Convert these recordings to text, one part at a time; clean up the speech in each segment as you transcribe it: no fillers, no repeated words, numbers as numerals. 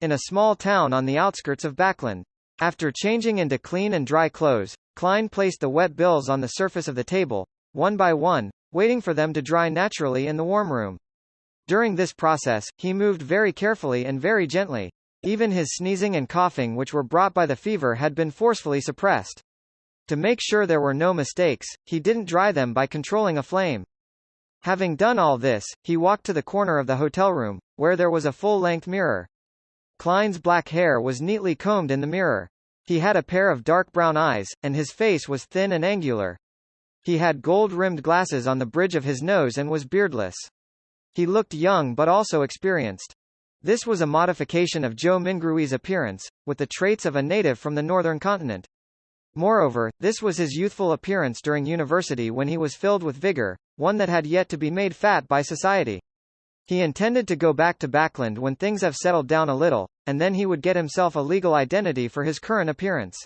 in a small town on the outskirts of Backland. After changing into clean and dry clothes, Klein placed the wet bills on the surface of the table, one by one, waiting for them to dry naturally in the warm room. During this process, he moved very carefully and very gently. Even his sneezing and coughing, which were brought by the fever, had been forcefully suppressed. To make sure there were no mistakes, he didn't dry them by controlling a flame. Having done all this, he walked to the corner of the hotel room, where there was a full-length mirror. Klein's black hair was neatly combed in the mirror. He had a pair of dark brown eyes, and his face was thin and angular. He had gold-rimmed glasses on the bridge of his nose and was beardless. He looked young but also experienced. This was a modification of Joe Mingrui's appearance, with the traits of a native from the northern continent. Moreover, this was his youthful appearance during university when he was filled with vigor, one that had yet to be made fat by society. He intended to go back to Backland when things have settled down a little, and then he would get himself a legal identity for his current appearance.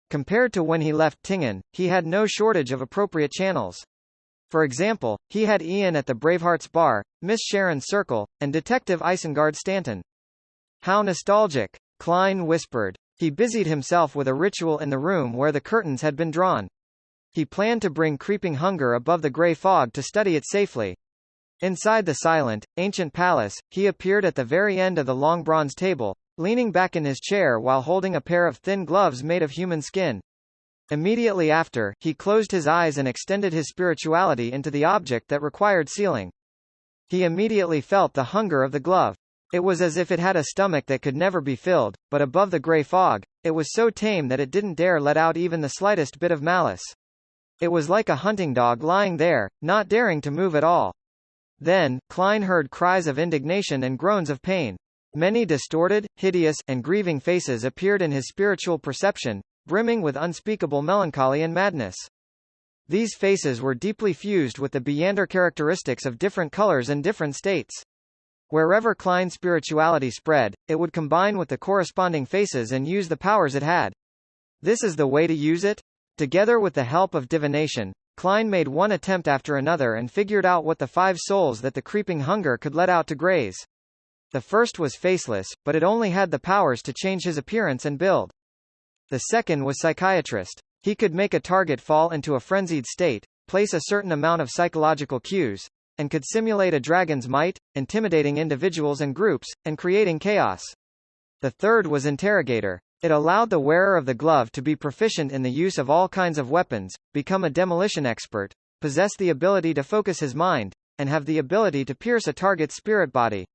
Compared to when he left Tingen, he had no shortage of appropriate channels. For example, he had Ian at the Bravehearts bar, Miss Sharon's circle, and Detective Isengard Stanton. How nostalgic, Klein whispered. He busied himself with a ritual in the room where the curtains had been drawn. He planned to bring creeping hunger above the grey fog to study it safely. Inside the silent, ancient palace, he appeared at the very end of the long bronze table, leaning back in his chair while holding a pair of thin gloves made of human skin. Immediately after, he closed his eyes and extended his spirituality into the object that required sealing. He immediately felt the hunger of the glove. It was as if it had a stomach that could never be filled, but above the grey fog, it was so tame that it didn't dare let out even the slightest bit of malice. It was like a hunting dog lying there, not daring to move at all. Then, Klein heard cries of indignation and groans of pain. Many distorted, hideous, and grieving faces appeared in his spiritual perception, brimming with unspeakable melancholy and madness. These faces were deeply fused with the Beyonder characteristics of different colors and different states. Wherever Klein's spirituality spread, it would combine with the corresponding faces and use the powers it had. This is the way to use it? Together with the help of divination, Klein made one attempt after another and figured out what the 5 souls that the creeping hunger could let out to graze. The first was faceless, but it only had the powers to change his appearance and build. The second was psychiatrist. He could make a target fall into a frenzied state, place a certain amount of psychological cues, and could simulate a dragon's might, intimidating individuals and groups, and creating chaos. The third was interrogator. It allowed the wearer of the glove to be proficient in the use of all kinds of weapons, become a demolition expert, possess the ability to focus his mind, and have the ability to pierce a target's spirit body.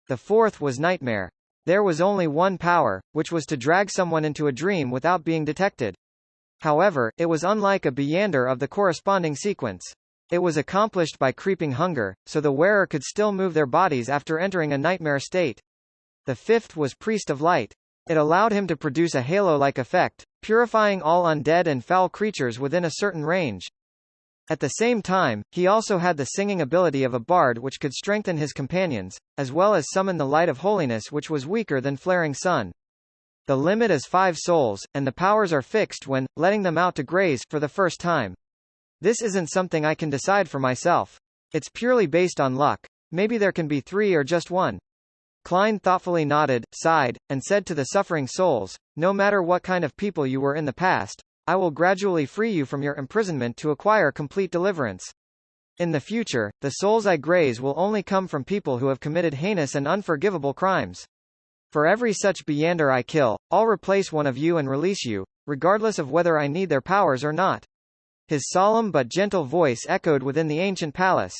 The fourth was nightmare. There was only one power, which was to drag someone into a dream without being detected. However, it was unlike a Beyonder of the corresponding sequence. It was accomplished by creeping hunger, so the wearer could still move their bodies after entering a nightmare state. The fifth was priest of light. It allowed him to produce a halo-like effect, purifying all undead and foul creatures within a certain range. At the same time, he also had the singing ability of a bard which could strengthen his companions, as well as summon the light of holiness which was weaker than flaring sun. The limit is 5 souls, and the powers are fixed when, letting them out to graze, for the first time. This isn't something I can decide for myself. It's purely based on luck. Maybe there can be 3 or just 1. Klein thoughtfully nodded, sighed, and said to the suffering souls, no matter what kind of people you were in the past, I will gradually free you from your imprisonment to acquire complete deliverance. In the future, the souls I graze will only come from people who have committed heinous and unforgivable crimes. For every such Beyonder I kill, I'll replace one of you and release you, regardless of whether I need their powers or not. His solemn but gentle voice echoed within the ancient palace.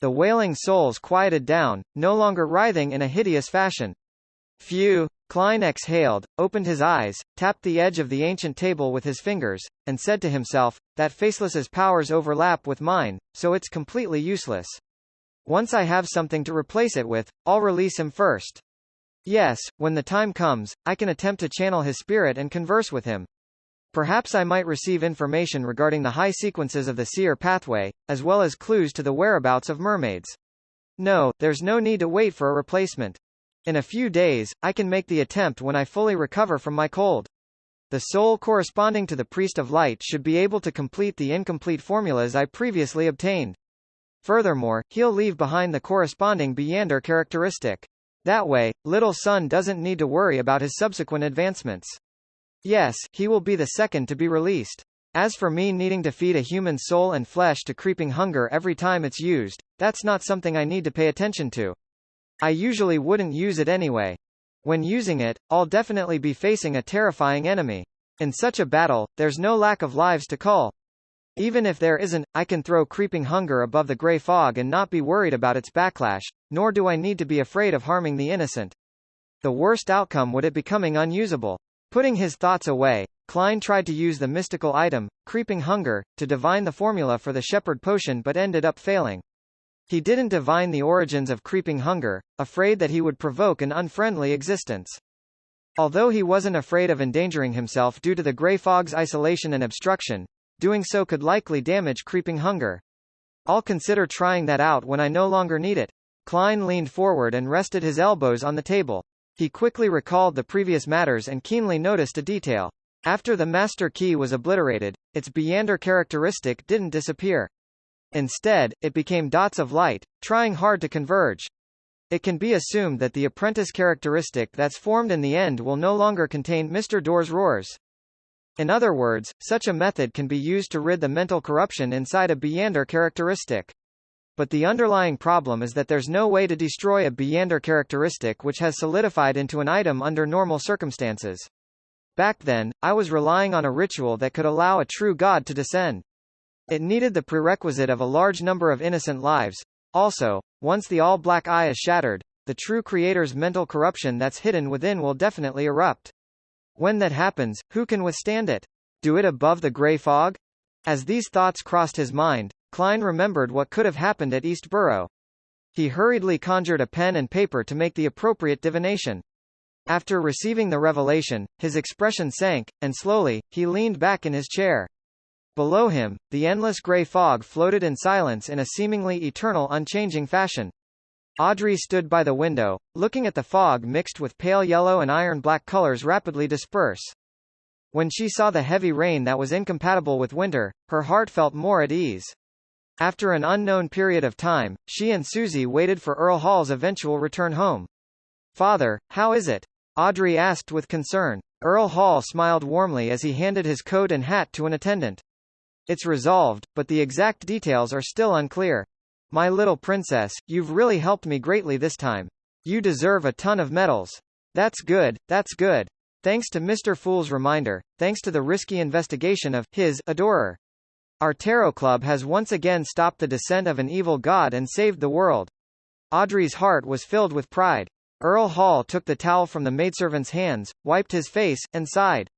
The wailing souls quieted down, no longer writhing in a hideous fashion. Phew! Klein exhaled, opened his eyes, tapped the edge of the ancient table with his fingers, and said to himself, that faceless's powers overlap with mine, so it's completely useless. Once I have something to replace it with, I'll release him first. Yes, when the time comes, I can attempt to channel his spirit and converse with him. Perhaps I might receive information regarding the high sequences of the seer pathway, as well as clues to the whereabouts of mermaids. No, there's no need to wait for a replacement. In a few days, I can make the attempt when I fully recover from my cold. The soul corresponding to the priest of light should be able to complete the incomplete formulas I previously obtained. Furthermore, he'll leave behind the corresponding Beyonder characteristic. That way, little son doesn't need to worry about his subsequent advancements. Yes, he will be the second to be released. As for me needing to feed a human soul and flesh to creeping hunger every time it's used, that's not something I need to pay attention to. I usually wouldn't use it anyway. When using it, I'll definitely be facing a terrifying enemy. In such a battle, there's no lack of lives to cull. Even if there isn't, I can throw creeping hunger above the gray fog and not be worried about its backlash, nor do I need to be afraid of harming the innocent. The worst outcome would it becoming unusable. Putting his thoughts away, Klein tried to use the mystical item, creeping hunger, to divine the formula for the shepherd potion but ended up failing. He didn't divine the origins of creeping hunger, afraid that he would provoke an unfriendly existence. Although he wasn't afraid of endangering himself due to the gray fog's isolation and obstruction, doing so could likely damage creeping hunger. I'll consider trying that out when I no longer need it. Klein leaned forward and rested his elbows on the table. He quickly recalled the previous matters and keenly noticed a detail. After the master key was obliterated, its Beyonder characteristic didn't disappear. Instead, it became dots of light, trying hard to converge. It can be assumed that the apprentice characteristic that's formed in the end will no longer contain Mr. Door's roars. In other words, such a method can be used to rid the mental corruption inside a Beyonder characteristic. But the underlying problem is that there's no way to destroy a Beyonder characteristic which has solidified into an item under normal circumstances. Back then, I was relying on a ritual that could allow a true god to descend. It needed the prerequisite of a large number of innocent lives. Also, once the all-black eye is shattered, the true creator's mental corruption that's hidden within will definitely erupt. When that happens, who can withstand it? Do it above the gray fog? As these thoughts crossed his mind, Klein remembered what could have happened at Eastborough. He hurriedly conjured a pen and paper to make the appropriate divination. After receiving the revelation, his expression sank, and slowly, he leaned back in his chair. Below him, the endless gray fog floated in silence in a seemingly eternal unchanging fashion. Audrey stood by the window, looking at the fog mixed with pale yellow and iron-black colors rapidly disperse. When she saw the heavy rain that was incompatible with winter, her heart felt more at ease. After an unknown period of time, she and Susie waited for Earl Hall's eventual return home. "Father, how is it?" Audrey asked with concern. Earl Hall smiled warmly as he handed his coat and hat to an attendant. "It's resolved, but the exact details are still unclear. My little princess, you've really helped me greatly this time. You deserve a ton of medals." That's good, that's good. Thanks to Mr. Fool's reminder, thanks to the risky investigation of his adorer. Our tarot club has once again stopped the descent of an evil god and saved the world. Audrey's heart was filled with pride. Earl Hall took the towel from the maidservant's hands, wiped his face, and sighed.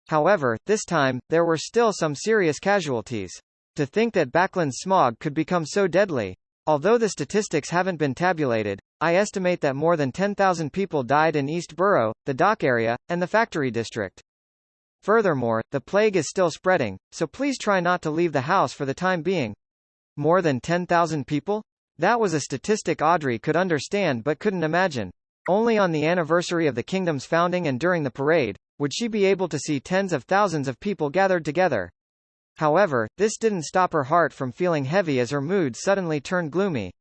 However, this time, there were still some serious casualties. To think that Backland's smog could become so deadly. Although the statistics haven't been tabulated, I estimate that more than 10,000 people died in Eastborough, the dock area, and the factory district. Furthermore, the plague is still spreading, so please try not to leave the house for the time being. More than 10,000 people? That was a statistic Audrey could understand but couldn't imagine. Only on the anniversary of the kingdom's founding and during the parade, would she be able to see tens of thousands of people gathered together. However, this didn't stop her heart from feeling heavy as her mood suddenly turned gloomy.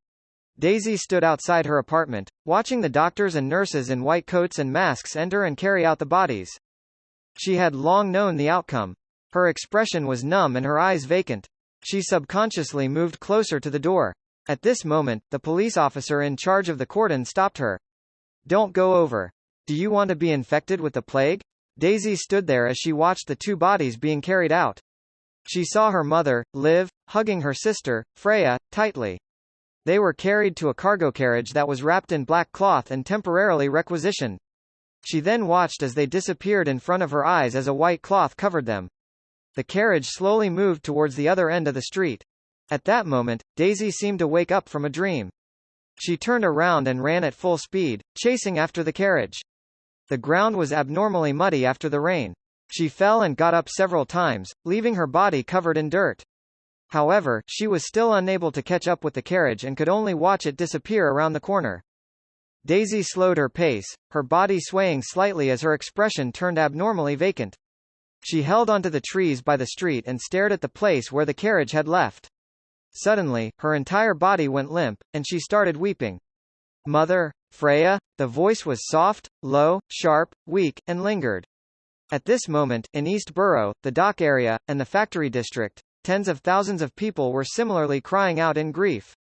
Daisy stood outside her apartment, watching the doctors and nurses in white coats and masks enter and carry out the bodies. She had long known the outcome. Her expression was numb and her eyes vacant. She subconsciously moved closer to the door. At this moment, the police officer in charge of the cordon stopped her. "Don't go over. Do you want to be infected with the plague?" Daisy stood there as she watched the two bodies being carried out. She saw her mother, Liv, hugging her sister, Freya, tightly. They were carried to a cargo carriage that was wrapped in black cloth and temporarily requisitioned. She then watched as they disappeared in front of her eyes as a white cloth covered them. The carriage slowly moved towards the other end of the street. At that moment, Daisy seemed to wake up from a dream. She turned around and ran at full speed, chasing after the carriage. The ground was abnormally muddy after the rain. She fell and got up several times, leaving her body covered in dirt. However, she was still unable to catch up with the carriage and could only watch it disappear around the corner. Daisy slowed her pace, her body swaying slightly as her expression turned abnormally vacant. She held onto the trees by the street and stared at the place where the carriage had left. Suddenly, her entire body went limp, and she started weeping. "Mother, Freya?" The voice was soft, low, sharp, weak, and lingered. At this moment, in East Borough, the dock area, and the factory district, tens of thousands of people were similarly crying out in grief.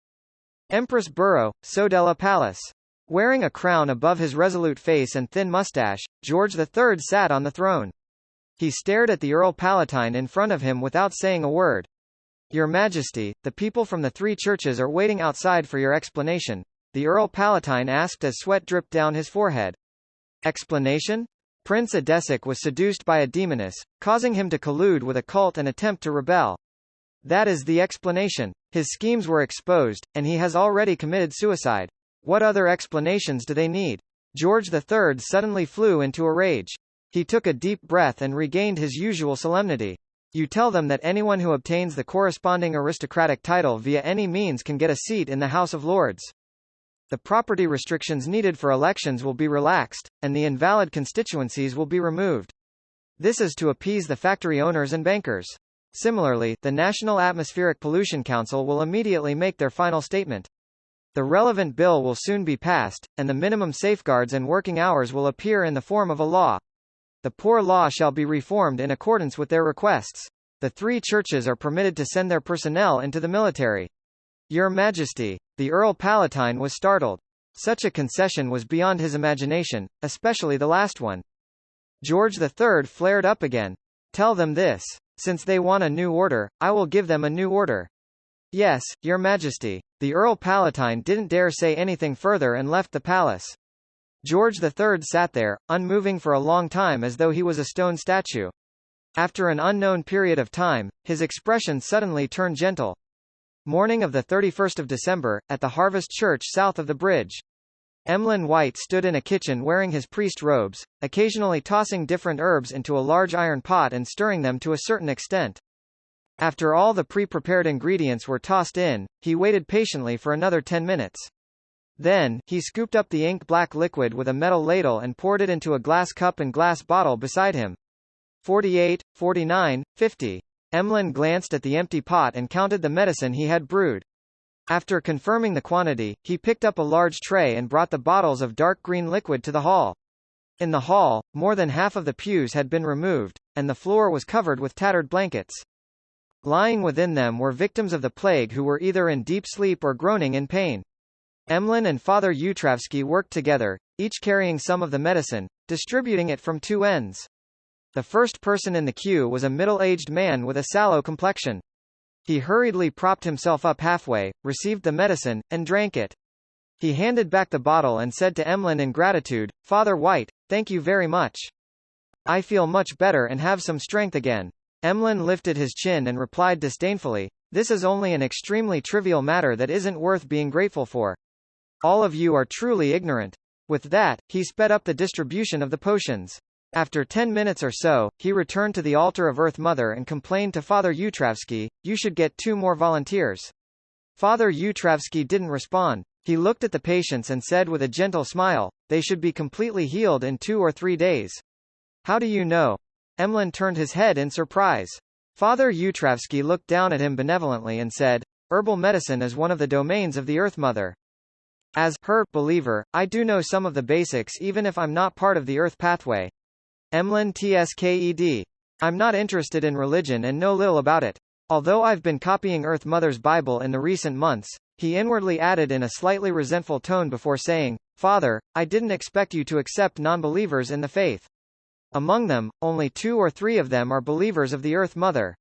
Empress Borough, Sodella Palace. Wearing a crown above his resolute face and thin mustache, George III sat on the throne. He stared at the Earl Palatine in front of him without saying a word. "Your Majesty, the people from the three churches are waiting outside for your explanation," the Earl Palatine asked as sweat dripped down his forehead. Explanation? Prince Adesic was seduced by a demoness, causing him to collude with a cult and attempt to rebel. That is the explanation. His schemes were exposed, and he has already committed suicide. What other explanations do they need? George III suddenly flew into a rage. He took a deep breath and regained his usual solemnity. "You tell them that anyone who obtains the corresponding aristocratic title via any means can get a seat in the House of Lords. The property restrictions needed for elections will be relaxed, and the invalid constituencies will be removed. This is to appease the factory owners and bankers." Similarly, the National Atmospheric Pollution Council will immediately make their final statement. The relevant bill will soon be passed, and the minimum safeguards and working hours will appear in the form of a law. The poor law shall be reformed in accordance with their requests. The three churches are permitted to send their personnel into the military. Your Majesty, the Earl Palatine was startled. Such a concession was beyond his imagination, especially the last one. George III flared up again. "Tell them this. Since they want a new order, I will give them a new order." "Yes, Your Majesty." The Earl Palatine didn't dare say anything further and left the palace. George III sat there, unmoving for a long time as though he was a stone statue. After an unknown period of time, his expression suddenly turned gentle. Morning of the 31st of December, at the Harvest Church south of the bridge. Emlyn White stood in a kitchen wearing his priest robes, occasionally tossing different herbs into a large iron pot and stirring them to a certain extent. After all the pre-prepared ingredients were tossed in, he waited patiently for another 10 minutes. Then, he scooped up the ink-black liquid with a metal ladle and poured it into a glass cup and glass bottle beside him. 48, 49, 50. Emlyn glanced at the empty pot and counted the medicine he had brewed. After confirming the quantity, he picked up a large tray and brought the bottles of dark green liquid to the hall. In the hall, more than half of the pews had been removed, and the floor was covered with tattered blankets. Lying within them were victims of the plague who were either in deep sleep or groaning in pain. Emlyn and Father Yutravsky worked together, each carrying some of the medicine, distributing it from two ends. The first person in the queue was a middle-aged man with a sallow complexion. He hurriedly propped himself up halfway, received the medicine, and drank it. He handed back the bottle and said to Emlyn in gratitude, "Father White, thank you very much. I feel much better and have some strength again." Emlyn lifted his chin and replied disdainfully, "This is only an extremely trivial matter that isn't worth being grateful for. All of you are truly ignorant." With that, he sped up the distribution of the potions. After 10 minutes or so, he returned to the altar of Earth Mother and complained to Father Yutravsky, "You should get 2 more volunteers." Father Yutravsky didn't respond. He looked at the patients and said with a gentle smile, "They should be completely healed in 2 or 3 days." "How do you know?" Emlyn turned his head in surprise. Father Yutravsky looked down at him benevolently and said, "Herbal medicine is one of the domains of the Earth Mother. As her believer, I do know some of the basics even if I'm not part of the Earth Pathway." Emlyn Tsked. "I'm not interested in religion and know little about it. Although I've been copying Earth Mother's Bible in the recent months," he inwardly added in a slightly resentful tone before saying, "Father, I didn't expect you to accept non-believers in the faith. Among them, only 2 or 3 of them are believers of the Earth Mother."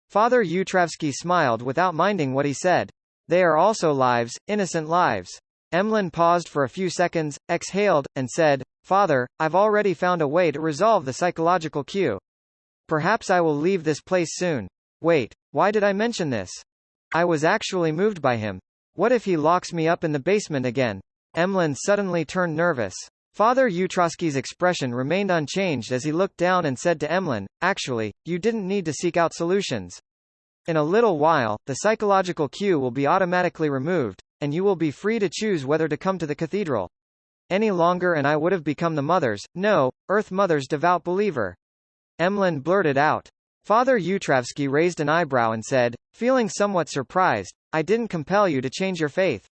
Father Yutravsky smiled without minding what he said. "They are also lives, innocent lives." Emlyn paused for a few seconds, exhaled, and said, "Father, I've already found a way to resolve the psychological queue. Perhaps I will leave this place soon. Wait, why did I mention this? I was actually moved by him. What if he locks me up in the basement again?" Emlyn suddenly turned nervous. Father Yutravsky's expression remained unchanged as he looked down and said to Emlyn, "Actually, you didn't need to seek out solutions. In a little while, the psychological queue will be automatically removed, and you will be free to choose whether to come to the cathedral any longer and I would have become the Mother's, no, Earth Mother's devout believer." Emlyn blurted out. Father Yutravsky raised an eyebrow and said, feeling somewhat surprised, "I didn't compel you to change your faith."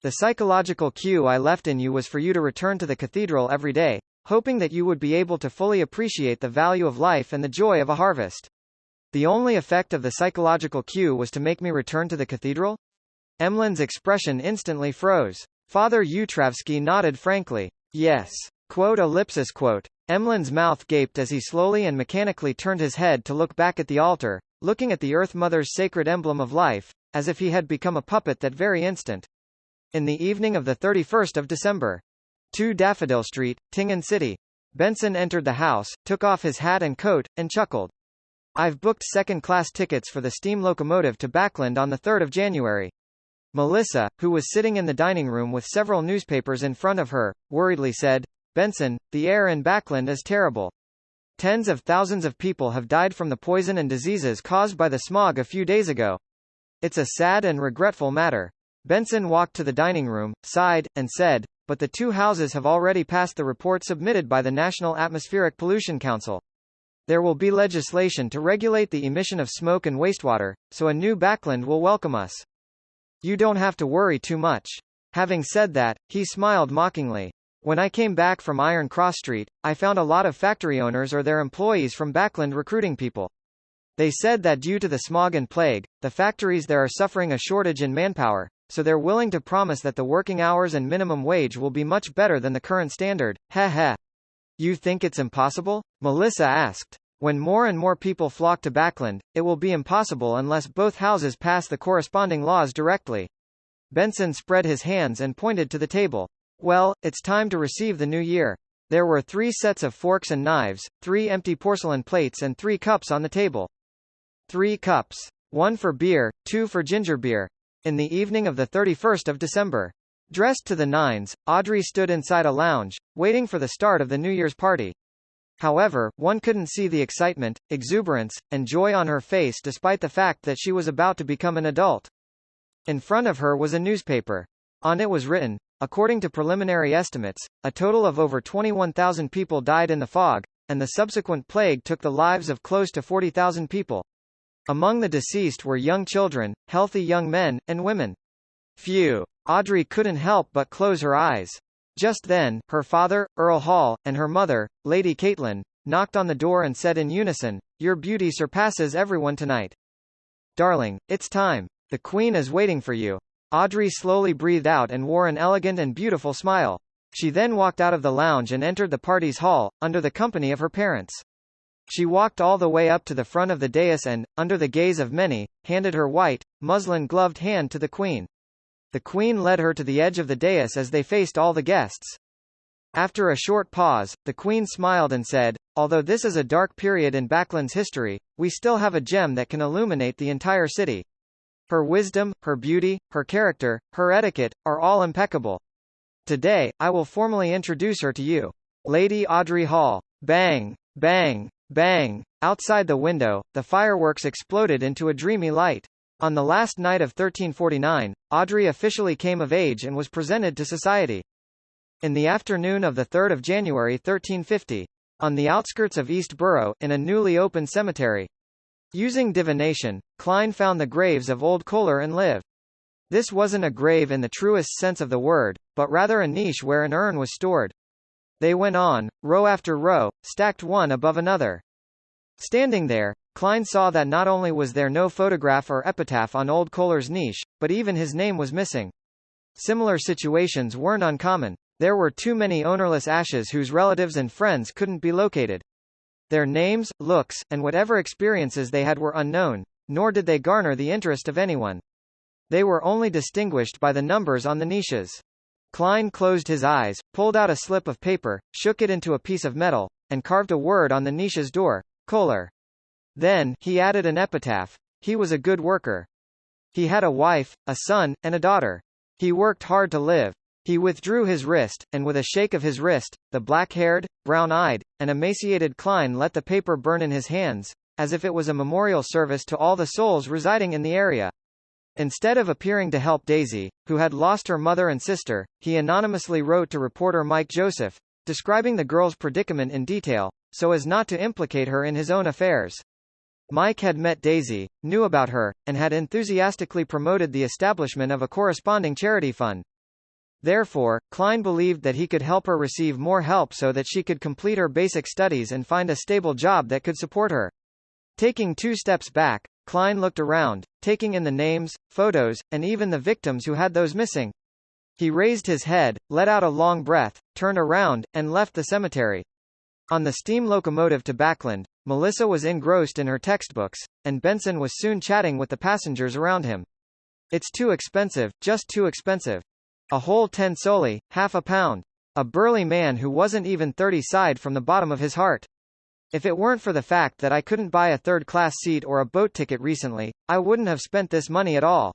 The psychological cue I left in you was for you to return to the cathedral every day, hoping that you would be able to fully appreciate the value of life and the joy of a harvest. The only effect of the psychological cue was to make me return to the cathedral? Emlyn's expression instantly froze. Father Yutravsky nodded frankly. Yes. Quote. Emlyn's mouth gaped as he slowly and mechanically turned his head to look back at the altar, looking at the Earth Mother's sacred emblem of life, as if he had become a puppet that very instant. In the evening of the 31st of December. 2 Daffodil Street, Tingen City. Benson entered the house, took off his hat and coat, and chuckled. I've booked second-class tickets for the steam locomotive to Backland on the 3rd of January. Melissa, who was sitting in the dining room with several newspapers in front of her, worriedly said, Benson, the air in Backland is terrible. Tens of thousands of people have died from the poison and diseases caused by the smog a few days ago. It's a sad and regretful matter. Benson walked to the dining room, sighed, and said, but the 2 houses have already passed the report submitted by the National Atmospheric Pollution Council. There will be legislation to regulate the emission of smoke and wastewater, so a new Backland will welcome us. You don't have to worry too much. Having said that, he smiled mockingly. When I came back from Iron Cross Street, I found a lot of factory owners or their employees from Backland recruiting people. They said that due to the smog and plague, the factories there are suffering a shortage in manpower, so they're willing to promise that the working hours and minimum wage will be much better than the current standard. Heh. You think it's impossible? Melissa asked. When more and more people flock to Backland, it will be impossible unless both houses pass the corresponding laws directly. Benson spread his hands and pointed to the table. Well, it's time to receive the new year. There were 3 sets of forks and knives, 3 empty porcelain plates and 3 cups on the table. 3 cups. 1 for beer, 2 for ginger beer. In the evening of the 31st of December. Dressed to the nines, Audrey stood inside a lounge, waiting for the start of the New Year's party. However, one couldn't see the excitement, exuberance, and joy on her face despite the fact that she was about to become an adult. In front of her was a newspaper. On it was written, according to preliminary estimates, a total of over 21,000 people died in the fog, and the subsequent plague took the lives of close to 40,000 people. Among the deceased were young children, healthy young men, and women. Phew. Audrey couldn't help but close her eyes. Just then, her father, Earl Hall, and her mother, Lady Caitlin, knocked on the door and said in unison, Your beauty surpasses everyone tonight. Darling, it's time. The Queen is waiting for you. Audrey slowly breathed out and wore an elegant and beautiful smile. She then walked out of the lounge and entered the party's hall, under the company of her parents. She walked all the way up to the front of the dais and, under the gaze of many, handed her white, muslin-gloved hand to the Queen. The Queen led her to the edge of the dais as they faced all the guests. After a short pause, the Queen smiled and said, Although this is a dark period in Backland's history, we still have a gem that can illuminate the entire city. Her wisdom, her beauty, her character, her etiquette, are all impeccable. Today, I will formally introduce her to you. Lady Audrey Hall. Bang! Bang! Bang! Outside the window, the fireworks exploded into a dreamy light. On the last night of 1349, Audrey officially came of age and was presented to society. In the afternoon of the 3rd of January 1350, on the outskirts of East Borough, in a newly opened cemetery. Using divination, Klein found the graves of Old Kohler and Liv. This wasn't a grave in the truest sense of the word, but rather a niche where an urn was stored. They went on, row after row, stacked one above another. Standing there, Klein saw that not only was there no photograph or epitaph on Old Kohler's niche, but even his name was missing. Similar situations weren't uncommon. There were too many ownerless ashes whose relatives and friends couldn't be located. Their names, looks, and whatever experiences they had were unknown, nor did they garner the interest of anyone. They were only distinguished by the numbers on the niches. Klein closed his eyes, pulled out a slip of paper, shook it into a piece of metal, and carved a word on the niche's door, Kohler. Then, he added an epitaph. He was a good worker. He had a wife, a son, and a daughter. He worked hard to live. He withdrew his wrist, and with a shake of his wrist, the black-haired, brown-eyed, and emaciated Klein let the paper burn in his hands, as if it was a memorial service to all the souls residing in the area. Instead of appearing to help Daisy, who had lost her mother and sister, he anonymously wrote to reporter Mike Joseph, describing the girl's predicament in detail, so as not to implicate her in his own affairs. Mike had met Daisy, knew about her, and had enthusiastically promoted the establishment of a corresponding charity fund. Therefore, Klein believed that he could help her receive more help so that she could complete her basic studies and find a stable job that could support her. Taking 2 steps back, Klein looked around, taking in the names, photos, and even the victims who had those missing. He raised his head, let out a long breath, turned around, and left the cemetery. On the steam locomotive to Backland, Melissa was engrossed in her textbooks, and Benson was soon chatting with the passengers around him. "It's too expensive, just too expensive. A whole 10 soldi, half a pound." A burly man who wasn't even 30 sighed from the bottom of his heart. "If it weren't for the fact that I couldn't buy a third-class seat or a boat ticket recently, I wouldn't have spent this money at all.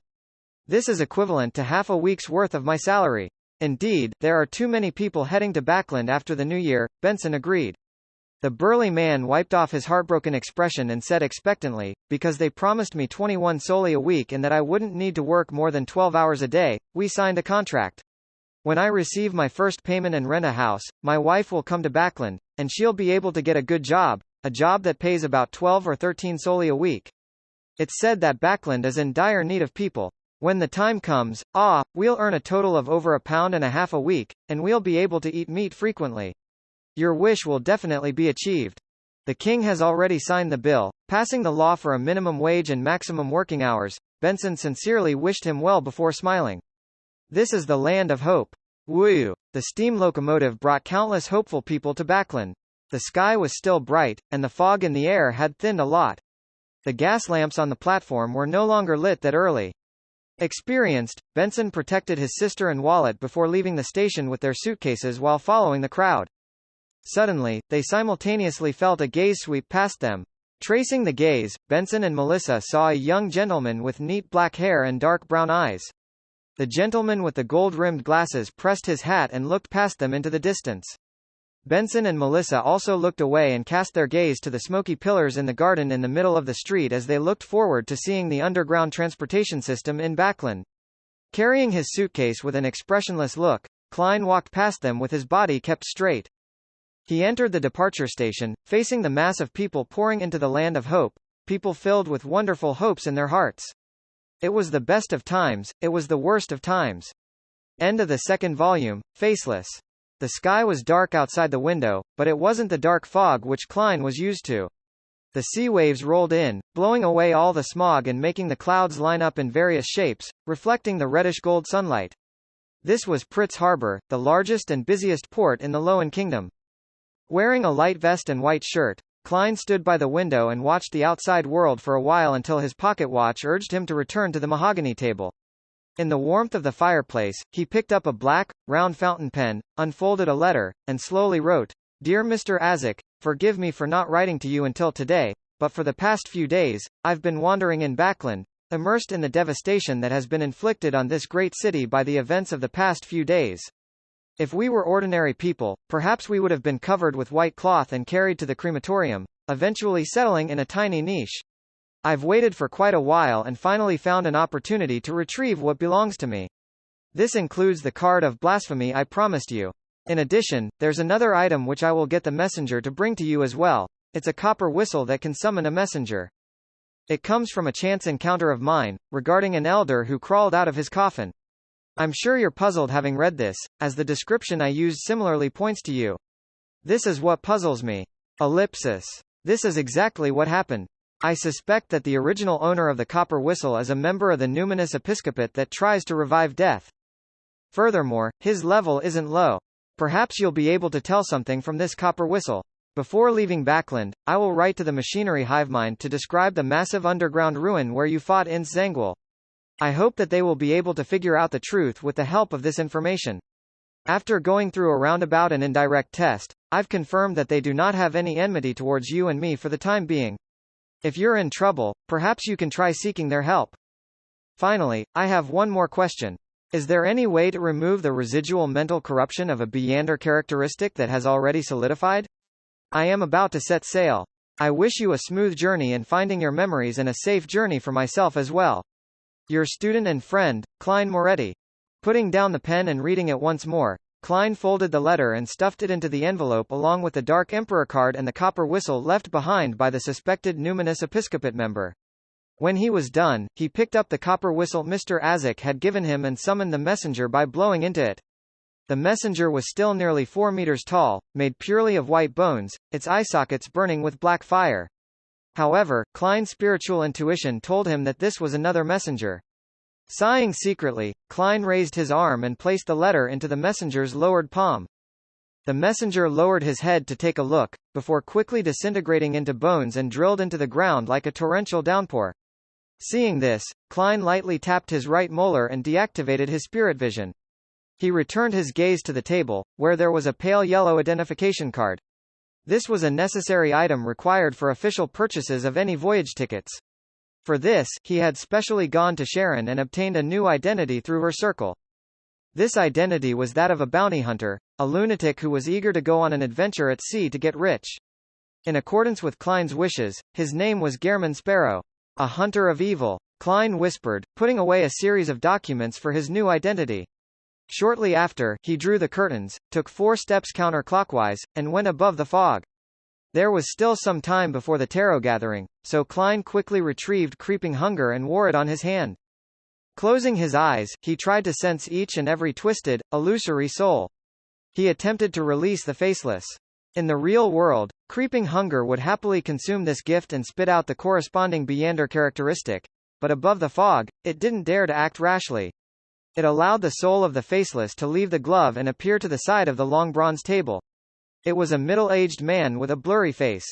This is equivalent to half a week's worth of my salary. Indeed, there are too many people heading to Backland after the new year," Benson agreed. The burly man wiped off his heartbroken expression and said expectantly, "Because they promised me 21 soldi a week and that I wouldn't need to work more than 12 hours a day, we signed a contract. When I receive my first payment and rent a house, my wife will come to Backland, and she'll be able to get a good job, a job that pays about 12 or 13 soldi a week. It's said that Backland is in dire need of people. When the time comes, we'll earn a total of over £1.50 a week, and we'll be able to eat meat frequently. Your wish will definitely be achieved. The king has already signed the bill, passing the law for a minimum wage and maximum working hours." Benson sincerely wished him well before smiling. This is the land of hope. Woo! The steam locomotive brought countless hopeful people to Backland. The sky was still bright, and the fog in the air had thinned a lot. The gas lamps on the platform were no longer lit that early. Experienced, Benson protected his sister and wallet before leaving the station with their suitcases while following the crowd. Suddenly, they simultaneously felt a gaze sweep past them. Tracing the gaze, Benson and Melissa saw a young gentleman with neat black hair and dark brown eyes. The gentleman with the gold-rimmed glasses pressed his hat and looked past them into the distance. Benson and Melissa also looked away and cast their gaze to the smoky pillars in the garden in the middle of the street as they looked forward to seeing the underground transportation system in Backland. Carrying his suitcase with an expressionless look, Klein walked past them with his body kept straight. He entered the departure station, facing the mass of people pouring into the land of hope, people filled with wonderful hopes in their hearts. It was the best of times, it was the worst of times. End of the second volume, Faceless. The sky was dark outside the window, but it wasn't the dark fog which Klein was used to. The sea waves rolled in, blowing away all the smog and making the clouds line up in various shapes, reflecting the reddish-gold sunlight. This was Pritz Harbor, the largest and busiest port in the Lowen Kingdom. Wearing a light vest and white shirt, Klein stood by the window and watched the outside world for a while until his pocket watch urged him to return to the mahogany table. In the warmth of the fireplace, he picked up a black, round fountain pen, unfolded a letter, and slowly wrote, "Dear Mr. Azek, forgive me for not writing to you until today, but for the past few days, I've been wandering in Backland, immersed in the devastation that has been inflicted on this great city by the events of the past few days. If we were ordinary people, perhaps we would have been covered with white cloth and carried to the crematorium, eventually settling in a tiny niche. I've waited for quite a while and finally found an opportunity to retrieve what belongs to me. This includes the card of blasphemy I promised you. In addition, there's another item which I will get the messenger to bring to you as well. It's a copper whistle that can summon a messenger. It comes from a chance encounter of mine, regarding an elder who crawled out of his coffin. I'm sure you're puzzled having read this, as the description I used similarly points to you. This is what puzzles me. Ellipsis. This is exactly what happened. I suspect that the original owner of the copper whistle is a member of the numinous episcopate that tries to revive death. Furthermore, his level isn't low. Perhaps you'll be able to tell something from this copper whistle. Before leaving Backland, I will write to the machinery hivemind to describe the massive underground ruin where you fought in Zangwil. I hope that they will be able to figure out the truth with the help of this information. After going through a roundabout and indirect test, I've confirmed that they do not have any enmity towards you and me for the time being. If you're in trouble, perhaps you can try seeking their help. Finally, I have one more question. Is there any way to remove the residual mental corruption of a Beyander characteristic that has already solidified? I am about to set sail. I wish you a smooth journey in finding your memories and a safe journey for myself as well. Your student and friend, Klein Moretti. Putting down the pen and reading it once more, Klein folded the letter and stuffed it into the envelope along with the Dark Emperor card and the copper whistle left behind by the suspected numinous episcopate member. When he was done, he picked up the copper whistle Mr. Azek had given him and summoned the messenger by blowing into it. The messenger was still nearly 4 meters tall, made purely of white bones, its eye sockets burning with black fire. However, Klein's spiritual intuition told him that this was another messenger. Sighing secretly, Klein raised his arm and placed the letter into the messenger's lowered palm. The messenger lowered his head to take a look, before quickly disintegrating into bones and drilled into the ground like a torrential downpour. Seeing this, Klein lightly tapped his right molar and deactivated his spirit vision. He returned his gaze to the table, where there was a pale yellow identification card. This was a necessary item required for official purchases of any voyage tickets. For this, he had specially gone to Sharon and obtained a new identity through her circle. This identity was that of a bounty hunter, a lunatic who was eager to go on an adventure at sea to get rich. In accordance with Klein's wishes, his name was Gehrman Sparrow. A hunter of evil, Klein whispered, putting away a series of documents for his new identity. Shortly after, he drew the curtains, took 4 steps counterclockwise, and went above the fog. There was still some time before the tarot gathering, so Klein quickly retrieved Creeping Hunger and wore it on his hand. Closing his eyes, he tried to sense each and every twisted, illusory soul. He attempted to release the faceless. In the real world, Creeping Hunger would happily consume this gift and spit out the corresponding Beyonder characteristic, but above the fog, it didn't dare to act rashly. It allowed the soul of the faceless to leave the glove and appear to the side of the long bronze table. It was a middle-aged man with a blurry face.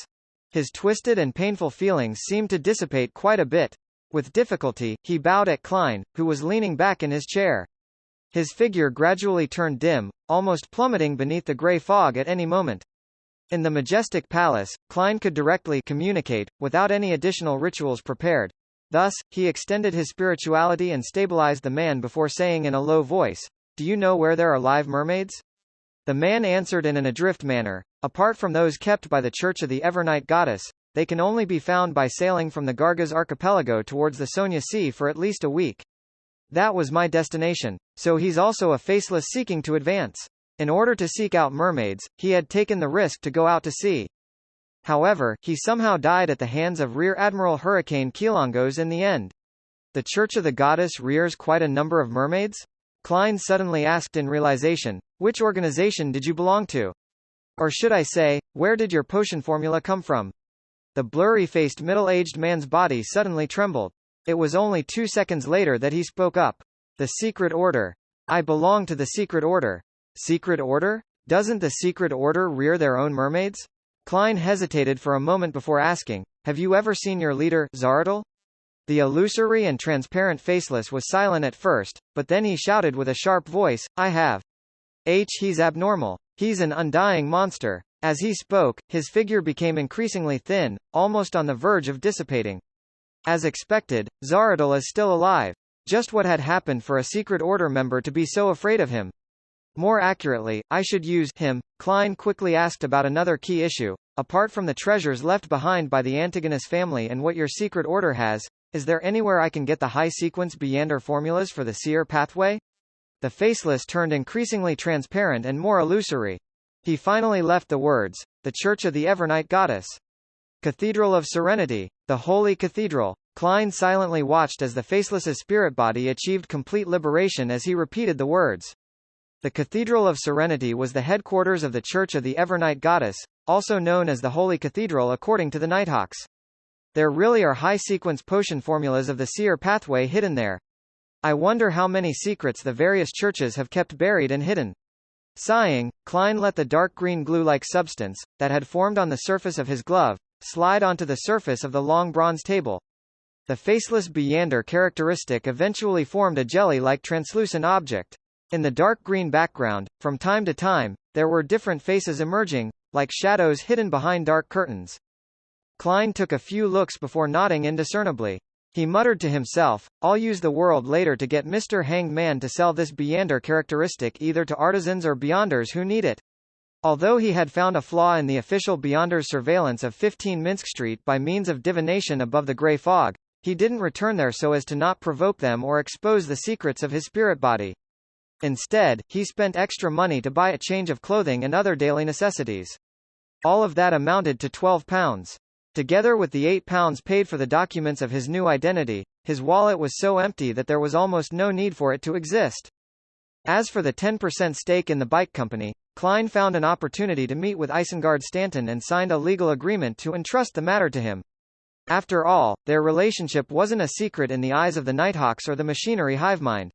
His twisted and painful feelings seemed to dissipate quite a bit. With difficulty, he bowed at Klein, who was leaning back in his chair. His figure gradually turned dim, almost plummeting beneath the gray fog at any moment. In the majestic palace, Klein could directly communicate, without any additional rituals prepared. Thus, he extended his spirituality and stabilized the man before saying in a low voice, "Do you know where there are live mermaids?" The man answered in an adrift manner, "Apart from those kept by the Church of the Evernight Goddess, they can only be found by sailing from the Gargaz archipelago towards the Sonia Sea for at least a week. That was my destination, so he's also a faceless seeking to advance. In order to seek out mermaids, he had taken the risk to go out to sea. However, he somehow died at the hands of Rear Admiral Hurricane Kilongos in the end." "The Church of the Goddess rears quite a number of mermaids?" Klein suddenly asked in realization. "Which organization did you belong to? Or should I say, where did your potion formula come from?" The blurry-faced middle-aged man's body suddenly trembled. It was only 2 seconds later that he spoke up. "The Secret Order. I belong to the Secret Order." "Secret Order? Doesn't the Secret Order rear their own mermaids?" Klein hesitated for a moment before asking, "Have you ever seen your leader, Zaratul?" The illusory and transparent faceless was silent at first, but then he shouted with a sharp voice, "I have. He's abnormal. He's an undying monster." As he spoke, his figure became increasingly thin, almost on the verge of dissipating. As expected, Zaratul is still alive. Just what had happened for a Secret Order member to be so afraid of him? More accurately, I should use him. Klein quickly asked about another key issue. "Apart from the treasures left behind by the Antigonus family and what your Secret Order has, is there anywhere I can get the high-sequence Beyonder formulas for the Seer pathway?" The faceless turned increasingly transparent and more illusory. He finally left the words, "The Church of the Evernight Goddess. Cathedral of Serenity. The Holy Cathedral." Klein silently watched as the faceless's spirit body achieved complete liberation as he repeated the words. The Cathedral of Serenity was the headquarters of the Church of the Evernight Goddess, also known as the Holy Cathedral according to the Nighthawks. There really are high-sequence potion formulas of the Seer pathway hidden there. I wonder how many secrets the various churches have kept buried and hidden. Sighing, Klein let the dark green glue-like substance, that had formed on the surface of his glove, slide onto the surface of the long bronze table. The faceless Beyonder characteristic eventually formed a jelly-like translucent object. In the dark green background, from time to time, there were different faces emerging, like shadows hidden behind dark curtains. Klein took a few looks before nodding indiscernibly. He muttered to himself, "I'll use the world later to get Mr. Hanged Man to sell this Beyonder characteristic either to artisans or Beyonders who need it." Although he had found a flaw in the official Beyonders' surveillance of 15 Minsk Street by means of divination above the grey fog, he didn't return there so as to not provoke them or expose the secrets of his spirit body. Instead, he spent extra money to buy a change of clothing and other daily necessities. All of that amounted to £12. Together with the £8 paid for the documents of his new identity, his wallet was so empty that there was almost no need for it to exist. As for the 10% stake in the bike company, Klein found an opportunity to meet with Isengard Stanton and signed a legal agreement to entrust the matter to him. After all, their relationship wasn't a secret in the eyes of the Nighthawks or the machinery hivemind.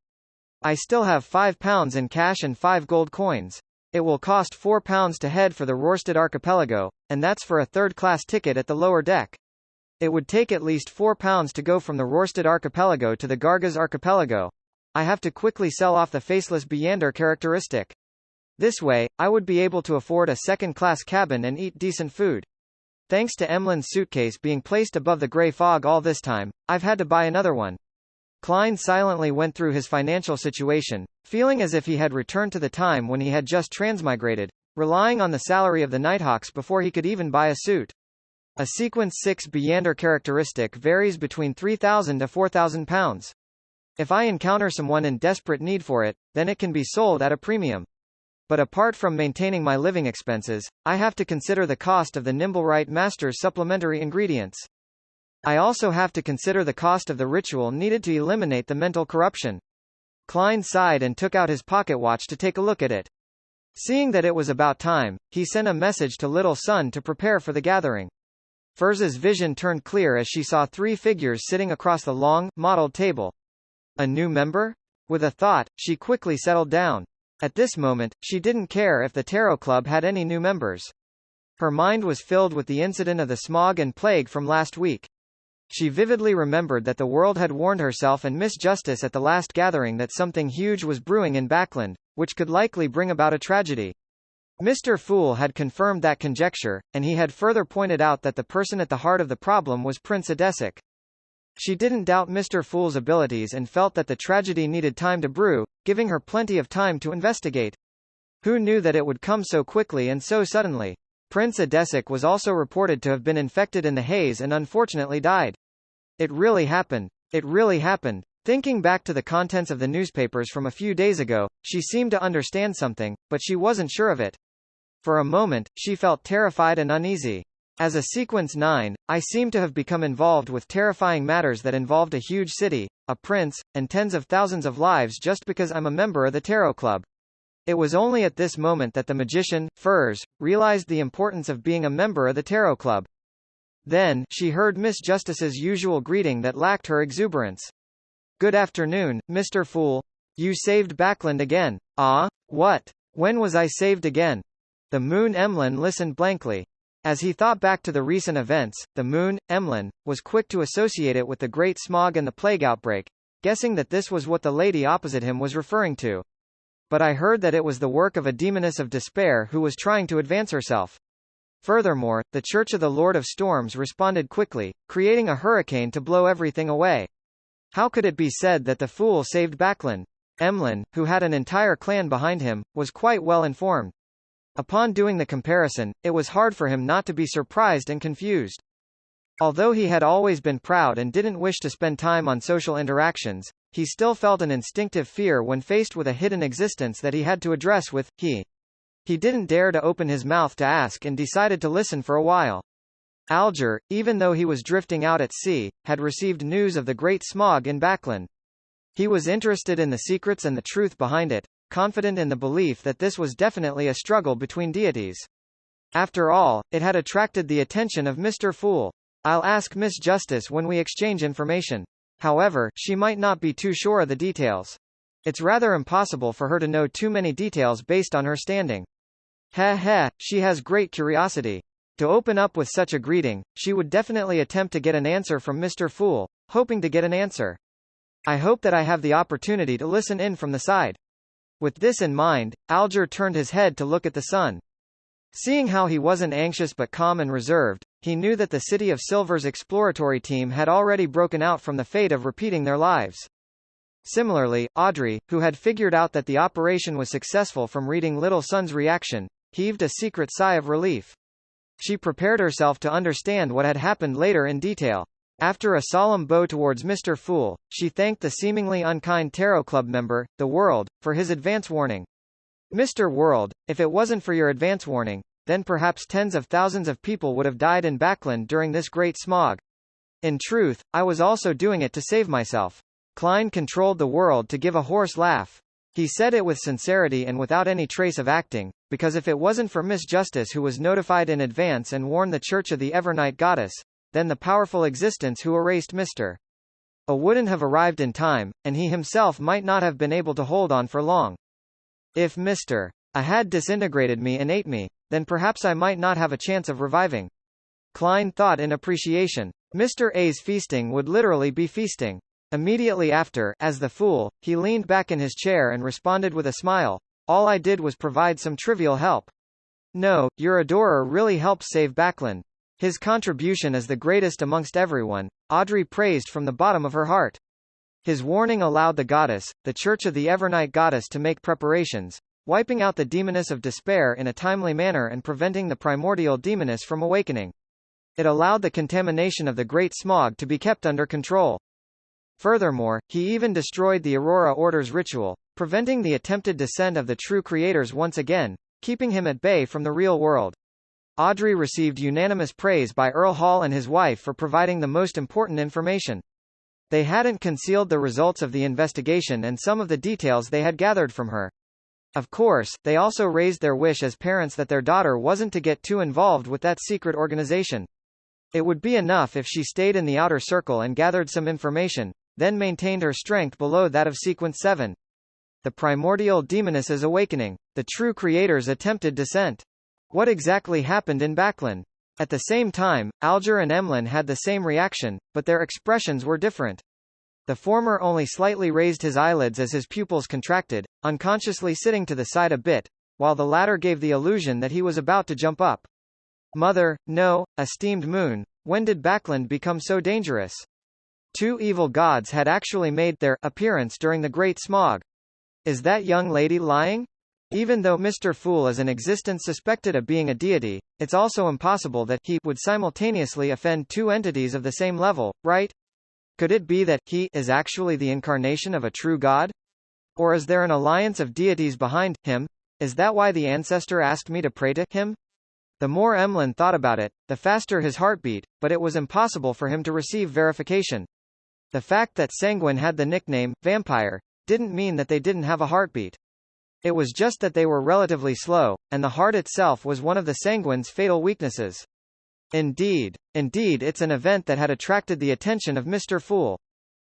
I still have £5 in cash and 5 gold coins. It will cost £4 to head for the Rorstad archipelago, and that's for a third-class ticket at the lower deck. It would take at least £4 to go from the Rorstad archipelago to the Gargaz archipelago. I have to quickly sell off the faceless Beyander characteristic. This way, I would be able to afford a second-class cabin and eat decent food. Thanks to Emlyn's suitcase being placed above the grey fog all this time, I've had to buy another one. Klein silently went through his financial situation, feeling as if he had returned to the time when he had just transmigrated, relying on the salary of the Nighthawks before he could even buy a suit. A Sequence 6 Beyander characteristic varies between £3,000 to £4,000. If I encounter someone in desperate need for it, then it can be sold at a premium. But apart from maintaining my living expenses, I have to consider the cost of the Nimblewright Master's supplementary ingredients. I also have to consider the cost of the ritual needed to eliminate the mental corruption. Klein sighed and took out his pocket watch to take a look at it. Seeing that it was about time, he sent a message to Little Sun to prepare for the gathering. Furza's vision turned clear as she saw 3 figures sitting across the long, mottled table. A new member? With a thought, she quickly settled down. At this moment, she didn't care if the Tarot Club had any new members. Her mind was filled with the incident of the smog and plague from last week. She vividly remembered that the world had warned herself and Miss Justice at the last gathering that something huge was brewing in Backland, which could likely bring about a tragedy. Mr. Fool had confirmed that conjecture, and he had further pointed out that the person at the heart of the problem was Prince Adesic. She didn't doubt Mr. Fool's abilities and felt that the tragedy needed time to brew, giving her plenty of time to investigate. Who knew that it would come so quickly and so suddenly? Prince Adesic was also reported to have been infected in the haze and unfortunately died. It really happened. It really happened. Thinking back to the contents of the newspapers from a few days ago, she seemed to understand something, but she wasn't sure of it. For a moment, she felt terrified and uneasy. As a Sequence 9, I seemed to have become involved with terrifying matters that involved a huge city, a prince, and tens of thousands of lives just because I'm a member of the Tarot Club. It was only at this moment that the magician, Furs, realized the importance of being a member of the Tarot Club. Then, she heard Miss Justice's usual greeting that lacked her exuberance. "Good afternoon, Mr. Fool. You saved Backland again." "Ah? What? When was I saved again?" The Moon Emlyn listened blankly. As he thought back to the recent events, the Moon, Emlyn, was quick to associate it with the Great Smog and the plague outbreak, guessing that this was what the lady opposite him was referring to. "But I heard that it was the work of a demoness of despair who was trying to advance herself. Furthermore, the Church of the Lord of Storms responded quickly, creating a hurricane to blow everything away. How could it be said that the Fool saved Backland?" Emlyn, who had an entire clan behind him, was quite well informed. Upon doing the comparison, it was hard for him not to be surprised and confused. Although he had always been proud and didn't wish to spend time on social interactions, he still felt an instinctive fear when faced with a hidden existence that he had to address with he. He didn't dare to open his mouth to ask and decided to listen for a while. Alger, even though he was drifting out at sea, had received news of the Great Smog in Backland. He was interested in the secrets and the truth behind it, confident in the belief that this was definitely a struggle between deities. After all, it had attracted the attention of Mr. Fool. "I'll ask Miss Justice when we exchange information. However, she might not be too sure of the details. It's rather impossible for her to know too many details based on her standing. She has great curiosity." To open up with such a greeting, she would definitely attempt to get an answer from Mr. Fool, hoping to get an answer. "I hope that I have the opportunity to listen in from the side." With this in mind, Alger turned his head to look at the sun. Seeing how he wasn't anxious but calm and reserved, he knew that the City of Silver's exploratory team had already broken out from the fate of repeating their lives. Similarly, Audrey, who had figured out that the operation was successful from reading Little Sun's reaction, heaved a secret sigh of relief. She prepared herself to understand what had happened later in detail. After a solemn bow towards Mr. Fool, she thanked the seemingly unkind Tarot Club member, the World, for his advance warning. "Mr. World, if it wasn't for your advance warning, then perhaps tens of thousands of people would have died in Backland during this great smog. In truth, I was also doing it to save myself." Klein controlled the World to give a hoarse laugh. He said it with sincerity and without any trace of acting, because if it wasn't for Miss Justice, who was notified in advance and warned the Church of the Evernight Goddess, then the powerful existence who erased Mr. A wouldn't have arrived in time, and he himself might not have been able to hold on for long. If Mr. A had disintegrated me and ate me, then perhaps I might not have a chance of reviving. Klein thought in appreciation. Mr. A's feasting would literally be feasting. Immediately after, as the fool, he leaned back in his chair and responded with a smile, "All I did was provide some trivial help." No, your adorer really helped save Backlund. His contribution is the greatest amongst everyone, Audrey praised from the bottom of her heart. His warning allowed the goddess, the Church of the Evernight Goddess, to make preparations, wiping out the demoness of despair in a timely manner and preventing the primordial demoness from awakening. It allowed the contamination of the Great Smog to be kept under control. Furthermore, he even destroyed the Aurora Order's ritual, preventing the attempted descent of the true creators once again, keeping him at bay from the real world. Audrey received unanimous praise by Earl Hall and his wife for providing the most important information. They hadn't concealed the results of the investigation and some of the details they had gathered from her. Of course, they also raised their wish as parents that their daughter wasn't to get too involved with that secret organization. It would be enough if she stayed in the outer circle and gathered some information, then maintained her strength below that of Sequence 7. The primordial demoness's awakening, the true creator's attempted descent. What exactly happened in Backlund? At the same time, Alger and Emlyn had the same reaction, but their expressions were different. The former only slightly raised his eyelids as his pupils contracted, unconsciously sitting to the side a bit, while the latter gave the illusion that he was about to jump up. Mother, no, esteemed Moon, when did Backlund become so dangerous? Two evil gods had actually made their appearance during the Great Smog. Is that young lady lying? Even though Mr. Fool is an existence suspected of being a deity, it's also impossible that he would simultaneously offend two entities of the same level, right? Could it be that he is actually the incarnation of a true god? Or is there an alliance of deities behind him? Is that why the ancestor asked me to pray to him? The more Emlyn thought about it, the faster his heart beat, but it was impossible for him to receive verification. The fact that Sanguine had the nickname, Vampire, didn't mean that they didn't have a heartbeat. It was just that they were relatively slow, and the heart itself was one of the Sanguine's fatal weaknesses. Indeed, it's an event that had attracted the attention of Mr. Fool.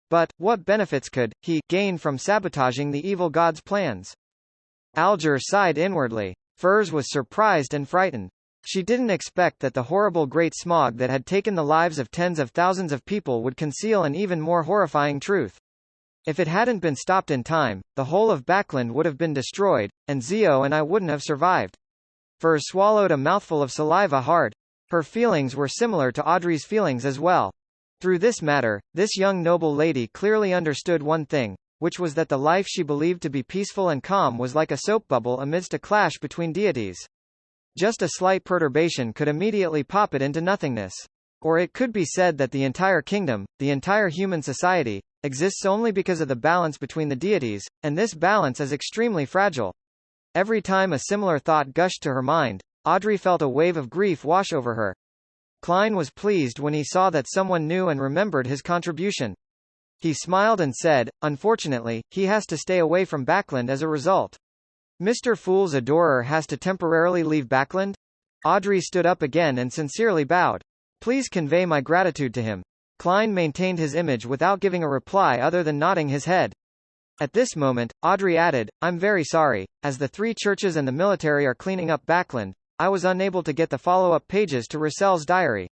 But, what benefits could he gain from sabotaging the evil god's plans? Alger sighed inwardly. Furs was surprised and frightened. She didn't expect that the horrible Great Smog that had taken the lives of tens of thousands of people would conceal an even more horrifying truth. If it hadn't been stopped in time, the whole of Backlund would have been destroyed, and Zio and I wouldn't have survived. Furs swallowed a mouthful of saliva hard. Her feelings were similar to Audrey's feelings as well. Through this matter, this young noble lady clearly understood one thing, which was that the life she believed to be peaceful and calm was like a soap bubble amidst a clash between deities. Just a slight perturbation could immediately pop it into nothingness. Or it could be said that the entire kingdom, the entire human society, exists only because of the balance between the deities, and this balance is extremely fragile. Every time a similar thought gushed to her mind, Audrey felt a wave of grief wash over her. Klein was pleased when he saw that someone knew and remembered his contribution. He smiled and said, "Unfortunately, he has to stay away from Backlund as a result." Mr. Fool's adorer has to temporarily leave Backlund? Audrey stood up again and sincerely bowed. "Please convey my gratitude to him." Klein maintained his image without giving a reply other than nodding his head. At this moment, Audrey added, "I'm very sorry, as the three churches and the military are cleaning up Backlund, I was unable to get the follow-up pages to Russell's diary.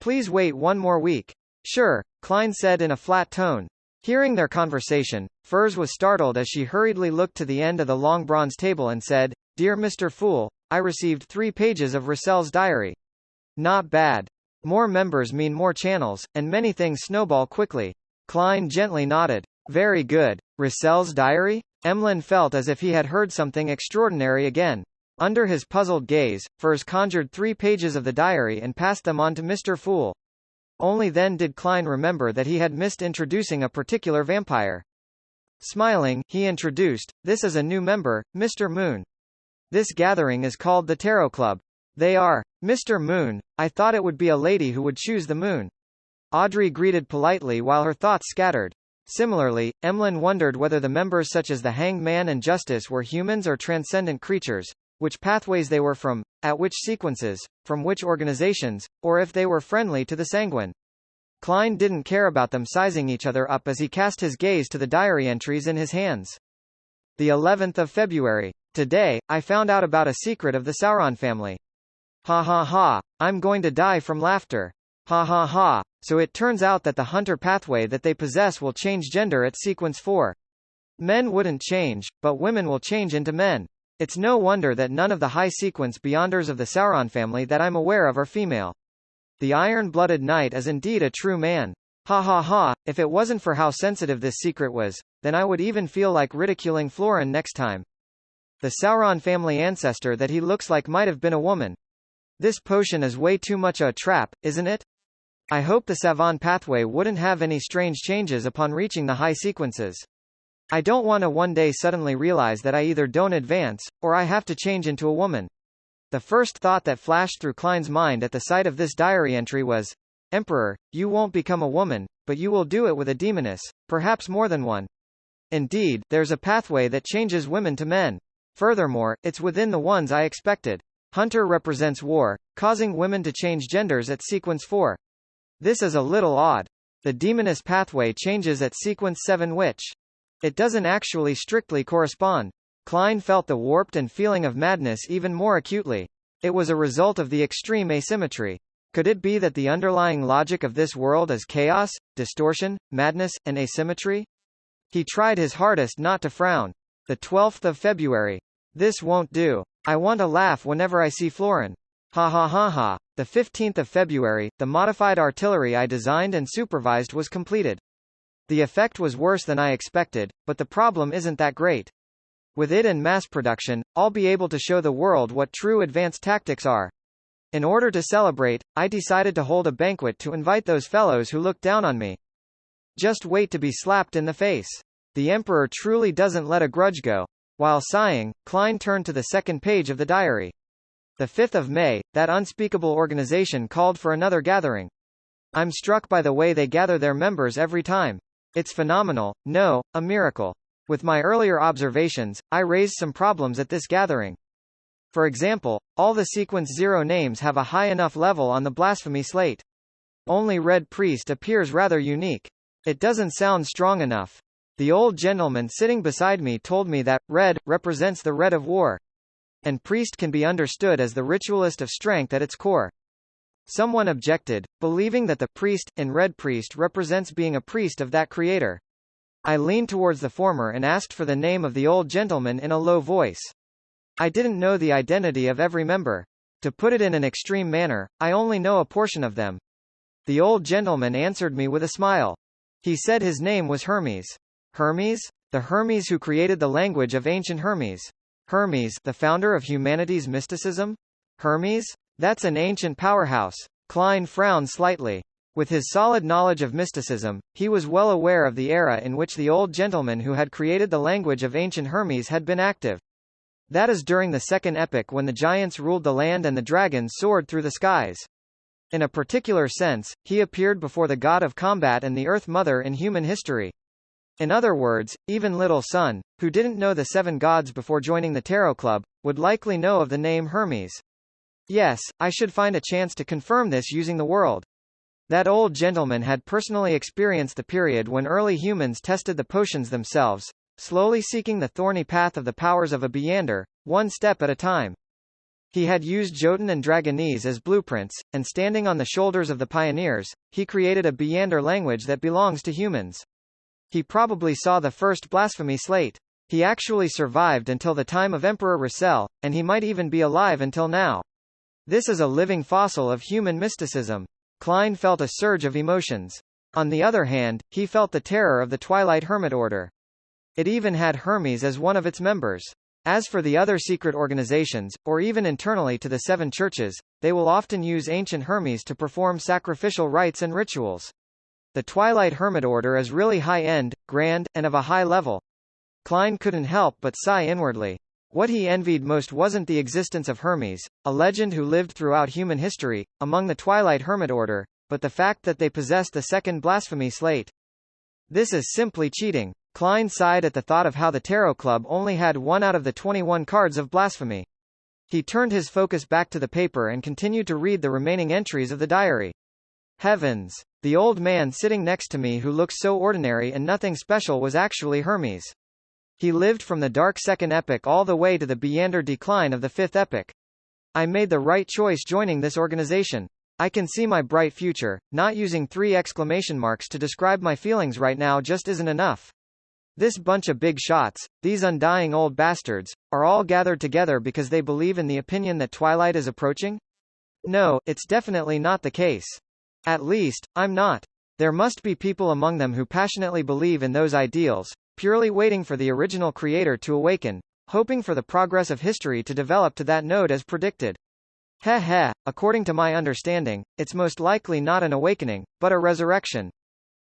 Please wait one more week." "Sure," Klein said in a flat tone. Hearing their conversation, Furs was startled as she hurriedly looked to the end of the long bronze table and said, "Dear Mr. Fool, I received 3 pages of Russell's diary." "Not bad. More members mean more channels, and many things snowball quickly." Klein gently nodded. "Very good. Russell's diary?" Emlyn felt as if he had heard something extraordinary again. Under his puzzled gaze, Furs conjured 3 pages of the diary and passed them on to Mr. Fool. Only then did Klein remember that he had missed introducing a particular vampire. Smiling, he introduced, "This is a new member, Mr. Moon. This gathering is called the Tarot Club. They are, Mr. Moon, I thought it would be a lady who would choose the moon." Audrey greeted politely while her thoughts scattered. Similarly, Emlyn wondered whether the members such as the Hanged Man and Justice were humans or transcendent creatures, which pathways they were from, at which sequences, from which organizations, or if they were friendly to the Sanguine. Klein didn't care about them sizing each other up as he cast his gaze to the diary entries in his hands. The 11th of February. Today, I found out about a secret of the Sauron family. Ha ha ha, I'm going to die from laughter. Ha ha ha, so it turns out that the hunter pathway that they possess will change gender at sequence 4. Men wouldn't change, but women will change into men. It's no wonder that none of the high sequence beyonders of the Sauron family that I'm aware of are female. The iron-blooded knight is indeed a true man. Ha ha ha, if it wasn't for how sensitive this secret was, then I would even feel like ridiculing Florin next time. The Sauron family ancestor that he looks like might have been a woman. This potion is way too much a trap, isn't it? I hope the Savon pathway wouldn't have any strange changes upon reaching the high sequences. I don't want to one day suddenly realize that I either don't advance, or I have to change into a woman. The first thought that flashed through Klein's mind at the sight of this diary entry was, Emperor, you won't become a woman, but you will do it with a demoness, perhaps more than one. Indeed, there's a pathway that changes women to men. Furthermore, it's within the ones I expected. Hunter represents war, causing women to change genders at sequence 4. This is a little odd. The demoness pathway changes at sequence 7, which it doesn't actually strictly correspond. Klein felt the warped and feeling of madness even more acutely. It was a result of the extreme asymmetry. Could it be that the underlying logic of this world is chaos, distortion, madness, and asymmetry? He tried his hardest not to frown. The 12th of February. This won't do. I want to laugh whenever I see Florin. Ha ha ha ha. The 15th of February, the modified artillery I designed and supervised was completed. The effect was worse than I expected, but the problem isn't that great. With it and mass production, I'll be able to show the world what true advanced tactics are. In order to celebrate, I decided to hold a banquet to invite those fellows who looked down on me. Just wait to be slapped in the face. The Emperor truly doesn't let a grudge go. While sighing, Klein turned to the second page of the diary. The 5th of May, that unspeakable organization called for another gathering. I'm struck by the way they gather their members every time. It's phenomenal, no, a miracle. With my earlier observations, I raised some problems at this gathering. For example, all the sequence 0 names have a high enough level on the blasphemy slate. Only Red Priest appears rather unique. It doesn't sound strong enough. The old gentleman sitting beside me told me that red represents the red of war, and priest can be understood as the ritualist of strength at its core. Someone objected, believing that the priest in Red Priest represents being a priest of that creator. I leaned towards the former and asked for the name of the old gentleman in a low voice. I didn't know the identity of every member. To put it in an extreme manner, I only know a portion of them. The old gentleman answered me with a smile. He said his name was Hermes. Hermes? The Hermes who created the language of ancient Hermes. Hermes, the founder of humanity's mysticism? Hermes? That's an ancient powerhouse. Klein frowned slightly. With his solid knowledge of mysticism, he was well aware of the era in which the old gentleman who had created the language of ancient Hermes had been active. That is during the second epoch when the giants ruled the land and the dragons soared through the skies. In a particular sense, he appeared before the god of combat and the Earth Mother in human history. In other words, even Little Sun, who didn't know the 7 gods before joining the Tarot Club, would likely know of the name Hermes. Yes, I should find a chance to confirm this using the world. That old gentleman had personally experienced the period when early humans tested the potions themselves, slowly seeking the thorny path of the powers of a Beyonder, one step at a time. He had used Jotun and Dragonese as blueprints, and standing on the shoulders of the pioneers, he created a Beyonder language that belongs to humans. He probably saw the first blasphemy slate. He actually survived until the time of Emperor Russell, and he might even be alive until now. This is a living fossil of human mysticism. Klein felt a surge of emotions. On the other hand, he felt the terror of the Twilight Hermit Order. It even had Hermes as one of its members. As for the other secret organizations, or even internally to the 7 churches, they will often use ancient Hermes to perform sacrificial rites and rituals. The Twilight Hermit Order is really high-end, grand, and of a high level. Klein couldn't help but sigh inwardly. What he envied most wasn't the existence of Hermes, a legend who lived throughout human history, among the Twilight Hermit Order, but the fact that they possessed the second blasphemy slate. This is simply cheating. Klein sighed at the thought of how the Tarot Club only had 1 out of the 21 cards of blasphemy. He turned his focus back to the paper and continued to read the remaining entries of the diary. Heavens! The old man sitting next to me who looked so ordinary and nothing special was actually Hermes. He lived from the Dark Second Epoch all the way to the Beander decline of the Fifth Epoch. I made the right choice joining this organization. I can see my bright future. Not using 3 exclamation marks to describe my feelings right now just isn't enough. This bunch of big shots, these undying old bastards, are all gathered together because they believe in the opinion that twilight is approaching? No, it's definitely not the case. At least, I'm not. There must be people among them who passionately believe in those ideals, purely waiting for the original creator to awaken, hoping for the progress of history to develop to that node as predicted. Heh, according to my understanding, it's most likely not an awakening, but a resurrection.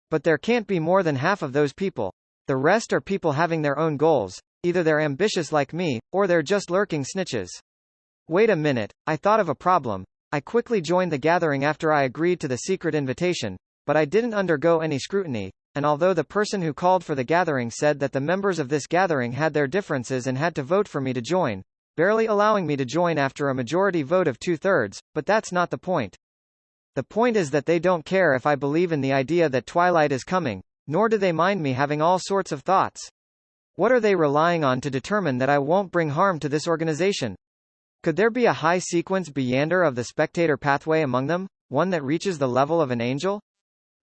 But there can't be more than half of those people. The rest are people having their own goals, either they're ambitious like me, or they're just lurking snitches. Wait a minute, I thought of a problem. I quickly joined the gathering after I agreed to the secret invitation, but I didn't undergo any scrutiny, and although the person who called for the gathering said that the members of this gathering had their differences and had to vote for me to join, barely allowing me to join after a majority vote of 2/3, but that's not the point. The point is that they don't care if I believe in the idea that twilight is coming, nor do they mind me having all sorts of thoughts. What are they relying on to determine that I won't bring harm to this organization? Could there be a high-sequence Beander of the spectator pathway among them, one that reaches the level of an angel?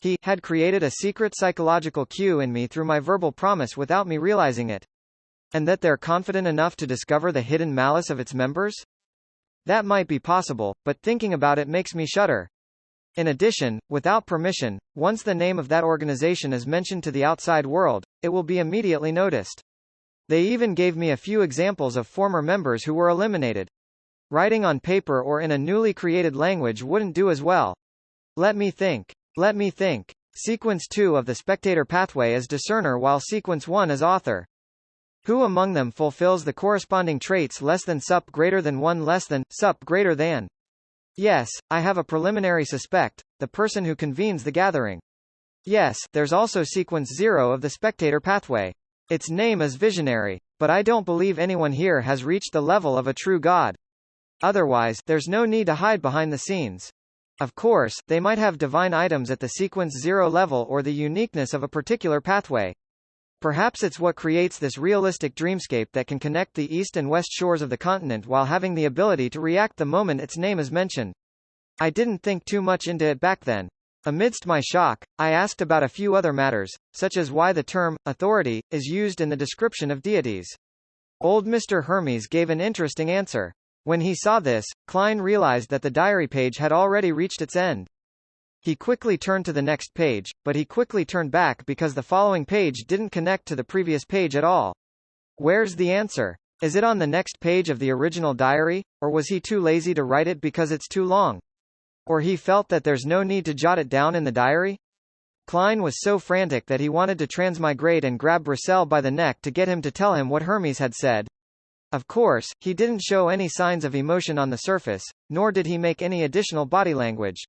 He had created a secret psychological cue in me through my verbal promise without me realizing it. And that they're confident enough to discover the hidden malice of its members? That might be possible, but thinking about it makes me shudder. In addition, without permission, once the name of that organization is mentioned to the outside world, it will be immediately noticed. They even gave me a few examples of former members who were eliminated. Writing on paper or in a newly created language wouldn't do as well. Let me think. Sequence 2 of the spectator pathway is discerner while sequence 1 is author. Who among them fulfills the corresponding traits less than sup greater than 1 less than sup greater than? Yes, I have a preliminary suspect, the person who convenes the gathering. Yes, there's also sequence 0 of the spectator pathway. Its name is Visionary, but I don't believe anyone here has reached the level of a true god. Otherwise, there's no need to hide behind the scenes. Of course, they might have divine items at the sequence 0 level or the uniqueness of a particular pathway. Perhaps it's what creates this realistic dreamscape that can connect the east and west shores of the continent while having the ability to react the moment its name is mentioned. I didn't think too much into it back then. Amidst my shock, I asked about a few other matters, such as why the term authority is used in the description of deities. Old Mr. Hermes gave an interesting answer. When he saw this, Klein realized that the diary page had already reached its end. He quickly turned to the next page, but he quickly turned back because the following page didn't connect to the previous page at all. Where's the answer? Is it on the next page of the original diary, or was he too lazy to write it because it's too long? Or he felt that there's no need to jot it down in the diary? Klein was so frantic that he wanted to transmigrate and grab Brissell by the neck to get him to tell him what Hermes had said. Of course, he didn't show any signs of emotion on the surface, nor did he make any additional body language.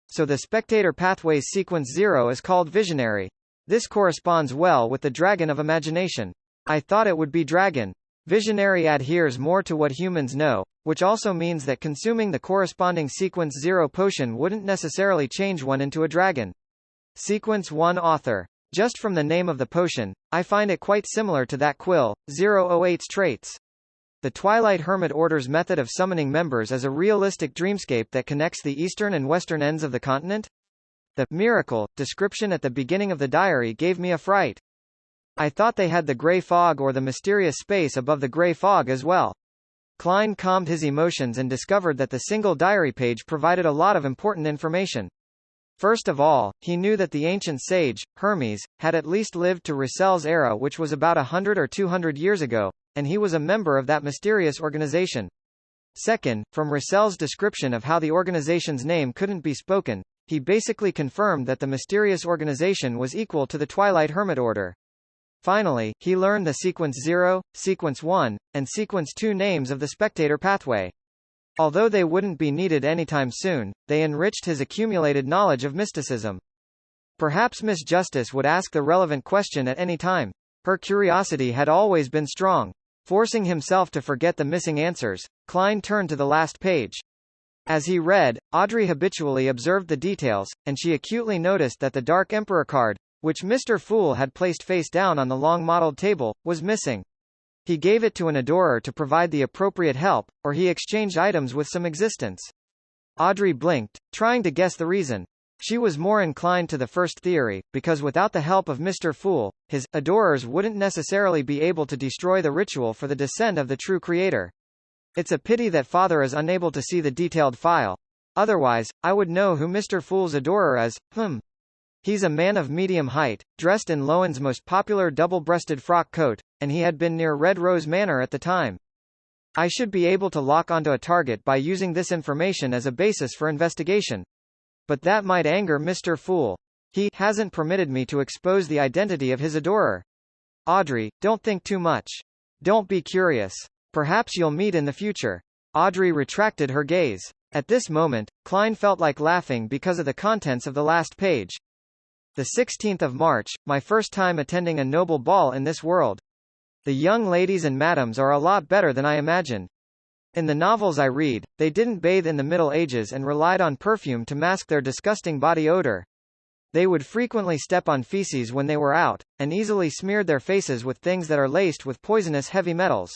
So the spectator pathway's sequence 0 is called Visionary. This corresponds well with the dragon of imagination. I thought it would be dragon. Visionary adheres more to what humans know, which also means that consuming the corresponding sequence 0 potion wouldn't necessarily change one into a dragon. Sequence 1 author. Just from the name of the potion, I find it quite similar to that Quill 008's traits. The Twilight Hermit Order's method of summoning members is a realistic dreamscape that connects the eastern and western ends of the continent? The miracle description at the beginning of the diary gave me a fright. I thought they had the gray fog or the mysterious space above the gray fog as well. Klein calmed his emotions and discovered that the single diary page provided a lot of important information. First of all, he knew that the ancient sage, Hermes, had at least lived to Rissell's era, which was about 100 or 200 years ago, and he was a member of that mysterious organization. Second, from Rissell's description of how the organization's name couldn't be spoken, he basically confirmed that the mysterious organization was equal to the Twilight Hermit Order. Finally, he learned the Sequence 0, Sequence 1, and Sequence 2 names of the spectator pathway. Although they wouldn't be needed anytime soon, they enriched his accumulated knowledge of mysticism. Perhaps Miss Justice would ask the relevant question at any time. Her curiosity had always been strong. Forcing himself to forget the missing answers, Klein turned to the last page. As he read, Audrey habitually observed the details, and she acutely noticed that the Dark Emperor card, which Mr. Fool had placed face down on the long-modeled table, was missing. He gave it to an adorer to provide the appropriate help, or he exchanged items with some existence. Audrey blinked, trying to guess the reason. She was more inclined to the first theory, because without the help of Mr. Fool, his adorers wouldn't necessarily be able to destroy the ritual for the descent of the true creator. It's a pity that Father is unable to see the detailed file. Otherwise, I would know who Mr. Fool's adorer is. He's a man of medium height, dressed in Lowen's most popular double-breasted frock coat, and he had been near Red Rose Manor at the time. I should be able to lock onto a target by using this information as a basis for investigation. But that might anger Mr. Fool. He hasn't permitted me to expose the identity of his adorer. Audrey, don't think too much. Don't be curious. Perhaps you'll meet in the future. Audrey retracted her gaze. At this moment, Klein felt like laughing because of the contents of the last page. The 16th of March, my first time attending a noble ball in this world. The young ladies and madams are a lot better than I imagined. In the novels I read, they didn't bathe in the Middle Ages and relied on perfume to mask their disgusting body odor. They would frequently step on feces when they were out, and easily smeared their faces with things that are laced with poisonous heavy metals.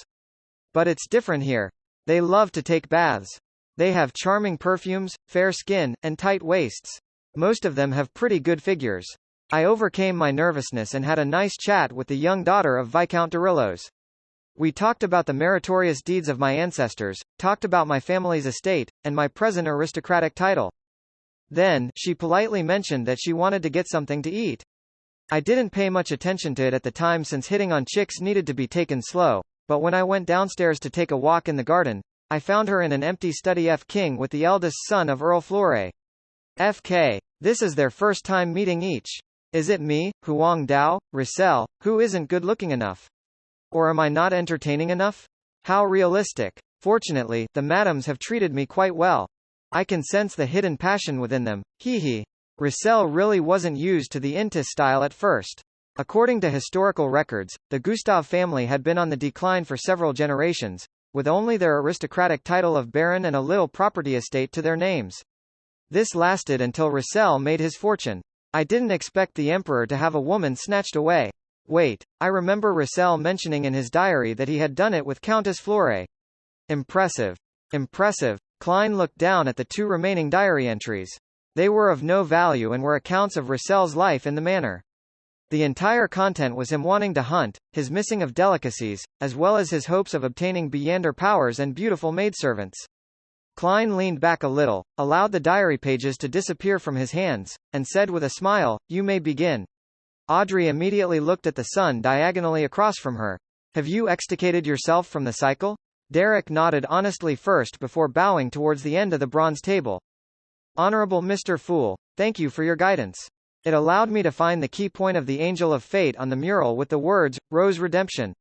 But it's different here. They love to take baths. They have charming perfumes, fair skin, and tight waists. Most of them have pretty good figures. I overcame my nervousness and had a nice chat with the young daughter of Viscount Dorillos. We talked about the meritorious deeds of my ancestors, talked about my family's estate, and my present aristocratic title. Then, she politely mentioned that she wanted to get something to eat. I didn't pay much attention to it at the time since hitting on chicks needed to be taken slow, but when I went downstairs to take a walk in the garden, I found her in an empty study F. King with the eldest son of Earl Fleury. F.K. This is their first time meeting each. Is it me, Huang Dao, Roussel, who isn't good-looking enough? Or am I not entertaining enough? How realistic. Fortunately, the madams have treated me quite well. I can sense the hidden passion within them. Hee. Roussel really wasn't used to the Intis style at first. According to historical records, the Gustave family had been on the decline for several generations, with only their aristocratic title of baron and a little property estate to their names. This lasted until Roussel made his fortune. I didn't expect the emperor to have a woman snatched away. Wait, I remember Roussel mentioning in his diary that he had done it with Countess Fleury. Impressive. Impressive. Klein looked down at the two remaining diary entries. They were of no value and were accounts of Roussel's life in the manor. The entire content was him wanting to hunt, his missing of delicacies, as well as his hopes of obtaining Beyander powers and beautiful maidservants. Klein leaned back a little, allowed the diary pages to disappear from his hands, and said with a smile, "You may begin." Audrey immediately looked at the sun diagonally across from her. "Have you extricated yourself from the cycle?" Derek nodded honestly first before bowing towards the end of the bronze table. "Honorable Mr. Fool, thank you for your guidance. It allowed me to find the key point of the Angel of Fate on the mural with the words, Rose Redemption.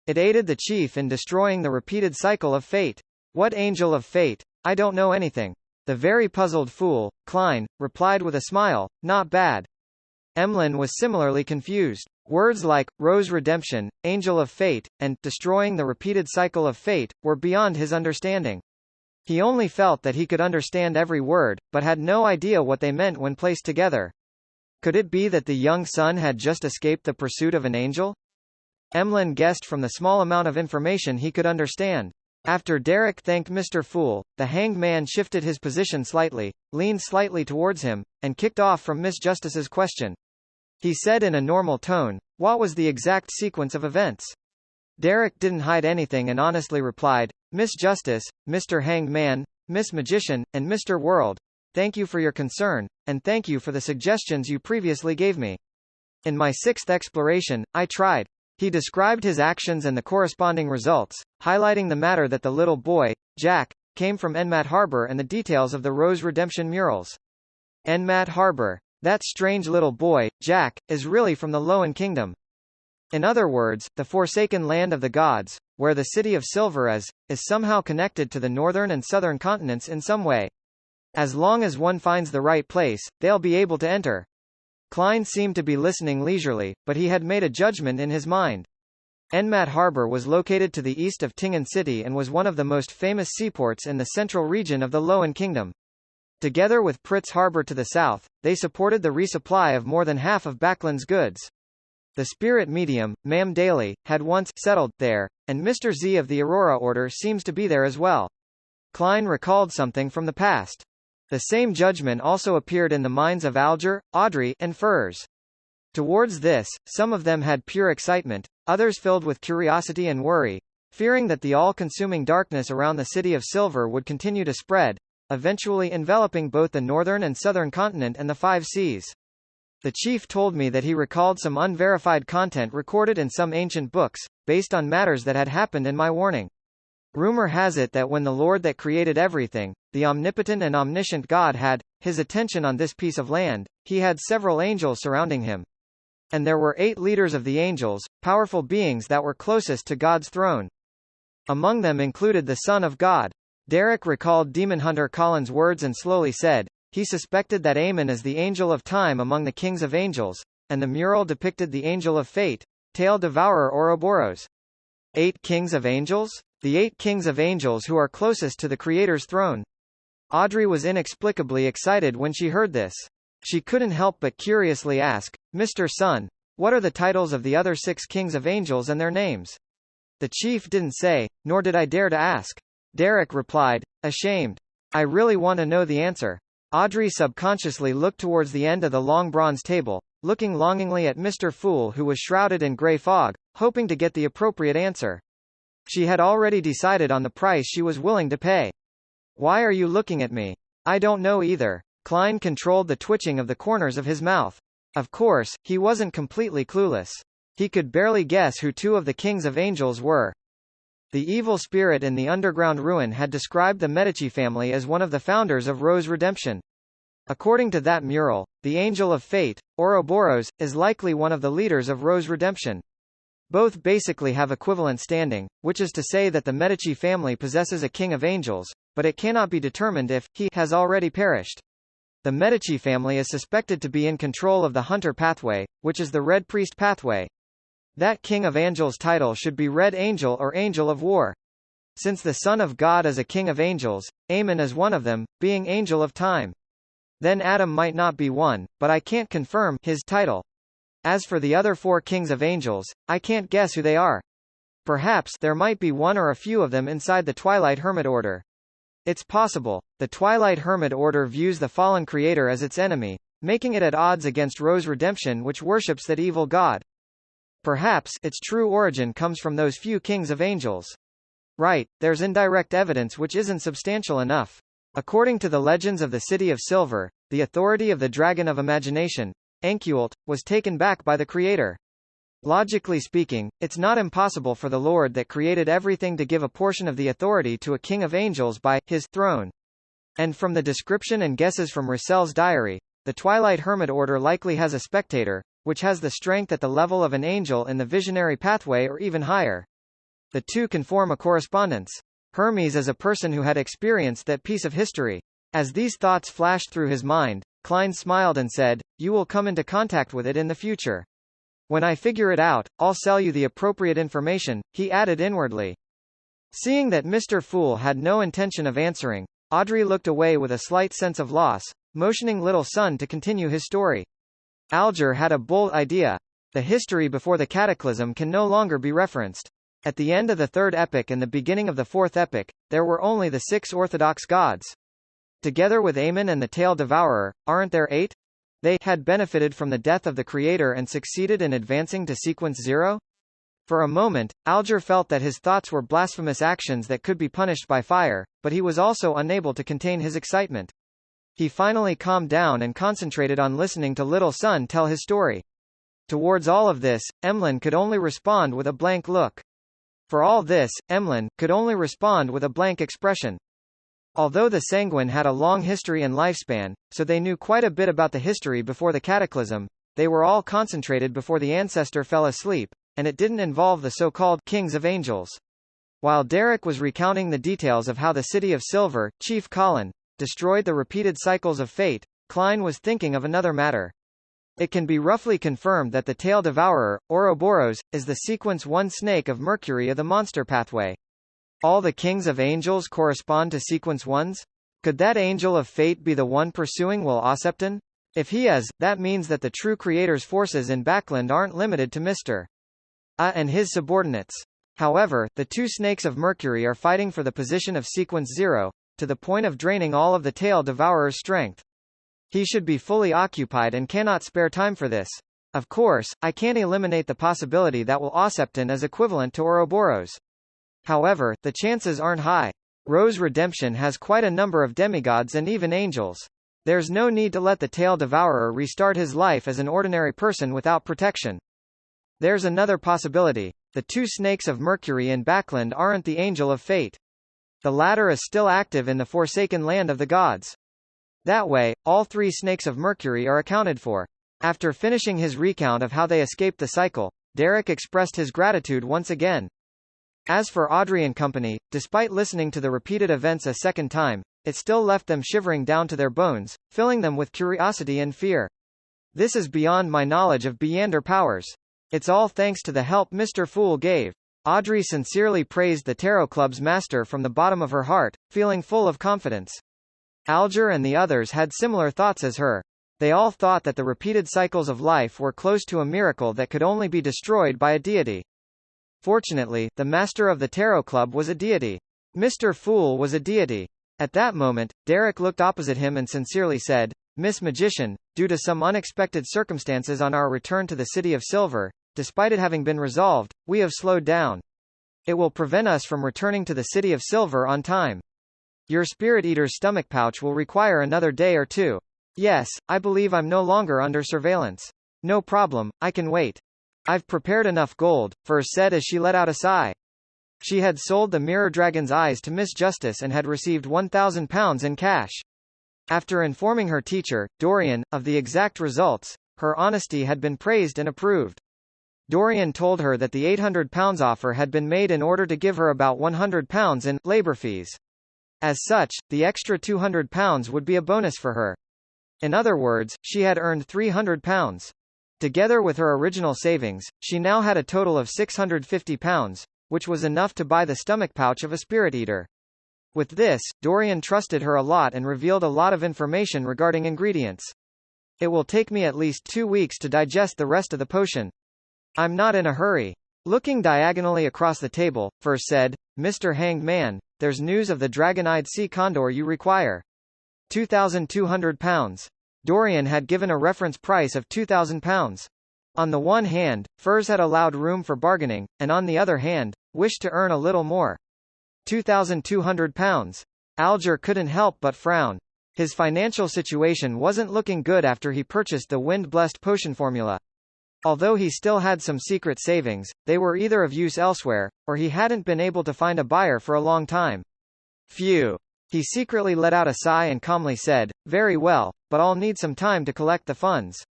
It aided the chief in destroying the repeated cycle of fate." "What Angel of Fate? I don't know anything." The very puzzled Fool, Klein, replied with a smile, "Not bad." Emlyn was similarly confused. Words like, Rose Redemption, Angel of Fate, and destroying the repeated cycle of fate, were beyond his understanding. He only felt that he could understand every word, but had no idea what they meant when placed together. Could it be that the young son had just escaped the pursuit of an angel? Emlyn guessed from the small amount of information he could understand. After Derek thanked Mr. Fool, the hanged man shifted his position slightly, leaned slightly towards him, and kicked off from Miss Justice's question. He said in a normal tone, "What was the exact sequence of events?" Derek didn't hide anything and honestly replied, "Miss Justice, Mr. Hanged Man, Miss Magician, and Mr. World, thank you for your concern, and thank you for the suggestions you previously gave me. In my sixth exploration, I tried." He described his actions and the corresponding results, highlighting the matter that the little boy, Jack, came from Enmat Harbor and the details of the Rose Redemption murals. Enmat Harbor. That strange little boy, Jack, is really from the Lowen Kingdom. In other words, the forsaken land of the gods, where the City of Silver is somehow connected to the northern and southern continents in some way. As long as one finds the right place, they'll be able to enter. Klein seemed to be listening leisurely, but he had made a judgment in his mind. Enmat Harbor was located to the east of Tingen City and was one of the most famous seaports in the central region of the Loan Kingdom. Together with Pritz Harbor to the south, they supported the resupply of more than half of Backlund's goods. The spirit medium, Mam Daly, had once settled there, and Mr. Z of the Aurora Order seems to be there as well. Klein recalled something from the past. The same judgment also appeared in the minds of Alger, Audrey, and Furs. Towards this, some of them had pure excitement, others filled with curiosity and worry, fearing that the all-consuming darkness around the City of Silver would continue to spread, eventually enveloping both the northern and southern continent and the five seas. The chief told me that he recalled some unverified content recorded in some ancient books, based on matters that had happened in my warning. Rumor has it that when the Lord that created everything, the omnipotent and omniscient God had his attention on this piece of land, he had several angels surrounding him. And there were 8 leaders of the angels, powerful beings that were closest to God's throne. Among them included the Son of God. Derek recalled Demon Hunter Collins' words and slowly said, he suspected that Amen is the angel of time among the kings of angels, and the mural depicted the angel of fate, tail devourer Ouroboros. 8 kings of angels? The 8 kings of angels who are closest to the Creator's throne. Audrey was inexplicably excited when she heard this. She couldn't help but curiously ask, Mr. Sun, what are the titles of the other 6 kings of angels and their names? The chief didn't say, nor did I dare to ask. Derek replied, ashamed. I really want to know the answer. Audrey subconsciously looked towards the end of the long bronze table, looking longingly at Mr. Fool who was shrouded in grey fog, hoping to get the appropriate answer. She had already decided on the price she was willing to pay. Why are you looking at me? I don't know either. Klein controlled the twitching of the corners of his mouth. Of course, he wasn't completely clueless. He could barely guess who 2 of the kings of angels were. The evil spirit in the underground ruin had described the Medici family as one of the founders of Rose Redemption. According to that mural, the angel of fate, Ouroboros, is likely one of the leaders of Rose Redemption. Both basically have equivalent standing, which is to say that the Medici family possesses a king of angels, but it cannot be determined if he has already perished. The Medici family is suspected to be in control of the Hunter pathway, which is the Red Priest pathway. That King of Angels title should be Red Angel or Angel of War. Since the Son of God is a King of Angels, Amen is one of them, being Angel of Time. Then Adam might not be one, but I can't confirm his title. As for the other 4 kings of angels, I can't guess who they are. Perhaps there might be one or a few of them inside the Twilight Hermit Order. It's possible. The Twilight Hermit Order views the fallen creator as its enemy, making it at odds against Rose Redemption, which worships that evil god. Perhaps its true origin comes from those few kings of angels. Right, there's indirect evidence which isn't substantial enough. According to the legends of the City of Silver, the authority of the Dragon of Imagination, Enkiult, was taken back by the Creator. Logically speaking, it's not impossible for the Lord that created everything to give a portion of the authority to a king of angels by his throne. And from the description and guesses from Russell's diary, the Twilight Hermit Order likely has a spectator, which has the strength at the level of an angel in the visionary pathway or even higher. The two can form a correspondence. Hermes is a person who had experienced that piece of history. As these thoughts flashed through his mind, Klein smiled and said, "You will come into contact with it in the future. When I figure it out, I'll sell you the appropriate information," he added inwardly. Seeing that Mr. Fool had no intention of answering, Audrey looked away with a slight sense of loss, motioning Little Sun to continue his story. Alger had a bold idea. The history before the Cataclysm can no longer be referenced. At the end of the third epic and the beginning of the fourth epic, there were only the 6 orthodox gods. Together with Amen and the Tail Devourer, aren't there 8? They had benefited from the death of the Creator and succeeded in advancing to Sequence 0? For a moment, Alger felt that his thoughts were blasphemous actions that could be punished by fire, but he was also unable to contain his excitement. He finally calmed down and concentrated on listening to Little Sun tell his story. Towards all of this, Emlyn could only respond with a blank look. For all this, Emlyn could only respond with a blank expression. Although the Sanguine had a long history and lifespan, so they knew quite a bit about the history before the Cataclysm, they were all concentrated before the ancestor fell asleep, and it didn't involve the so-called Kings of Angels. While Derek was recounting the details of how the City of Silver, Chief Colin, destroyed the repeated cycles of fate, Klein was thinking of another matter. It can be roughly confirmed that the tail devourer, Ouroboros, is the sequence 1 snake of Mercury of the monster pathway. All the kings of angels correspond to sequence 1s? Could that angel of fate be the one pursuing Will Ossipton? If he is, that means that the true creator's forces in Backland aren't limited to Mr. A and his subordinates. However, the 2 snakes of Mercury are fighting for the position of sequence 0, to the point of draining all of the tail devourer's strength. He should be fully occupied and cannot spare time for this. Of course, I can't eliminate the possibility that Will Ossipton is equivalent to Ouroboros. However, the chances aren't high. Rose Redemption has quite a number of demigods and even angels. There's no need to let the tail devourer restart his life as an ordinary person without protection. There's another possibility. The 2 snakes of Mercury in Backland aren't the angel of fate. The latter is still active in the forsaken land of the gods. That way, all 3 snakes of Mercury are accounted for. After finishing his recount of how they escaped the cycle, Derek expressed his gratitude once again. As for Audrey and company, despite listening to the repeated events a second time, it still left them shivering down to their bones, filling them with curiosity and fear. This is beyond my knowledge of Beyonder powers. It's all thanks to the help Mr. Fool gave. Audrey sincerely praised the Tarot Club's master from the bottom of her heart, feeling full of confidence. Alger and the others had similar thoughts as her. They all thought that the repeated cycles of life were close to a miracle that could only be destroyed by a deity. Fortunately, the master of the Tarot Club was a deity. Mr. Fool was a deity. At that moment, Derek looked opposite him and sincerely said, "Miss Magician, due to some unexpected circumstances on our return to the City of Silver, despite it having been resolved, we have slowed down. It will prevent us from returning to the City of Silver on time. Your Spirit Eater's stomach pouch will require another day or 2. Yes, I believe I'm no longer under surveillance. No problem, I can wait. I've prepared enough gold," Furs said as she let out a sigh. She had sold the Mirror Dragon's eyes to Miss Justice and had received £1,000 in cash. After informing her teacher, Dorian, of the exact results, her honesty had been praised and approved. Dorian told her that the £800 offer had been made in order to give her about £100 in labor fees. As such, the extra £200 would be a bonus for her. In other words, she had earned £300. Together with her original savings, she now had a total of £650, which was enough to buy the stomach pouch of a Spirit Eater. With this, Dorian trusted her a lot and revealed a lot of information regarding ingredients. "It will take me at least 2 weeks to digest the rest of the potion. I'm not in a hurry." Looking diagonally across the table, Furs said, "Mr. Hanged Man, there's news of the dragon-eyed sea condor you require. £2,200. Dorian had given a reference price of £2,000. On the one hand, Furs had allowed room for bargaining, and on the other hand, wished to earn a little more. £2,200. Alger couldn't help but frown. His financial situation wasn't looking good after he purchased the wind-blessed potion formula. Although he still had some secret savings, they were either of use elsewhere, or he hadn't been able to find a buyer for a long time. Phew. He secretly let out a sigh and calmly said, "Very well, but I'll need some time to collect the funds.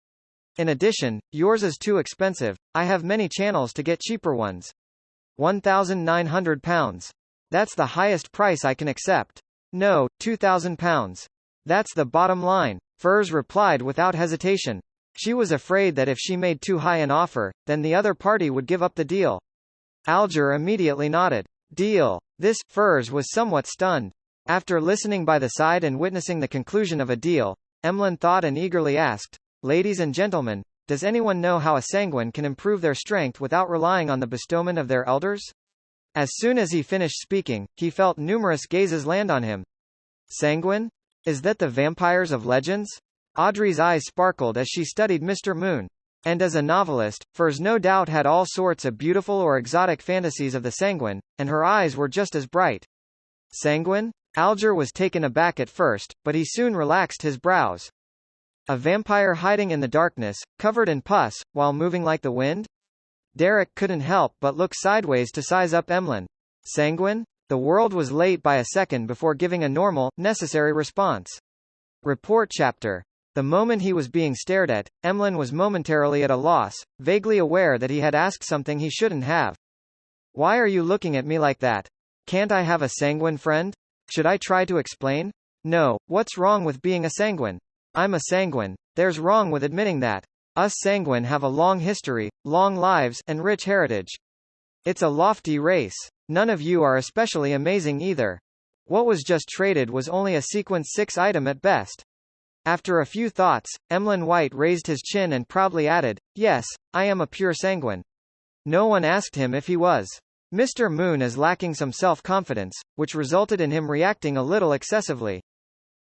In addition, yours is too expensive. I have many channels to get cheaper ones." £1,900. That's the highest price I can accept. No, £2,000. That's the bottom line, Furs replied without hesitation. She was afraid that if she made too high an offer, then the other party would give up the deal. Alger immediately nodded. Deal. This, Furs was somewhat stunned. After listening by the side and witnessing the conclusion of a deal, Emlyn thought and eagerly asked, "Ladies and gentlemen, does anyone know how a sanguine can improve their strength without relying on the bestowment of their elders?" As soon as he finished speaking, he felt numerous gazes land on him. Sanguine? Is that the vampires of legends? Audrey's eyes sparkled as she studied Mr. Moon. And as a novelist, Furs no doubt had all sorts of beautiful or exotic fantasies of the sanguine, and her eyes were just as bright. Sanguine? Alger was taken aback at first, but he soon relaxed his brows. A vampire hiding in the darkness, covered in pus, while moving like the wind? Derek couldn't help but look sideways to size up Emlyn. Sanguine? The world was late by a second before giving a normal, necessary response. Report chapter. The moment he was being stared at, Emlyn was momentarily at a loss, vaguely aware that he had asked something he shouldn't have. Why are you looking at me like that? Can't I have a sanguine friend? Should I try to explain? No, what's wrong with being a sanguine? I'm a sanguine. There's wrong with admitting that. Us sanguine have a long history, long lives, and rich heritage. It's a lofty race. None of you are especially amazing either. What was just traded was only a sequence 6 item at best. After a few thoughts, Emlyn White raised his chin and proudly added, "Yes, I am a pure sanguine." No one asked him if he was. Mr. Moon is lacking some self-confidence, which resulted in him reacting a little excessively.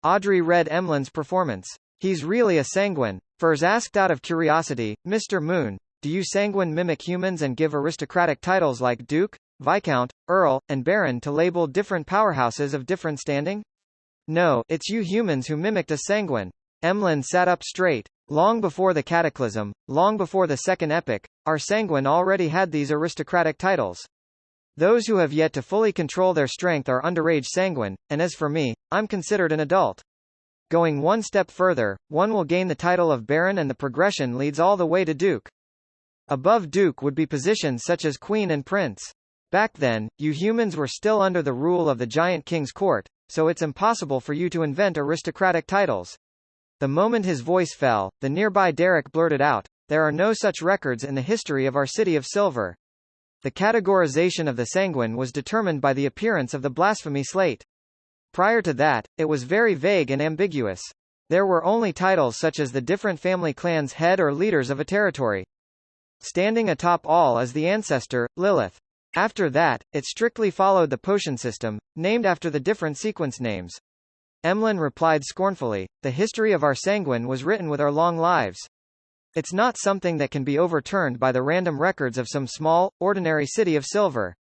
Audrey read Emlyn's performance. "He's really a sanguine." Furs asked out of curiosity, "Mr. Moon, do you sanguine mimic humans and give aristocratic titles like Duke, Viscount, Earl, and Baron to label different powerhouses of different standing?" "No, it's you humans who mimicked a sanguine." Emlyn sat up straight. Long before the Cataclysm, long before the Second Epoch, our sanguine already had these aristocratic titles. Those who have yet to fully control their strength are underage sanguine, and as for me, I'm considered an adult. Going one step further, one will gain the title of Baron and the progression leads all the way to Duke. Above Duke would be positions such as Queen and Prince. Back then, you humans were still under the rule of the Giant King's court, so it's impossible for you to invent aristocratic titles. The moment his voice fell, the nearby Derek blurted out, "There are no such records in the history of our City of Silver." The categorization of the sanguine was determined by the appearance of the blasphemy slate. Prior to that, it was very vague and ambiguous. There were only titles such as the different family clans' head or leaders of a territory. Standing atop all is the ancestor, Lilith. After that, it strictly followed the potion system, named after the different sequence names. Emlyn replied scornfully, "The history of our sanguine was written with our long lives. It's not something that can be overturned by the random records of some small, ordinary city of silver."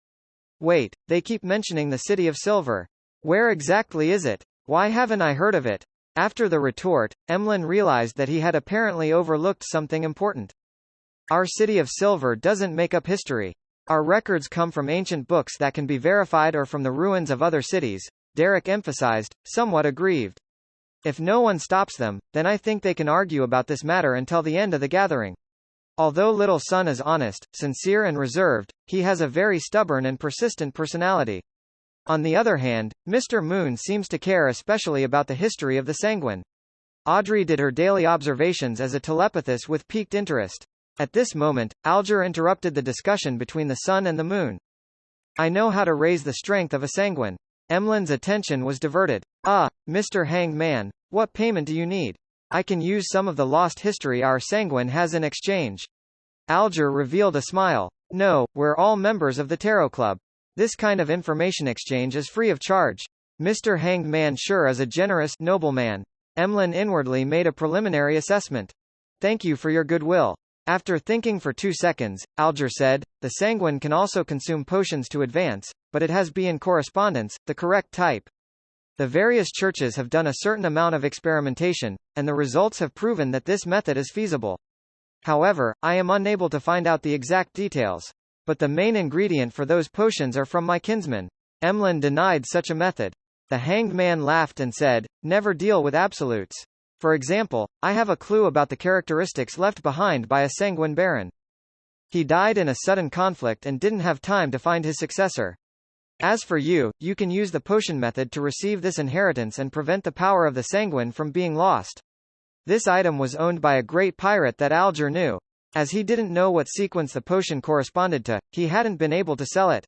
"Wait, they keep mentioning the City of Silver. Where exactly is it? Why haven't I heard of it?" After the retort, Emlyn realized that he had apparently overlooked something important. "Our City of Silver doesn't make up history. Our records come from ancient books that can be verified or from the ruins of other cities," Derek emphasized, somewhat aggrieved. "If no one stops them, then I think they can argue about this matter until the end of the gathering." Although Little Sun is honest, sincere and reserved, he has a very stubborn and persistent personality. On the other hand, Mr. Moon seems to care especially about the history of the sanguine. Audrey did her daily observations as a telepathist with piqued interest. At this moment, Alger interrupted the discussion between the sun and the moon. "I know how to raise the strength of a sanguine." Emlyn's attention was diverted. "Ah, Mr. Hanged Man, what payment do you need? I can use some of the lost history our sanguine has in exchange." Alger revealed a smile. "No, we're all members of the Tarot Club. This kind of information exchange is free of charge." Mr. Hanged Man sure is a generous, noble man. Emlyn inwardly made a preliminary assessment. "Thank you for your goodwill." After thinking for 2 seconds, Alger said, "The sanguine can also consume potions to advance, but it has B in correspondence, the correct type. The various churches have done a certain amount of experimentation, and the results have proven that this method is feasible. However, I am unable to find out the exact details. But the main ingredient for those potions are from my kinsman." Emlyn denied such a method. The Hanged Man laughed and said, "Never deal with absolutes. For example, I have a clue about the characteristics left behind by a sanguine baron. He died in a sudden conflict and didn't have time to find his successor. As for you, you can use the potion method to receive this inheritance and prevent the power of the sanguine from being lost." This item was owned by a great pirate that Alger knew. As he didn't know what sequence the potion corresponded to, he hadn't been able to sell it.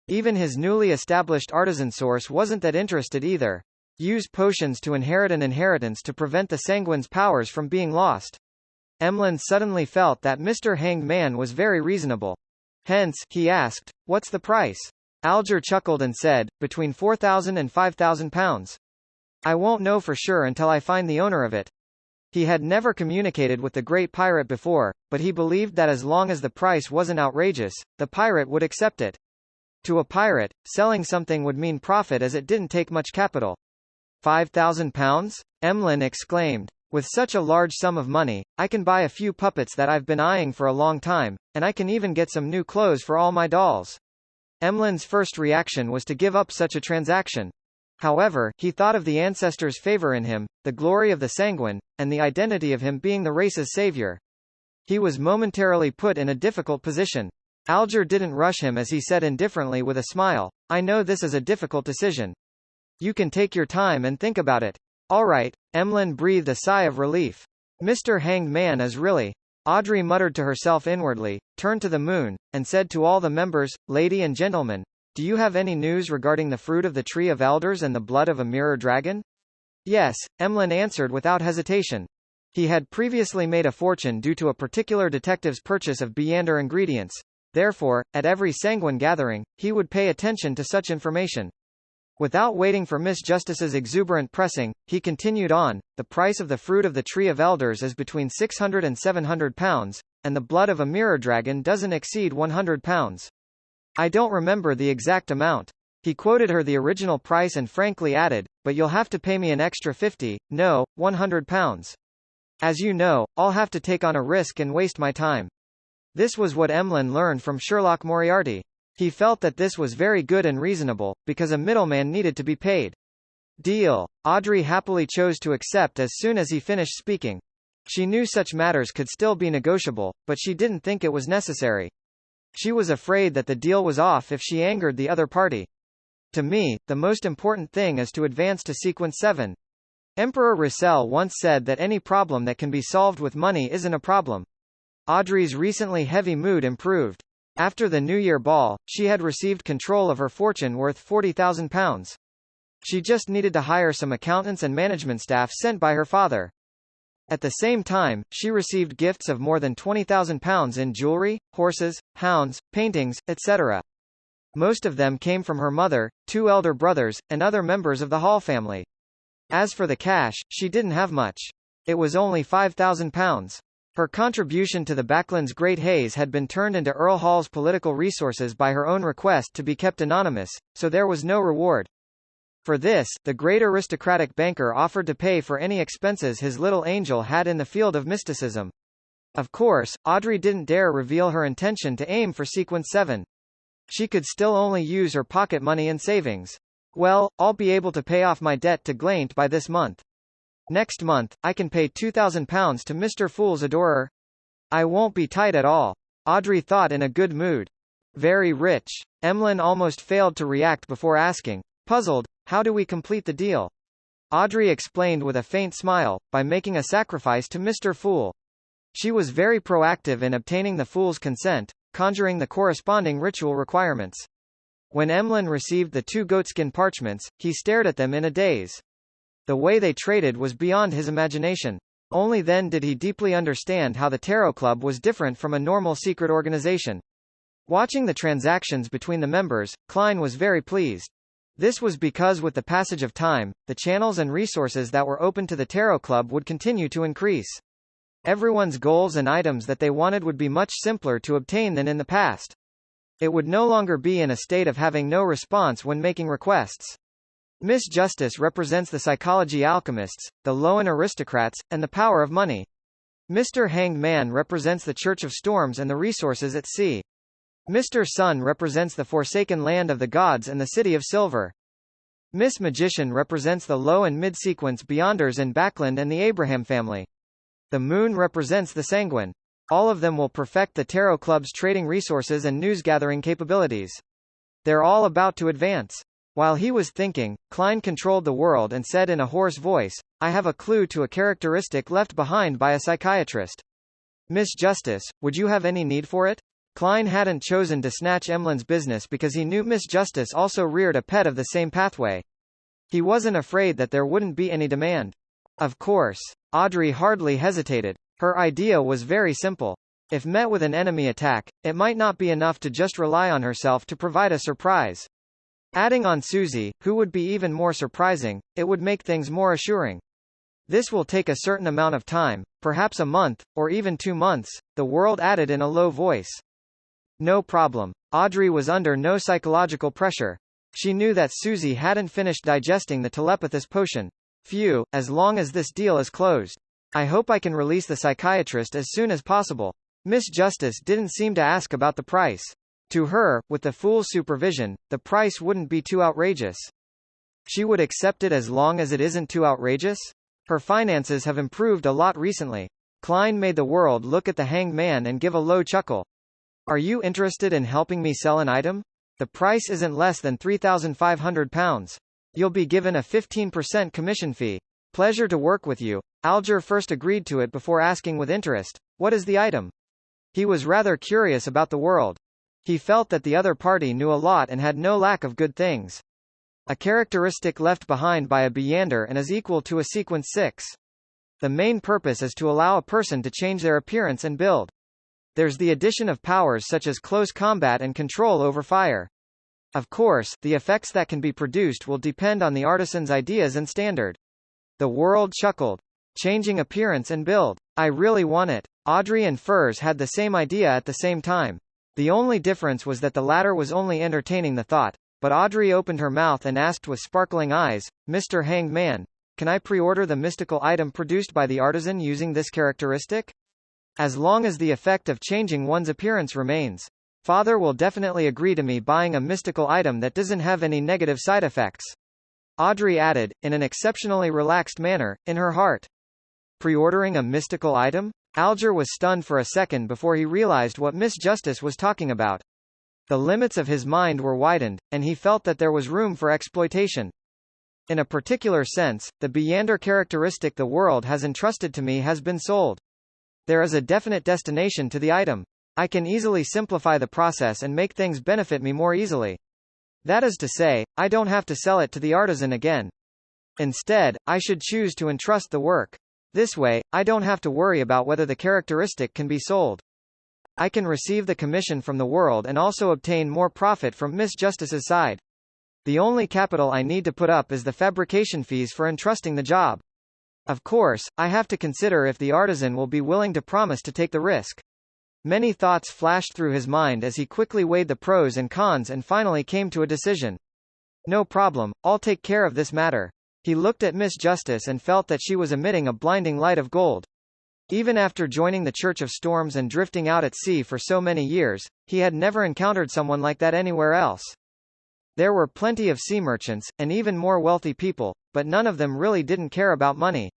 Even his newly established artisan source wasn't that interested either. Use potions to inherit an inheritance to prevent the sanguine's powers from being lost. Emlyn suddenly felt that Mr. Hanged Man was very reasonable. Hence, he asked, "What's the price?" Alger chuckled and said, "Between 4,000 and 5,000 pounds. I won't know for sure until I find the owner of it." He had never communicated with the great pirate before, but he believed that as long as the price wasn't outrageous, the pirate would accept it. To a pirate, selling something would mean profit as it didn't take much capital. 5,000 pounds? Emlyn exclaimed. "With such a large sum of money, I can buy a few puppets that I've been eyeing for a long time, and I can even get some new clothes for all my dolls." Emlyn's first reaction was to give up such a transaction. However, he thought of the ancestors' favor in him, the glory of the sanguine, and the identity of him being the race's savior. He was momentarily put in a difficult position. Alger didn't rush him as he said indifferently with a smile, "I know this is a difficult decision. You can take your time and think about it." "All right." Emlyn breathed a sigh of relief. Mr. Hanged Man is really Audrey muttered to herself inwardly, turned to the moon, and said to all the members, "Lady and gentlemen, do you have any news regarding the fruit of the tree of elders and the blood of a mirror dragon?" Yes, Emlyn answered without hesitation. He had previously made a fortune due to a particular detective's purchase of Beyonder ingredients. Therefore, at every sanguine gathering, he would pay attention to such information. Without waiting for Miss Justice's exuberant pressing, he continued on, "The price of the fruit of the tree of elders is between £600 and £700, and the blood of a mirror dragon doesn't exceed £100. I don't remember the exact amount." He quoted her the original price and frankly added, "But you'll have to pay me an extra 50, no, £100. As you know, I'll have to take on a risk and waste my time." This was what Emlyn learned from Sherlock Moriarty. He felt that this was very good and reasonable, because a middleman needed to be paid. Deal. Audrey happily chose to accept as soon as he finished speaking. She knew such matters could still be negotiable, but she didn't think it was necessary. She was afraid that the deal was off if she angered the other party. "To me, the most important thing is to advance to sequence 7. Emperor Russell once said that any problem that can be solved with money isn't a problem." Audrey's recently heavy mood improved. After the New Year ball, she had received control of her fortune worth £40,000. She just needed to hire some accountants and management staff sent by her father. At the same time, she received gifts of more than £20,000 in jewelry, horses, hounds, paintings, etc. Most of them came from her mother, 2 elder brothers, and other members of the Hall family. As for the cash, she didn't have much. It was only £5,000. Her contribution to the Backlands Great Haze had been turned into Earl Hall's political resources by her own request to be kept anonymous, so there was no reward. For this, the great aristocratic banker offered to pay for any expenses his little angel had in the field of mysticism. Of course, Audrey didn't dare reveal her intention to aim for sequence 7. She could still only use her pocket money and savings. "Well, I'll be able to pay off my debt to Glaint by this month. Next month, I can pay £2,000 to Mr. Fool's adorer. I won't be tight at all," Audrey thought in a good mood. "Very rich." Emlyn almost failed to react before asking, puzzled, "How do we complete the deal?" Audrey explained with a faint smile, "By making a sacrifice to Mr. Fool." She was very proactive in obtaining the Fool's consent, conjuring the corresponding ritual requirements. When Emlyn received the 2 goatskin parchments, he stared at them in a daze. The way they traded was beyond his imagination. Only then did he deeply understand how the Tarot Club was different from a normal secret organization. Watching the transactions between the members, Klein was very pleased. This was because with the passage of time, the channels and resources that were open to the Tarot Club would continue to increase. Everyone's goals and items that they wanted would be much simpler to obtain than in the past. It would no longer be in a state of having no response when making requests. Miss Justice represents the psychology alchemists, the Lowen aristocrats, and the power of money. Mr. Hanged Man represents the Church of Storms and the resources at sea. Mr. Sun represents the forsaken land of the gods and the City of Silver. Miss Magician represents the low and mid-sequence Beyonders in Backland and the Abraham family. The Moon represents the Sanguine. All of them will perfect the Tarot Club's trading resources and news-gathering capabilities. They're all about to advance. While he was thinking, Klein controlled the world and said in a hoarse voice, "I have a clue to a characteristic left behind by a psychiatrist. Miss Justice, would you have any need for it?" Klein hadn't chosen to snatch Emlyn's business because he knew Miss Justice also reared a pet of the same pathway. He wasn't afraid that there wouldn't be any demand. Of course. Audrey hardly hesitated. Her idea was very simple. If met with an enemy attack, it might not be enough to just rely on herself to provide a surprise. Adding on Susie, who would be even more surprising, it would make things more assuring. "This will take a certain amount of time, perhaps a month, or even 2 months, the World added in a low voice. No problem. Audrey was under no psychological pressure. She knew that Susie hadn't finished digesting the telepathist potion. Phew, as long as this deal is closed. I hope I can release the psychiatrist as soon as possible. Miss Justice didn't seem to ask about the price. To her, with the Fool's supervision, the price wouldn't be too outrageous. She would accept it as long as it isn't too outrageous? Her finances have improved a lot recently. Klein made the World look at the Hanged Man and give a low chuckle. "Are you interested in helping me sell an item? The price isn't less than £3,500. You'll be given a 15% commission fee. Pleasure to work with you." Alger first agreed to it before asking with interest, What is the item? He was rather curious about the world. He felt that the other party knew a lot and had no lack of good things. A characteristic left behind by a Beyonder and is equal to a sequence 6. The main purpose is to allow a person to change their appearance and build. There's the addition of powers such as close combat and control over fire. Of course, the effects that can be produced will depend on the artisan's ideas and standard. The world chuckled. Changing appearance and build. I really want it. Audrey and Furs had the same idea at the same time. The only difference was that the latter was only entertaining the thought, but Audrey opened her mouth and asked with sparkling eyes, "Mr. Hanged Man, can I pre-order the mystical item produced by the artisan using this characteristic? As long as the effect of changing one's appearance remains. Father will definitely agree to me buying a mystical item that doesn't have any negative side effects." Audrey added, in an exceptionally relaxed manner, in her heart. Pre-ordering a mystical item? Alger was stunned for a second before he realized what Miss Justice was talking about. The limits of his mind were widened, and he felt that there was room for exploitation. In a particular sense, the Beyonder characteristic the world has entrusted to me has been sold. There is a definite destination to the item. I can easily simplify the process and make things benefit me more easily. That is to say, I don't have to sell it to the artisan again. Instead, I should choose to entrust the work. This way, I don't have to worry about whether the characteristic can be sold. I can receive the commission from the world and also obtain more profit from Miss Justice's side. The only capital I need to put up is the fabrication fees for entrusting the job. Of course, I have to consider if the artisan will be willing to promise to take the risk. Many thoughts flashed through his mind as he quickly weighed the pros and cons and finally came to a decision. No problem, I'll take care of this matter. He looked at Miss Justice and felt that she was emitting a blinding light of gold. Even after joining the Church of Storms and drifting out at sea for so many years, he had never encountered someone like that anywhere else. There were plenty of sea merchants, and even more wealthy people, but none of them really didn't care about money.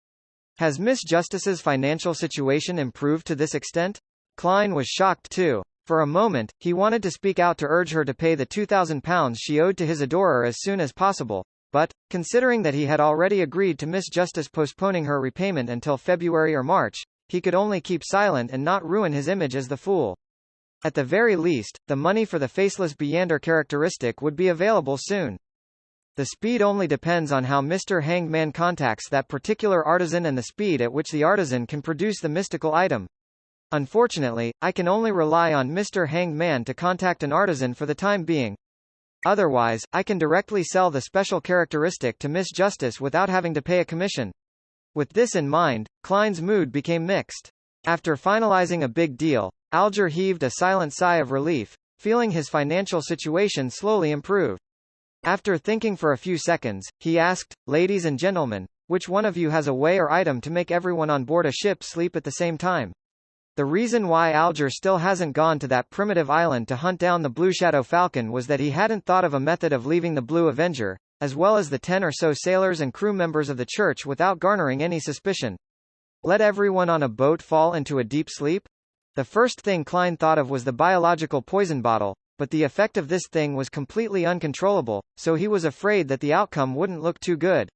Has Miss Justice's financial situation improved to this extent? Klein was shocked too. For a moment, he wanted to speak out to urge her to pay the £2,000 she owed to his adorer as soon as possible. But, considering that he had already agreed to Miss Justice postponing her repayment until February or March, he could only keep silent and not ruin his image as the fool. At the very least, the money for the faceless Beyonder characteristic would be available soon. The speed only depends on how Mr. Hanged Man contacts that particular artisan and the speed at which the artisan can produce the mystical item. Unfortunately, I can only rely on Mr. Hanged Man to contact an artisan for the time being. Otherwise, I can directly sell the special characteristic to Miss Justice without having to pay a commission. With this in mind, Klein's mood became mixed. After finalizing a big deal, Alger heaved a silent sigh of relief, feeling his financial situation slowly improve. After thinking for a few seconds, he asked, "Ladies and gentlemen, which one of you has a way or item to make everyone on board a ship sleep at the same time?" The reason why Alger still hasn't gone to that primitive island to hunt down the Blue Shadow Falcon was that he hadn't thought of a method of leaving the Blue Avenger, as well as the 10 or so sailors and crew members of the church without garnering any suspicion. Let everyone on a boat fall into a deep sleep? The first thing Klein thought of was the biological poison bottle, but the effect of this thing was completely uncontrollable, so he was afraid that the outcome wouldn't look too good.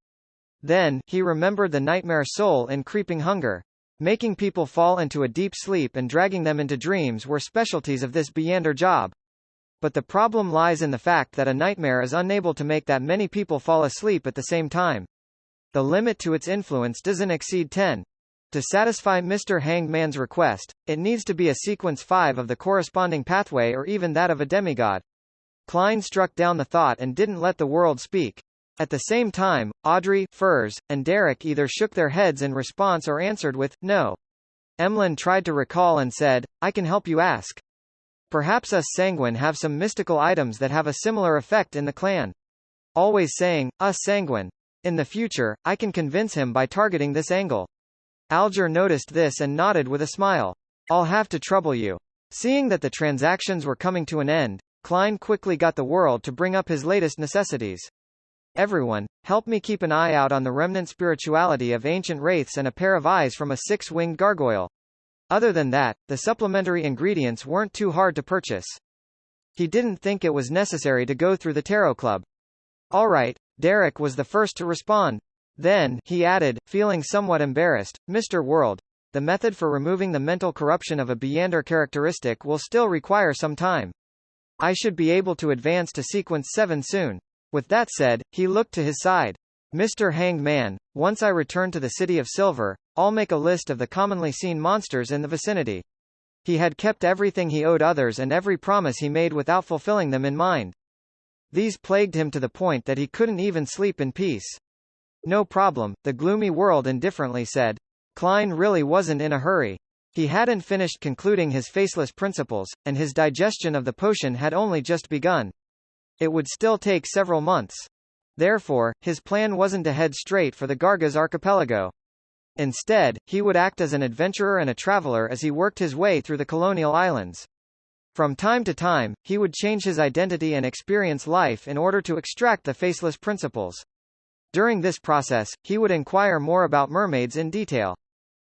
Then, he remembered the nightmare soul in Creeping Hunger. Making people fall into a deep sleep and dragging them into dreams were specialties of this Beyonder job. But the problem lies in the fact that a nightmare is unable to make that many people fall asleep at the same time. The limit to its influence doesn't exceed 10. To satisfy Mr. Hanged Man's request, it needs to be a sequence 5 of the corresponding pathway or even that of a demigod. Klein struck down the thought and didn't let the world speak. At the same time, Audrey, Furs, and Derek either shook their heads in response or answered with, "No." Emlyn tried to recall and said, "I can help you ask. Perhaps us Sanguine have some mystical items that have a similar effect in the clan." Always saying, "us Sanguine." In the future, I can convince him by targeting this angle. Alger noticed this and nodded with a smile. "I'll have to trouble you." Seeing that the transactions were coming to an end, Klein quickly got the world to bring up his latest necessities. "Everyone, help me keep an eye out on the remnant spirituality of ancient wraiths and a pair of eyes from a 6-winged gargoyle. Other than that, the supplementary ingredients weren't too hard to purchase." He didn't think it was necessary to go through the Tarot Club. "All right." Derek was the first to respond. Then, he added, feeling somewhat embarrassed, "Mr. World, the method for removing the mental corruption of a Beyonder characteristic will still require some time. I should be able to advance to sequence 7 soon. With that said, he looked to his side. Mr. Hanged Man, once I return to the City of Silver, I'll make a list of the commonly seen monsters in the vicinity. He had kept everything he owed others and every promise he made without fulfilling them in mind. These plagued him to the point that he couldn't even sleep in peace. No problem, the gloomy world indifferently said. Klein really wasn't in a hurry. He hadn't finished concluding his faceless principles, and his digestion of the potion had only just begun. It would still take several months. Therefore, his plan wasn't to head straight for the Gargaz archipelago. Instead, he would act as an adventurer and a traveler as he worked his way through the colonial islands. From time to time, he would change his identity and experience life in order to extract the faceless principles. During this process, he would inquire more about mermaids in detail.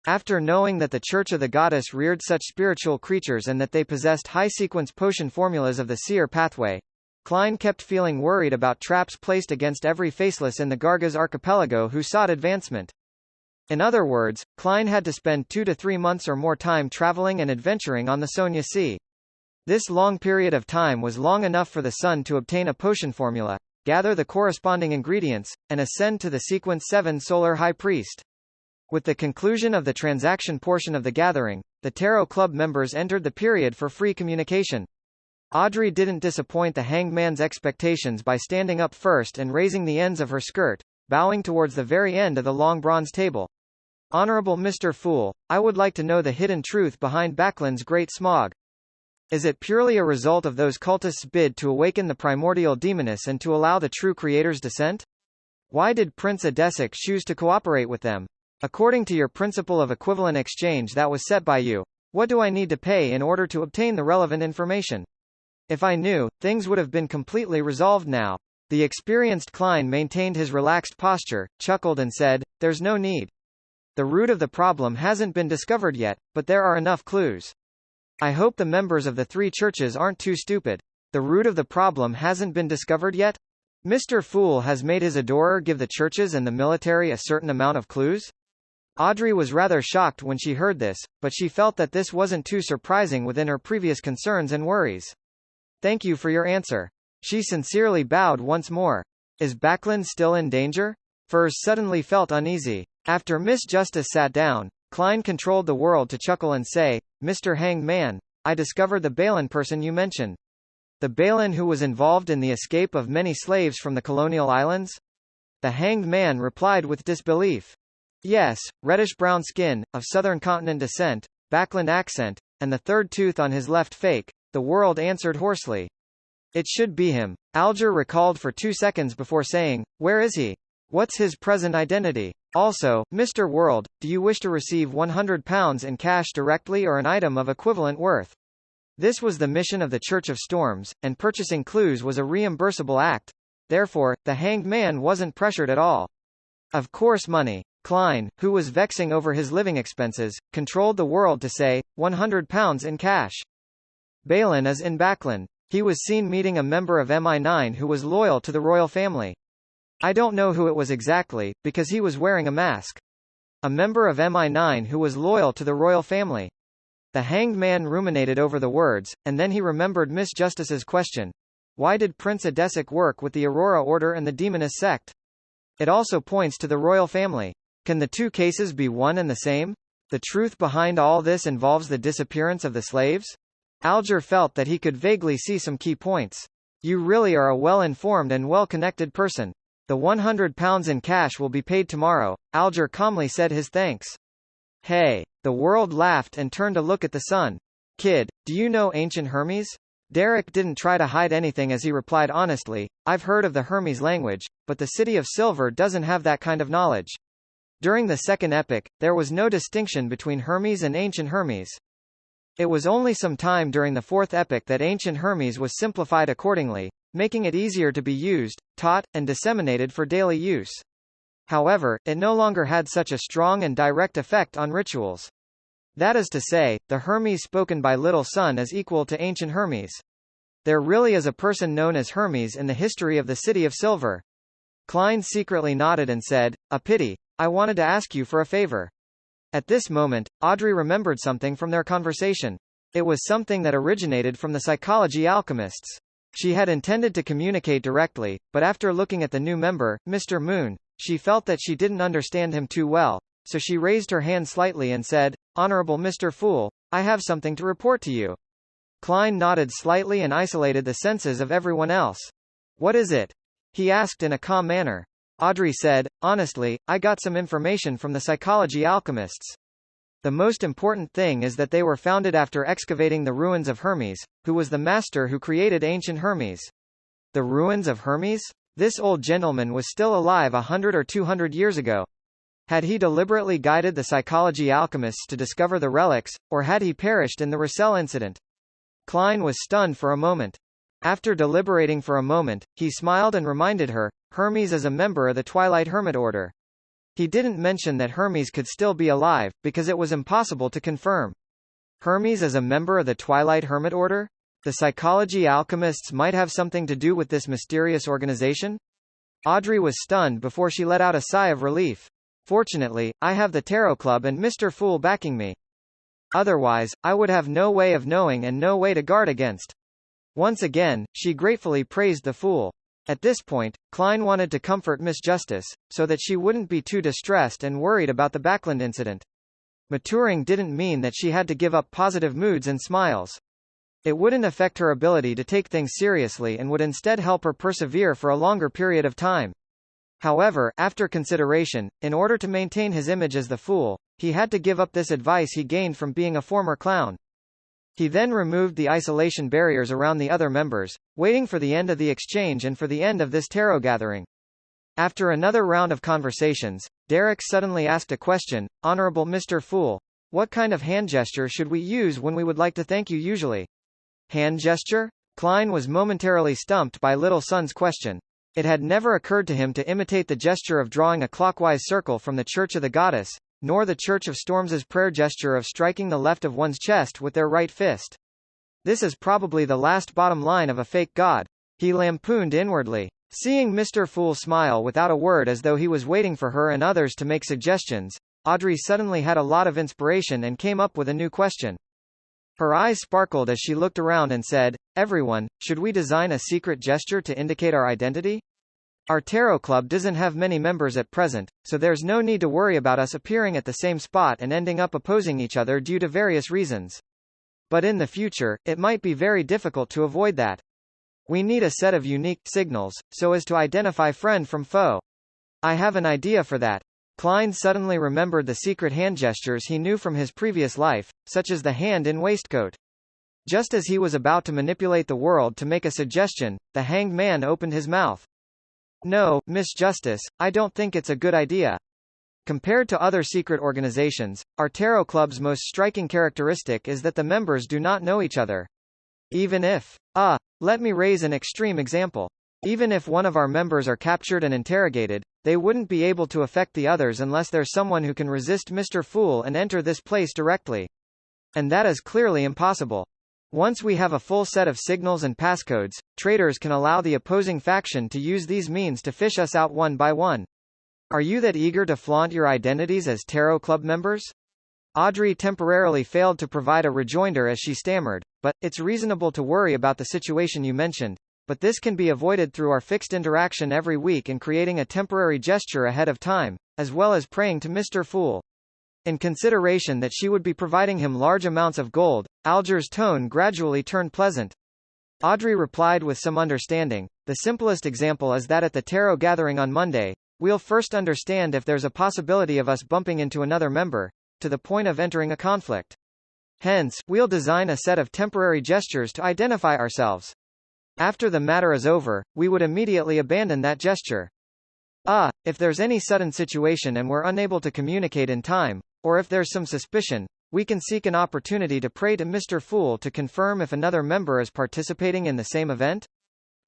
After knowing that the Church of the Goddess reared such spiritual creatures and that they possessed high-sequence potion formulas of the seer pathway, Klein kept feeling worried about traps placed against every faceless in the Gargaz archipelago who sought advancement. In other words, Klein had to spend 2 to 3 months or more time traveling and adventuring on the Sonia Sea. This long period of time was long enough for the Sun to obtain a potion formula, gather the corresponding ingredients, and ascend to the Sequence 7 Solar High Priest. With the conclusion of the transaction portion of the gathering, the Tarot Club members entered the period for free communication. Audrey didn't disappoint the Hanged Man's expectations by standing up first and raising the ends of her skirt, bowing towards the very end of the long bronze table. Honorable Mr. Fool, I would like to know the hidden truth behind Baklan's great smog. Is it purely a result of those cultists' bid to awaken the primordial demoness and to allow the true creator's descent? Why did Prince Adesic choose to cooperate with them? According to your principle of equivalent exchange that was set by you, what do I need to pay in order to obtain the relevant information? If I knew, things would have been completely resolved now. The experienced Klein maintained his relaxed posture, chuckled and said, there's no need. The root of the problem hasn't been discovered yet, but there are enough clues. I hope the members of the 3 churches aren't too stupid. The root of the problem hasn't been discovered yet? Mr. Fool has made his adorer give the churches and the military a certain amount of clues? Audrey was rather shocked when she heard this, but she felt that this wasn't too surprising within her previous concerns and worries. Thank you for your answer. She sincerely bowed once more. Is Baklan still in danger? Furs suddenly felt uneasy. After Miss Justice sat down, Klein controlled the world to chuckle and say, Mr. Hanged Man, I discovered the Balin person you mentioned. The Balin who was involved in the escape of many slaves from the colonial islands? The Hanged Man replied with disbelief. Yes, reddish-brown skin, of southern continent descent, Baklan accent, and the 3rd tooth on his left fake, the world answered hoarsely. It should be him. Alger recalled for 2 seconds before saying, where is he? What's his present identity? Also, Mr. World, do you wish to receive £100 in cash directly or an item of equivalent worth? This was the mission of the Church of Storms, and purchasing clues was a reimbursable act. Therefore, the Hanged Man wasn't pressured at all. Of course money. Klein, who was vexing over his living expenses, controlled the world to say, £100 in cash. Balin is in Baklan. He was seen meeting a member of MI9 who was loyal to the royal family. I don't know who it was exactly, because he was wearing a mask. A member of MI9 who was loyal to the royal family. The Hanged Man ruminated over the words, and then he remembered Miss Justice's question. Why did Prince Adesic work with the Aurora Order and the Demoness sect? It also points to the royal family. Can the 2 cases be one and the same? The truth behind all this involves the disappearance of the slaves? Alger felt that he could vaguely see some key points. You really are a well-informed and well-connected person. The £100 in cash will be paid tomorrow. Alger calmly said his thanks. Hey. The world laughed and turned to look at the sun. Kid, do you know ancient Hermes? Derek didn't try to hide anything as he replied honestly, I've heard of the Hermes language, but the City of Silver doesn't have that kind of knowledge. During the Second Epoch, there was no distinction between Hermes and ancient Hermes. It was only some time during the Fourth Epoch that ancient Hermes was simplified accordingly, making it easier to be used, taught, and disseminated for daily use. However, it no longer had such a strong and direct effect on rituals. That is to say, the Hermes spoken by Little Sun is equal to ancient Hermes. There really is a person known as Hermes in the history of the City of Silver. Klein secretly nodded and said, a pity. I wanted to ask you for a favor. At this moment, Audrey remembered something from their conversation. It was something that originated from the psychology alchemists. She had intended to communicate directly, but after looking at the new member, Mr. Moon, she felt that she didn't understand him too well, so she raised her hand slightly and said, "Honorable Mr. Fool, I have something to report to you." Klein nodded slightly and isolated the senses of everyone else. "What is it?" he asked in a calm manner. Audrey said, "Honestly, I got some information from the psychology alchemists. The most important thing is that they were founded after excavating the ruins of Hermes, who was the master who created ancient Hermes." The ruins of Hermes? This old gentleman was still alive 100 or 200 years ago. Had he deliberately guided the psychology alchemists to discover the relics, or had he perished in the Roussel incident? Klein was stunned for a moment. After deliberating for a moment, he smiled and reminded her, Hermes is a member of the Twilight Hermit Order. He didn't mention that Hermes could still be alive, because it was impossible to confirm. Hermes is a member of the Twilight Hermit Order? The psychology alchemists might have something to do with this mysterious organization? Audrey was stunned before she let out a sigh of relief. Fortunately, I have the Tarot Club and Mr. Fool backing me. Otherwise, I would have no way of knowing and no way to guard against. Once again, she gratefully praised the Fool. At this point, Klein wanted to comfort Miss Justice, so that she wouldn't be too distressed and worried about the Backland incident. Maturing didn't mean that she had to give up positive moods and smiles. It wouldn't affect her ability to take things seriously and would instead help her persevere for a longer period of time. However, after consideration, in order to maintain his image as the Fool, he had to give up this advice he gained from being a former clown. He then removed the isolation barriers around the other members, waiting for the end of the exchange and for the end of this tarot gathering. After another round of conversations, Derek suddenly asked a question, "Honorable Mr. Fool, what kind of hand gesture should we use when we would like to thank you usually?" Hand gesture? Klein was momentarily stumped by Little Sun's question. It had never occurred to him to imitate the gesture of drawing a clockwise circle from the Church of the Goddess, nor the Church of Storms's prayer gesture of striking the left of one's chest with their right fist. This is probably the last bottom line of a fake god, he lampooned inwardly. Seeing Mr. Fool smile without a word as though he was waiting for her and others to make suggestions, Audrey suddenly had a lot of inspiration and came up with a new question. Her eyes sparkled as she looked around and said, "Everyone, should we design a secret gesture to indicate our identity? Our tarot club doesn't have many members at present, so there's no need to worry about us appearing at the same spot and ending up opposing each other due to various reasons. But in the future, it might be very difficult to avoid that. We need a set of unique signals, so as to identify friend from foe. I have an idea for that." Klein suddenly remembered the secret hand gestures he knew from his previous life, such as the hand in waistcoat. Just as he was about to manipulate the world to make a suggestion, the hanged man opened his mouth. "No, Miss Justice, I don't think it's a good idea. Compared to other secret organizations, our tarot club's most striking characteristic is that the members do not know each other. Even if, let me raise an extreme example. Even if one of our members are captured and interrogated, they wouldn't be able to affect the others unless there's someone who can resist Mr. Fool and enter this place directly. And that is clearly impossible. Once we have a full set of signals and passcodes, traitors can allow the opposing faction to use these means to fish us out one by one. Are you that eager to flaunt your identities as Tarot Club members?" Audrey temporarily failed to provide a rejoinder as she stammered, "But, it's reasonable to worry about the situation you mentioned, but this can be avoided through our fixed interaction every week and creating a temporary gesture ahead of time, as well as praying to Mr. Fool." In consideration that she would be providing him large amounts of gold, Alger's tone gradually turned pleasant. Audrey replied with some understanding, "The simplest example is that at the tarot gathering on Monday, we'll first understand if there's a possibility of us bumping into another member, to the point of entering a conflict. Hence, we'll design a set of temporary gestures to identify ourselves. After the matter is over, we would immediately abandon that gesture. If there's any sudden situation and we're unable to communicate in time, or if there's some suspicion, we can seek an opportunity to pray to Mr. Fool to confirm if another member is participating in the same event?"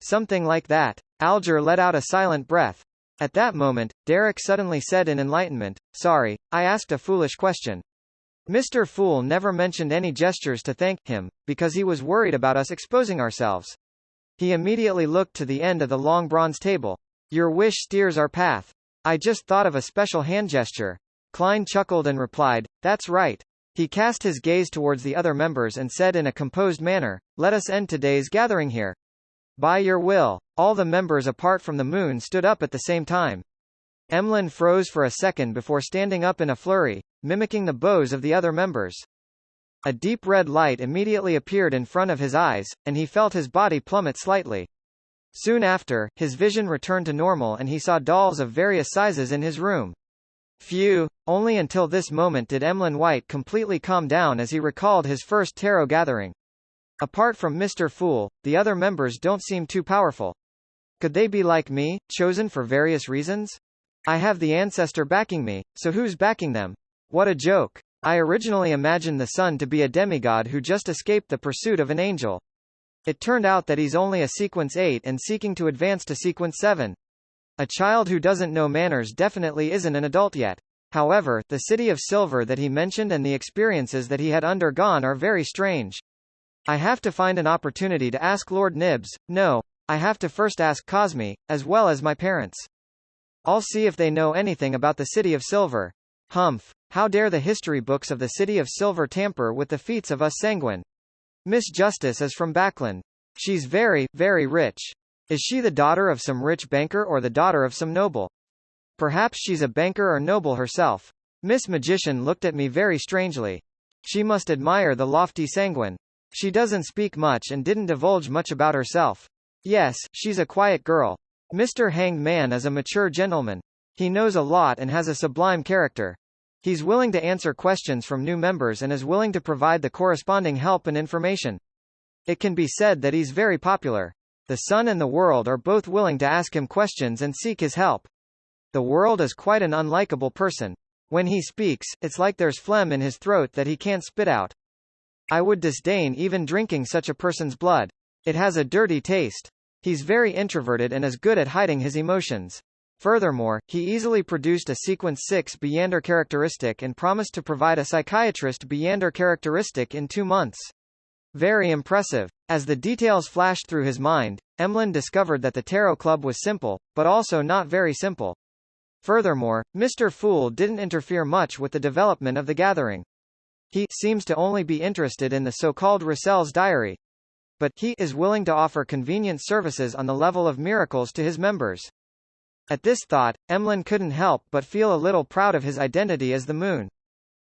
Something like that. Alger let out a silent breath. At that moment, Derek suddenly said in enlightenment, "Sorry, I asked a foolish question. Mr. Fool never mentioned any gestures to thank him, because he was worried about us exposing ourselves." He immediately looked to the end of the long bronze table. "Your wish steers our path. I just thought of a special hand gesture." Klein chuckled and replied, That's right. He cast his gaze towards the other members and said in a composed manner, "Let us end today's gathering here." By your will. All the members apart from the moon stood up at the same time. Emlyn froze for a second before standing up in a flurry, mimicking the bows of the other members. A deep red light immediately appeared in front of his eyes, and he felt his body plummet slightly. Soon after, his vision returned to normal and he saw dolls of various sizes in his room. Phew, only until this moment did Emlyn White completely calm down as he recalled his first tarot gathering. Apart from Mr. Fool, the other members don't seem too powerful. Could they be like me, chosen for various reasons? I have the ancestor backing me, so who's backing them? What a joke. I originally imagined the sun to be a demigod who just escaped the pursuit of an angel. It turned out that he's only a sequence 8 and seeking to advance to sequence 7. A child who doesn't know manners definitely isn't an adult yet. However, the City of Silver that he mentioned and the experiences that he had undergone are very strange. I have to find an opportunity to ask Lord Nibs. No, I have to first ask Cosme, as well as my parents. I'll see if they know anything about the City of Silver. Humph. How dare the history books of the City of Silver tamper with the feats of us sanguine. Miss Justice is from Backland. She's very, very rich. Is she the daughter of some rich banker or the daughter of some noble? Perhaps she's a banker or noble herself. Miss Magician looked at me very strangely. She must admire the lofty sanguine. She doesn't speak much and didn't divulge much about herself. Yes, she's a quiet girl. Mr. Hanged Man is a mature gentleman. He knows a lot and has a sublime character. He's willing to answer questions from new members and is willing to provide the corresponding help and information. It can be said that he's very popular. The sun and the world are both willing to ask him questions and seek his help. The world is quite an unlikable person. When he speaks, it's like there's phlegm in his throat that he can't spit out. I would disdain even drinking such a person's blood. It has a dirty taste. He's very introverted and is good at hiding his emotions. Furthermore, he easily produced a sequence 6 Beyander characteristic and promised to provide a psychiatrist Beyander characteristic in 2 months. Very impressive. As the details flashed through his mind, Emlyn discovered that the Tarot Club was simple, but also not very simple. Furthermore, Mr. Fool didn't interfere much with the development of the gathering. He seems to only be interested in the so-called Russell's diary. But he is willing to offer convenient services on the level of miracles to his members. At this thought, Emlyn couldn't help but feel a little proud of his identity as the moon.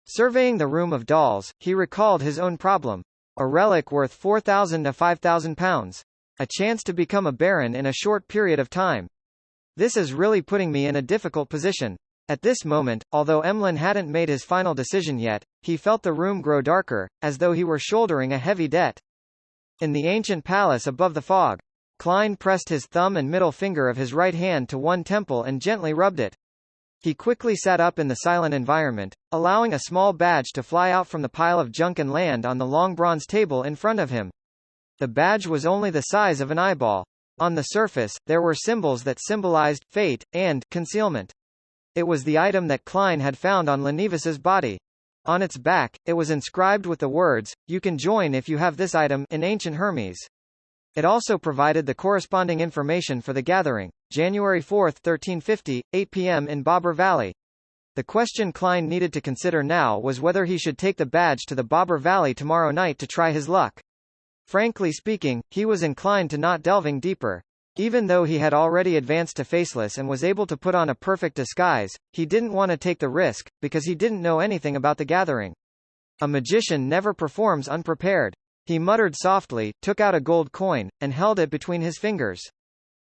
Surveying the room of dolls, he recalled his own problem. A relic worth 4,000 to 5,000 pounds. A chance to become a baron in a short period of time. This is really putting me in a difficult position. At this moment, although Emlyn hadn't made his final decision yet, he felt the room grow darker, as though he were shouldering a heavy debt. In the ancient palace above the fog, Klein pressed his thumb and middle finger of his right hand to one temple and gently rubbed it. He quickly sat up in the silent environment, allowing a small badge to fly out from the pile of junk and land on the long bronze table in front of him. The badge was only the size of an eyeball. On the surface, there were symbols that symbolized fate and concealment. It was the item that Klein had found on Lenivus's body. On its back, it was inscribed with the words, "You can join if you have this item," in ancient Hermes. It also provided the corresponding information for the gathering, January 4, 1350, 8 p.m. in Bobber Valley. The question Klein needed to consider now was whether he should take the badge to the Bobber Valley tomorrow night to try his luck. Frankly speaking, he was inclined to not delving deeper. Even though he had already advanced to Faceless and was able to put on a perfect disguise, he didn't want to take the risk, because he didn't know anything about the gathering. A magician never performs unprepared. He muttered softly, took out a gold coin, and held it between his fingers.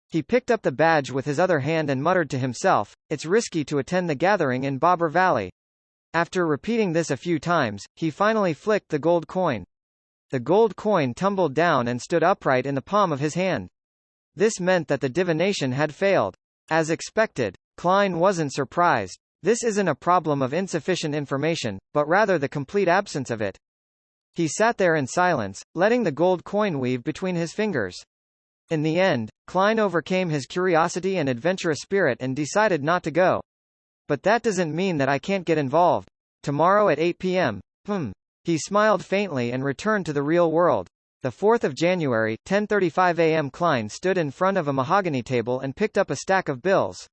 He picked up the badge with his other hand and muttered to himself, "It's risky to attend the gathering in Bobber Valley." After repeating this a few times, he finally flicked the gold coin. The gold coin tumbled down and stood upright in the palm of his hand. This meant that the divination had failed. As expected, Klein wasn't surprised. This isn't a problem of insufficient information, but rather the complete absence of it. He sat there in silence, letting the gold coin weave between his fingers. In the end, Klein overcame his curiosity and adventurous spirit and decided not to go. But that doesn't mean that I can't get involved. Tomorrow at 8 p.m. He smiled faintly and returned to the real world. The 4th of January, 10:35 a.m. Klein stood in front of a mahogany table and picked up a stack of bills.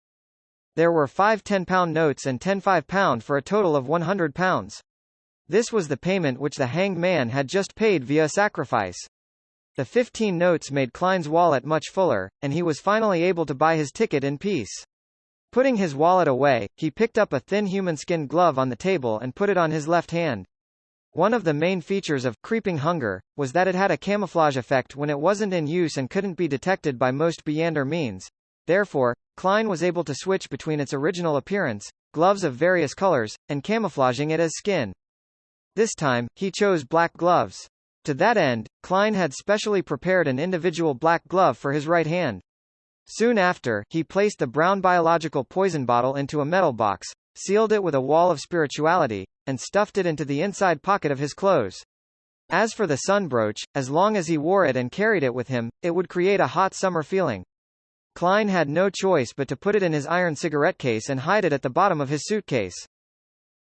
There were 5 10-pound notes and 10 5-pound for a total of 100 pounds. This was the payment which the hanged man had just paid via sacrifice. The 15 notes made Klein's wallet much fuller, and he was finally able to buy his ticket in peace. Putting his wallet away, he picked up a thin human-skin glove on the table and put it on his left hand. One of the main features of Creeping Hunger was that it had a camouflage effect when it wasn't in use and couldn't be detected by most Beyonder means. Therefore, Klein was able to switch between its original appearance, gloves of various colors, and camouflaging it as skin. This time, he chose black gloves. To that end, Klein had specially prepared an individual black glove for his right hand. Soon after, he placed the brown biological poison bottle into a metal box, sealed it with a wall of spirituality, and stuffed it into the inside pocket of his clothes. As for the sun brooch, as long as he wore it and carried it with him, it would create a hot summer feeling. Klein had no choice but to put it in his iron cigarette case and hide it at the bottom of his suitcase.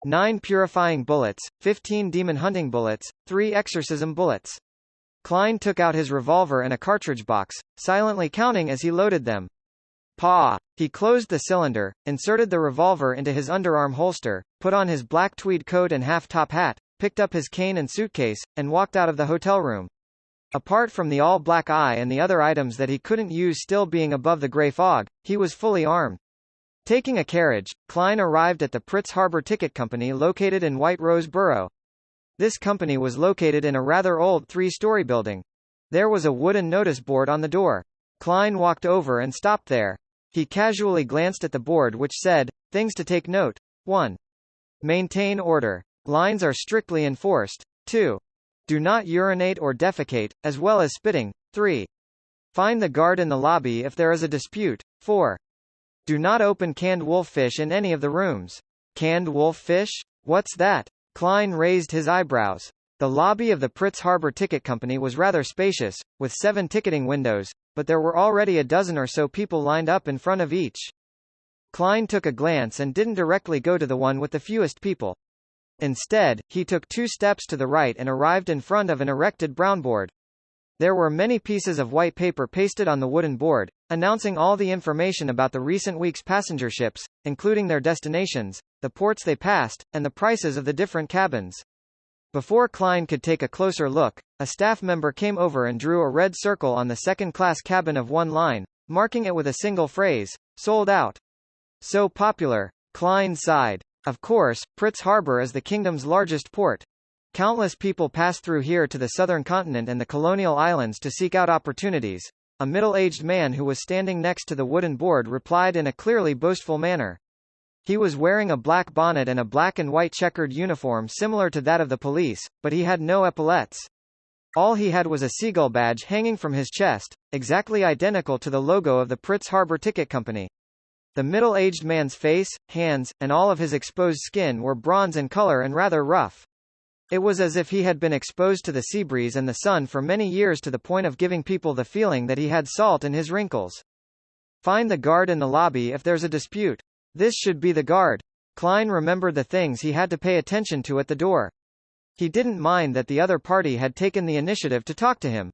9 purifying bullets, 15 demon hunting bullets, 3 exorcism bullets. Klein took out his revolver and a cartridge box, silently counting as he loaded them. Pa! He closed the cylinder, inserted the revolver into his underarm holster, put on his black tweed coat and half-top hat, picked up his cane and suitcase, and walked out of the hotel room. Apart from the all-black eye and the other items that he couldn't use still being above the gray fog, he was fully armed. Taking a carriage, Klein arrived at the Pritz Harbor Ticket Company located in White Rose Borough. This company was located in a rather old 3-story building. There was a wooden notice board on the door. Klein walked over and stopped there. He casually glanced at the board which said, "Things to take note. 1. Maintain order. Lines are strictly enforced. 2. Do not urinate or defecate, as well as spitting. 3. Find the guard in the lobby if there is a dispute. 4. Do not open canned wolffish in any of the rooms." Canned wolffish? What's that? Klein raised his eyebrows. The lobby of the Pritz Harbor Ticket Company was rather spacious, with 7 ticketing windows, but there were already a dozen or so people lined up in front of each. Klein took a glance and didn't directly go to the one with the fewest people. Instead, he took 2 steps to the right and arrived in front of an erected brown board. There were many pieces of white paper pasted on the wooden board, announcing all the information about the recent week's passenger ships, including their destinations, the ports they passed, and the prices of the different cabins. Before Klein could take a closer look, a staff member came over and drew a red circle on the second-class cabin of one line, marking it with a single phrase, "Sold out." So popular. Klein sighed. Of course, Pritz Harbor is the kingdom's largest port. Countless people pass through here to the southern continent and the colonial islands to seek out opportunities. A middle-aged man who was standing next to the wooden board replied in a clearly boastful manner. He was wearing a black bonnet and a black and white checkered uniform similar to that of the police, but he had no epaulettes. All he had was a seagull badge hanging from his chest, exactly identical to the logo of the Pritz Harbor Ticket Company. The middle-aged man's face, hands, and all of his exposed skin were bronze in color and rather rough. It was as if he had been exposed to the sea breeze and the sun for many years to the point of giving people the feeling that he had salt in his wrinkles. Find the guard in the lobby if there's a dispute. This should be the guard. Klein remembered the things he had to pay attention to at the door. He didn't mind that the other party had taken the initiative to talk to him.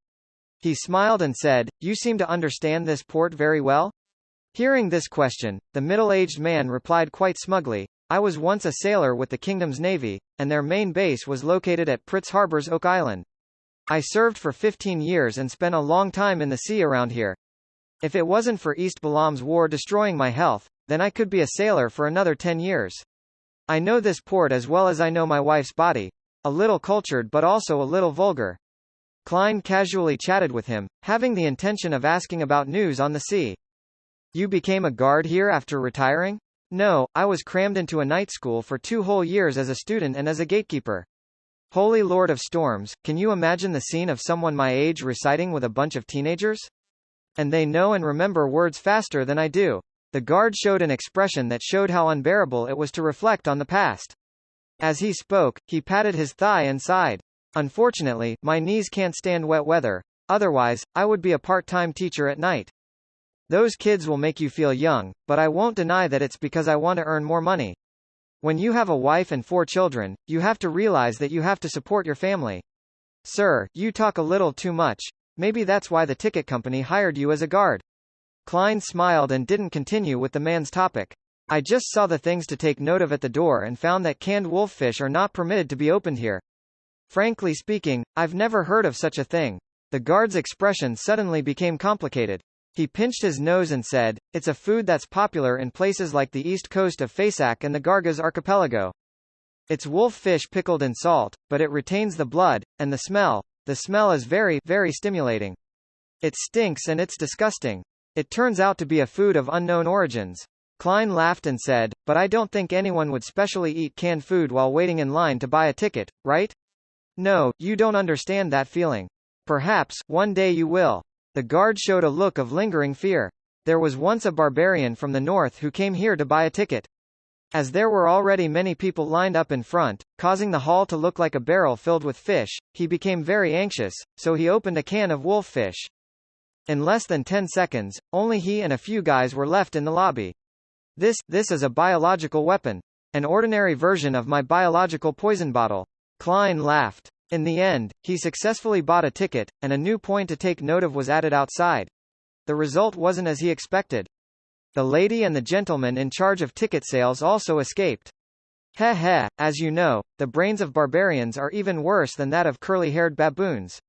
He smiled and said, "You seem to understand this port very well?" Hearing this question, the middle-aged man replied quite smugly, "I was once a sailor with the Kingdom's Navy, and their main base was located at Pritz Harbor's Oak Island. I served for 15 years and spent a long time in the sea around here. If it wasn't for East Balam's war destroying my health, then I could be a sailor for another 10 years. I know this port as well as I know my wife's body. A little cultured but also a little vulgar." Klein casually chatted with him, having the intention of asking about news on the sea. "You became a guard here after retiring?" "No, I was crammed into a night school for 2 whole years as a student and as a gatekeeper." Holy Lord of Storms, can you imagine the scene of someone my age reciting with a bunch of teenagers? And they know and remember words faster than I do. The guard showed an expression that showed how unbearable it was to reflect on the past. As he spoke, he patted his thigh and sighed. "Unfortunately, my knees can't stand wet weather. Otherwise, I would be a part-time teacher at night. Those kids will make you feel young, but I won't deny that it's because I want to earn more money. When you have a wife and 4 children, you have to realize that you have to support your family." "Sir, you talk a little too much. Maybe that's why the ticket company hired you as a guard." Klein smiled and didn't continue with the man's topic. I just saw the things to take note of at the door and found that canned wolffish are not permitted to be opened here. Frankly speaking, I've never heard of such a thing. The guard's expression suddenly became complicated. He pinched his nose and said, it's a food that's popular in places like the east coast of Fasak and the Gargas archipelago. It's wolf fish pickled in salt, but it retains the blood, and the smell is very, very stimulating. It stinks and it's disgusting. It turns out to be a food of unknown origins. Klein laughed and said, but I don't think anyone would specially eat canned food while waiting in line to buy a ticket, right? No, you don't understand that feeling. Perhaps, one day you will. The guard showed a look of lingering fear. There was once a barbarian from the north who came here to buy a ticket. As there were already many people lined up in front, causing the hall to look like a barrel filled with fish, he became very anxious, so he opened a can of wolf fish. In less than 10 seconds, only he and a few guys were left in the lobby. This is a biological weapon. An ordinary version of my biological poison bottle. Klein laughed. In the end, he successfully bought a ticket, and a new point to take note of was added outside. The result wasn't as he expected. The lady and the gentleman in charge of ticket sales also escaped. Heh, as you know, the brains of barbarians are even worse than that of curly-haired baboons.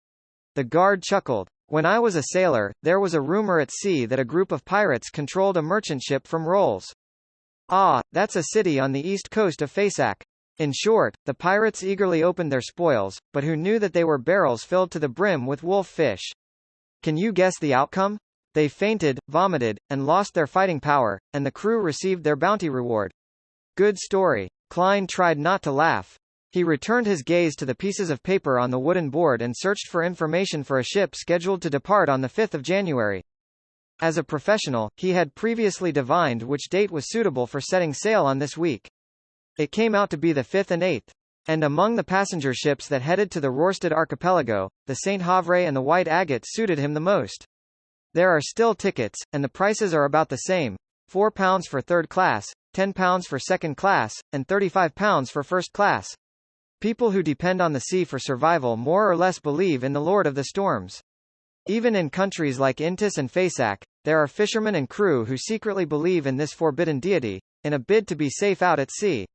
The guard chuckled. When I was a sailor, there was a rumor at sea that a group of pirates controlled a merchant ship from Rolls. Ah, that's a city on the east coast of Fasak. In short, the pirates eagerly opened their spoils, but who knew that they were barrels filled to the brim with wolf fish? Can you guess the outcome? They fainted, vomited, and lost their fighting power, and the crew received their bounty reward. Good story. Klein tried not to laugh. He returned his gaze to the pieces of paper on the wooden board and searched for information for a ship scheduled to depart on the 5th of January. As a professional, he had previously divined which date was suitable for setting sail on this week. It came out to be the 5th and 8th. And among the passenger ships that headed to the Rørsted archipelago, the St. Havre and the White Agate suited him the most. There are still tickets, and the prices are about the same, £4 for third class, £10 for second class, and £35 for first class. People who depend on the sea for survival more or less believe in the Lord of the Storms. Even in countries like Intis and Fasak, there are fishermen and crew who secretly believe in this forbidden deity, in a bid to be safe out at sea.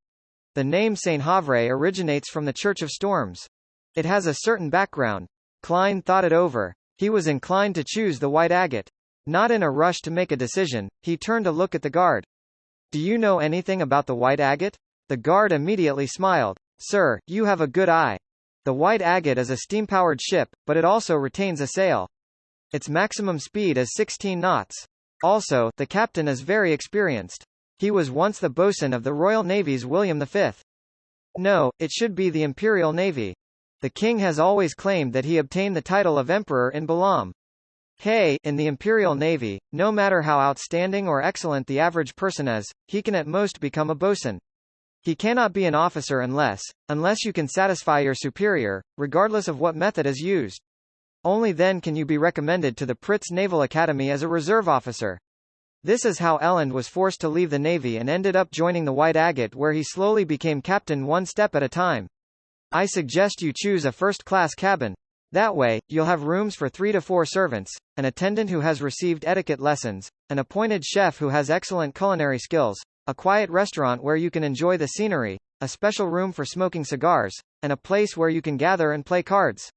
The name St. Havre originates from the Church of Storms. It has a certain background. Klein thought it over. He was inclined to choose the White Agate. Not in a rush to make a decision, he turned to look at the guard. Do you know anything about the White Agate? The guard immediately smiled. Sir, you have a good eye. The White Agate is a steam-powered ship, but it also retains a sail. Its maximum speed is 16 knots. Also, the captain is very experienced. He was once the boatswain of the Royal Navy's William V. No, it should be the Imperial Navy. The king has always claimed that he obtained the title of emperor in Balam. Hey, in the Imperial Navy, no matter how outstanding or excellent the average person is, he can at most become a boatswain. He cannot be an officer unless you can satisfy your superior, regardless of what method is used. Only then can you be recommended to the Pritz Naval Academy as a reserve officer. This is how Elland was forced to leave the Navy and ended up joining the White Agate, where he slowly became captain one step at a time. I suggest you choose a first-class cabin. That way, you'll have rooms for 3 to 4 servants, an attendant who has received etiquette lessons, an appointed chef who has excellent culinary skills, a quiet restaurant where you can enjoy the scenery, a special room for smoking cigars, and a place where you can gather and play cards.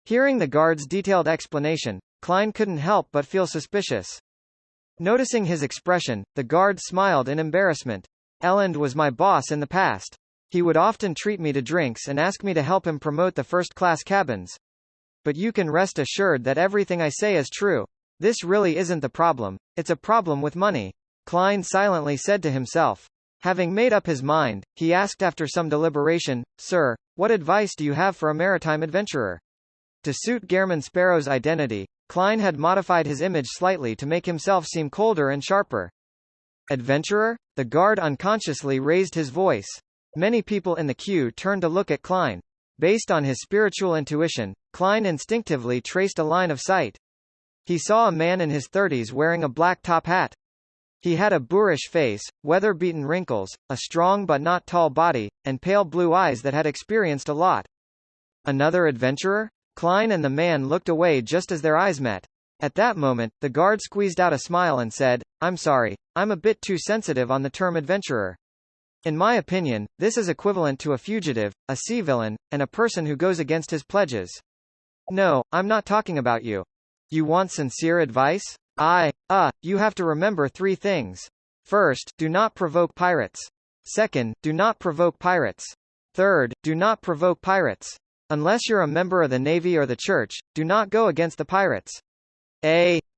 Hearing the guard's detailed explanation, Klein couldn't help but feel suspicious. Noticing his expression, the guard smiled in embarrassment. Elland was my boss in the past. He would often treat me to drinks and ask me to help him promote the first-class cabins. But you can rest assured that everything I say is true. This really isn't the problem, it's a problem with money. Klein silently said to himself. Having made up his mind, he asked after some deliberation, Sir, what advice do you have for a maritime adventurer? To suit Gehrman Sparrow's identity, Klein had modified his image slightly to make himself seem colder and sharper. Adventurer? The guard unconsciously raised his voice. Many people in the queue turned to look at Klein. Based on his spiritual intuition, Klein instinctively traced a line of sight. He saw a man in his 30s wearing a black top hat. He had a boorish face, weather-beaten wrinkles, a strong but not tall body, and pale blue eyes that had experienced a lot. Another adventurer? Klein and the man looked away just as their eyes met. At that moment, the guard squeezed out a smile and said, I'm sorry, I'm a bit too sensitive on the term adventurer. In my opinion, this is equivalent to a fugitive, a sea villain, and a person who goes against his pledges. No, I'm not talking about you. You want sincere advice? You have to remember 3 things. First, do not provoke pirates. Second, do not provoke pirates. Third, do not provoke pirates. Unless you're a member of the Navy or the Church, do not go against the pirates.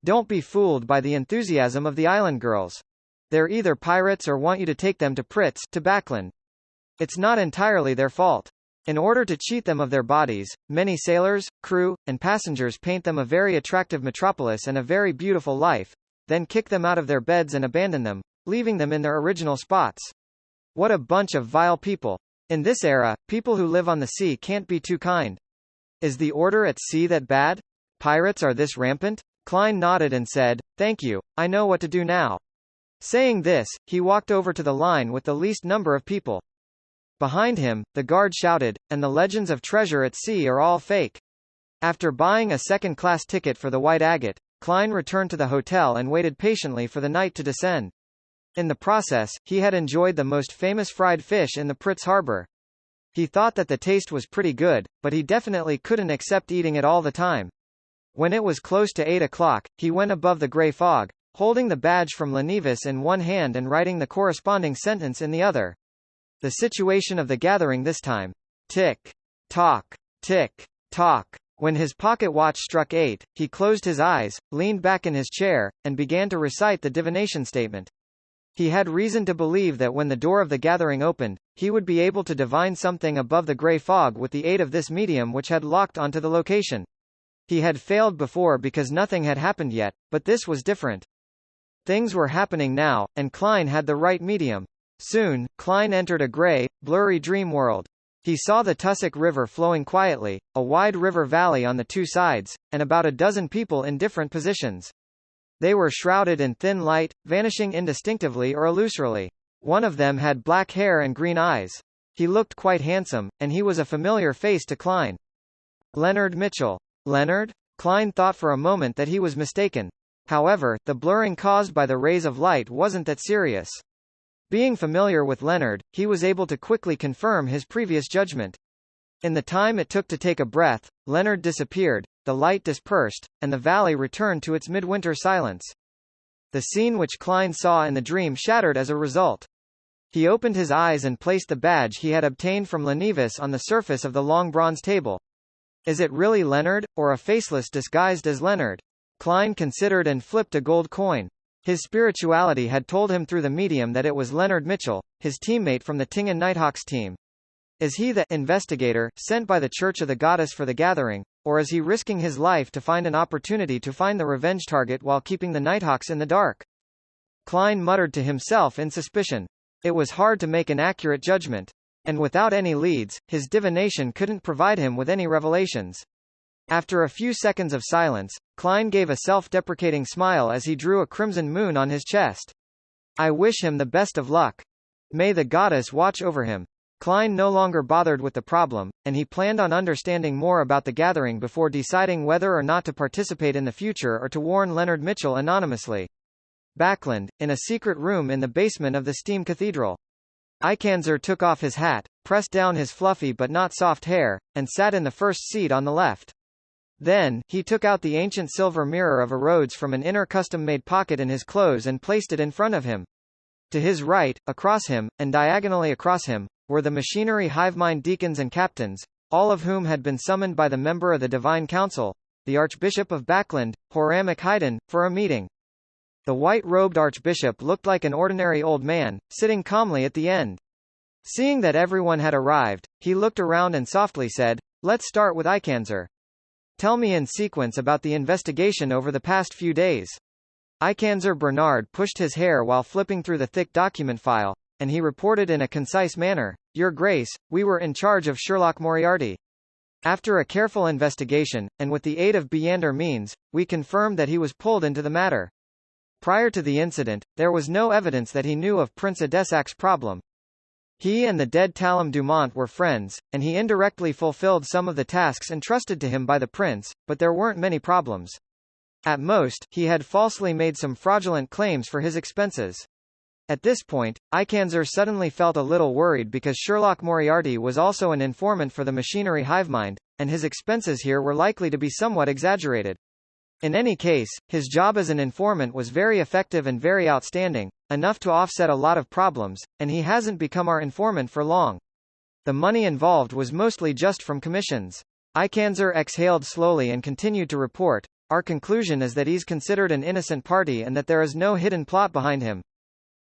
Don't be fooled by the enthusiasm of the island girls. They're either pirates or want you to take them to Pritz, to Backland. It's not entirely their fault. In order to cheat them of their bodies, many sailors, crew, and passengers paint them a very attractive metropolis and a very beautiful life, then kick them out of their beds and abandon them, leaving them in their original spots. What a bunch of vile people. In this era, people who live on the sea can't be too kind. Is the order at sea that bad? Pirates are this rampant? Klein nodded and said, "Thank you, I know what to do now." Saying this, he walked over to the line with the least number of people. Behind him, the guard shouted, "And the legends of treasure at sea are all fake." After buying a second-class ticket for the White Agate, Klein returned to the hotel and waited patiently for the night to descend. In the process, he had enjoyed the most famous fried fish in the Pritz harbor. He thought that the taste was pretty good, but he definitely couldn't accept eating it all the time. When it was close to 8 o'clock, he went above the grey fog, holding the badge from Lenevis in one hand and writing the corresponding sentence in the other. The situation of the gathering this time. Tick. Tock. Tick. Tock. When his pocket watch struck 8, he closed his eyes, leaned back in his chair, and began to recite the divination statement. He had reason to believe that when the door of the gathering opened, he would be able to divine something above the grey fog with the aid of this medium which had locked onto the location. He had failed before because nothing had happened yet, but this was different. Things were happening now, and Klein had the right medium. Soon, Klein entered a grey, blurry dream world. He saw the Tussock River flowing quietly, a wide river valley on the 2 sides, and about a dozen people in different positions. They were shrouded in thin light, vanishing indistinctively or illusorily. One of them had black hair and green eyes. He looked quite handsome, and he was a familiar face to Klein. Leonard Mitchell. Leonard? Klein thought for a moment that he was mistaken. However, the blurring caused by the rays of light wasn't that serious. Being familiar with Leonard, he was able to quickly confirm his previous judgment. In the time it took to take a breath, Leonard disappeared, the light dispersed, and the valley returned to its midwinter silence. The scene which Klein saw in the dream shattered as a result. He opened his eyes and placed the badge he had obtained from Lenevis on the surface of the long bronze table. Is it really Leonard, or a faceless disguised as Leonard? Klein considered and flipped a gold coin. His spirituality had told him through the medium that it was Leonard Mitchell, his teammate from the Tingen Nighthawks team. Is he the investigator sent by the Church of the Goddess for the gathering, or is he risking his life to find an opportunity to find the revenge target while keeping the Nighthawks in the dark? Klein muttered to himself in suspicion. It was hard to make an accurate judgment. And without any leads, his divination couldn't provide him with any revelations. After a few seconds of silence, Klein gave a self-deprecating smile as he drew a crimson moon on his chest. I wish him the best of luck. May the goddess watch over him. Klein no longer bothered with the problem, and he planned on understanding more about the gathering before deciding whether or not to participate in the future or to warn Leonard Mitchell anonymously. Backland, in a secret room in the basement of the Steam Cathedral. Ikanzer took off his hat, pressed down his fluffy but not soft hair, and sat in the first seat on the left. Then, he took out the ancient silver mirror of Rhodes from an inner custom-made pocket in his clothes and placed it in front of him. To his right, across him, and diagonally across him, were the machinery hivemind deacons and captains, all of whom had been summoned by the member of the Divine Council, the Archbishop of Backland, Horamak Haydn, for a meeting. The white-robed archbishop looked like an ordinary old man, sitting calmly at the end. Seeing that everyone had arrived, he looked around and softly said, "Let's start with Ikanzer. Tell me in sequence about the investigation over the past few days." Ikanzer Bernard pushed his hair while flipping through the thick document file, and he reported in a concise manner, "Your Grace, we were in charge of Sherlock Moriarty. After a careful investigation, and with the aid of Beander means, we confirmed that he was pulled into the matter. Prior to the incident, there was no evidence that he knew of Prince Adesac's problem. He and the dead Talum Dumont were friends, and he indirectly fulfilled some of the tasks entrusted to him by the prince, but there weren't many problems. At most, he had falsely made some fraudulent claims for his expenses. At this point, Ikanzer suddenly felt a little worried because Sherlock Moriarty was also an informant for the machinery hivemind, and his expenses here were likely to be somewhat exaggerated. In any case, his job as an informant was very effective and very outstanding, enough to offset a lot of problems, and he hasn't become our informant for long. The money involved was mostly just from commissions. Ikanzer exhaled slowly and continued to report, "Our conclusion is that he's considered an innocent party and that there is no hidden plot behind him.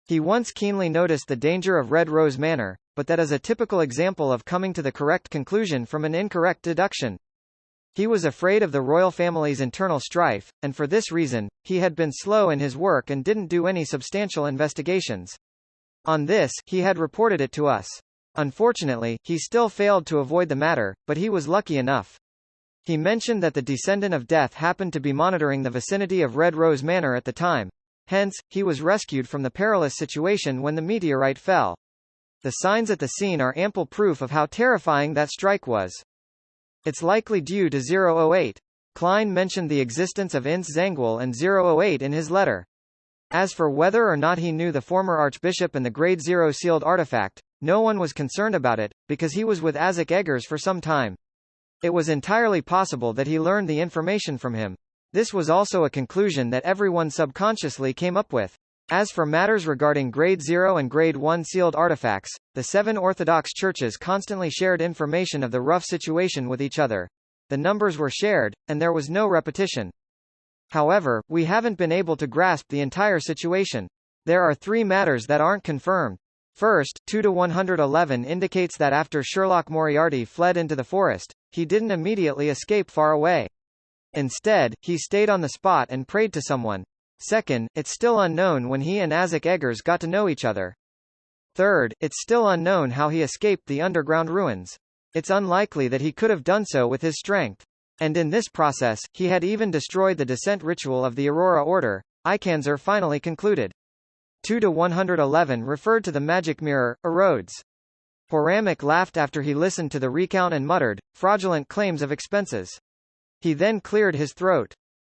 He once keenly noticed the danger of Red Rose Manor, but that is a typical example of coming to the correct conclusion from an incorrect deduction. He was afraid of the royal family's internal strife, and for this reason, he had been slow in his work and didn't do any substantial investigations. On this, he had reported it to us. Unfortunately, he still failed to avoid the matter, but he was lucky enough. He mentioned that the Descendant of Death happened to be monitoring the vicinity of Red Rose Manor at the time. Hence, he was rescued from the perilous situation when the meteorite fell. The signs at the scene are ample proof of how terrifying that strike was. It's likely due to 008. Klein mentioned the existence of Ince Zangwill and 008 in his letter. As for whether or not he knew the former archbishop and the Grade 0 sealed artifact, no one was concerned about it, because he was with Isaac Eggers for some time. It was entirely possible that he learned the information from him. This was also a conclusion that everyone subconsciously came up with. As for matters regarding Grade 0 and Grade 1 sealed artifacts, the 7 Orthodox churches constantly shared information of the rough situation with each other. The numbers were shared, and there was no repetition. However, we haven't been able to grasp the entire situation. There are 3 matters that aren't confirmed. First, 2-111 indicates that after Sherlock Moriarty fled into the forest, he didn't immediately escape far away. Instead, he stayed on the spot and prayed to someone. Second, it's still unknown when he and Isaac Eggers got to know each other. Third, it's still unknown how he escaped the underground ruins. It's unlikely that he could have done so with his strength. And in this process, he had even destroyed the descent ritual of the Aurora Order, Ikanzer finally concluded. 2-111 referred to the magic mirror, Erodes. Horamek laughed after he listened to the recount and muttered, "Fraudulent claims of expenses." He then cleared his throat.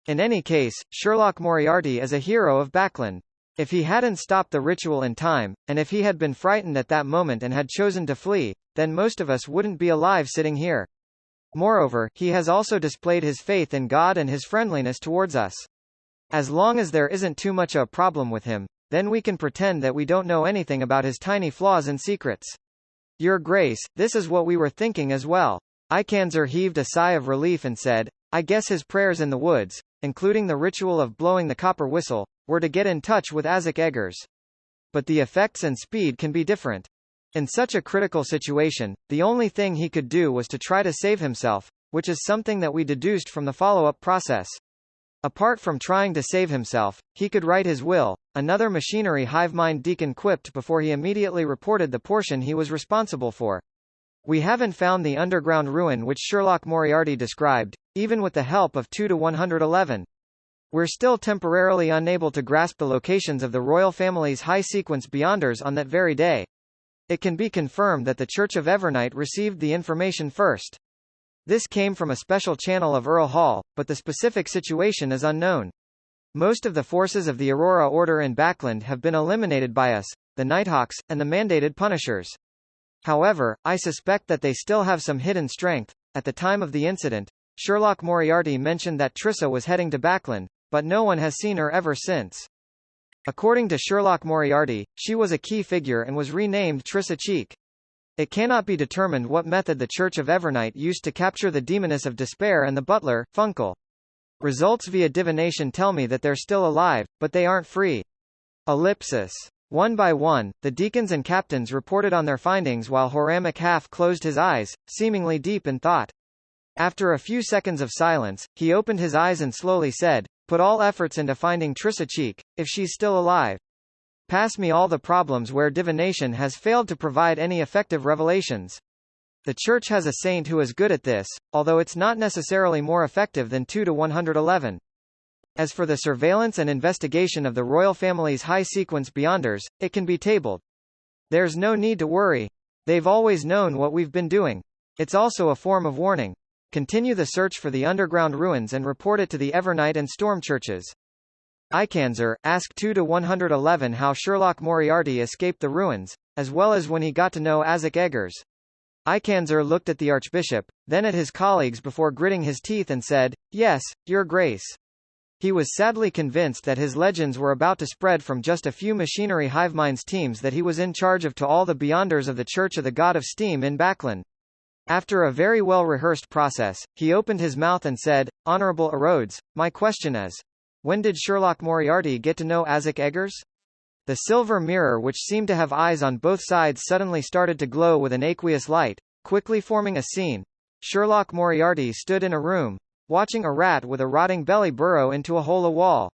In any case, Sherlock Moriarty is a hero of Backland. If he hadn't stopped the ritual in time, and if he had been frightened at that moment and had chosen to flee, then most of us wouldn't be alive sitting here. Moreover, he has also displayed his faith in God and his friendliness towards us. As long as there isn't too much a problem with him, then we can pretend that we don't know anything about his tiny flaws and secrets. Your Grace, this is what we were thinking as well. Ikanzer heaved a sigh of relief and said, "I guess his prayers in the woods, including the ritual of blowing the copper whistle, were to get in touch with Isaac Eggers. But the effects and speed can be different. In such a critical situation, the only thing he could do was to try to save himself, which is something that we deduced from the follow-up process. Apart from trying to save himself, he could write his will," another machinery hivemind deacon quipped before he immediately reported the portion he was responsible for. "We haven't found the underground ruin which Sherlock Moriarty described, even with the help of 2-111. We're still temporarily unable to grasp the locations of the royal family's high-sequence beyonders on that very day. It can be confirmed that the Church of Evernight received the information first. This came from a special channel of Earl Hall, but the specific situation is unknown. Most of the forces of the Aurora Order in Backland have been eliminated by us, the Nighthawks, and the mandated Punishers. However, I suspect that they still have some hidden strength. At the time of the incident, Sherlock Moriarty mentioned that Trissa was heading to Backland, but no one has seen her ever since. According to Sherlock Moriarty, she was a key figure and was renamed Trissa Cheek. It cannot be determined what method the Church of Evernight used to capture the Demoness of Despair and the butler, Funkel. Results via divination tell me that they're still alive, but they aren't free. Ellipsis. One by one, the deacons and captains reported on their findings while Horamek half closed his eyes, seemingly deep in thought. After a few seconds of silence, he opened his eyes and slowly said, "Put all efforts into finding Trissa Cheek, if she's still alive. Pass me all the problems where divination has failed to provide any effective revelations. The Church has a saint who is good at this, although it's not necessarily more effective than 2-111. As for the surveillance and investigation of the royal family's high-sequence beyonders, it can be tabled. There's no need to worry. They've always known what we've been doing. It's also a form of warning. Continue the search for the underground ruins and report it to the Evernight and Storm churches. Ikanzer, ask 2-111 how Sherlock Moriarty escaped the ruins, as well as when he got to know Isaac Eggers. Ikanzer looked at the Archbishop, then at his colleagues before gritting his teeth and said, "Yes, Your Grace." He was sadly convinced that his legends were about to spread from just a few machinery hiveminds teams that he was in charge of to all the Beyonders of the Church of the God of Steam in Backland. After a very well-rehearsed process, he opened his mouth and said, "Honorable Erodes, my question is, when did Sherlock Moriarty get to know Isaac Eggers?" The silver mirror, which seemed to have eyes on both sides, suddenly started to glow with an aqueous light, quickly forming a scene. Sherlock Moriarty stood in a room, watching a rat with a rotting belly burrow into a hole in the wall.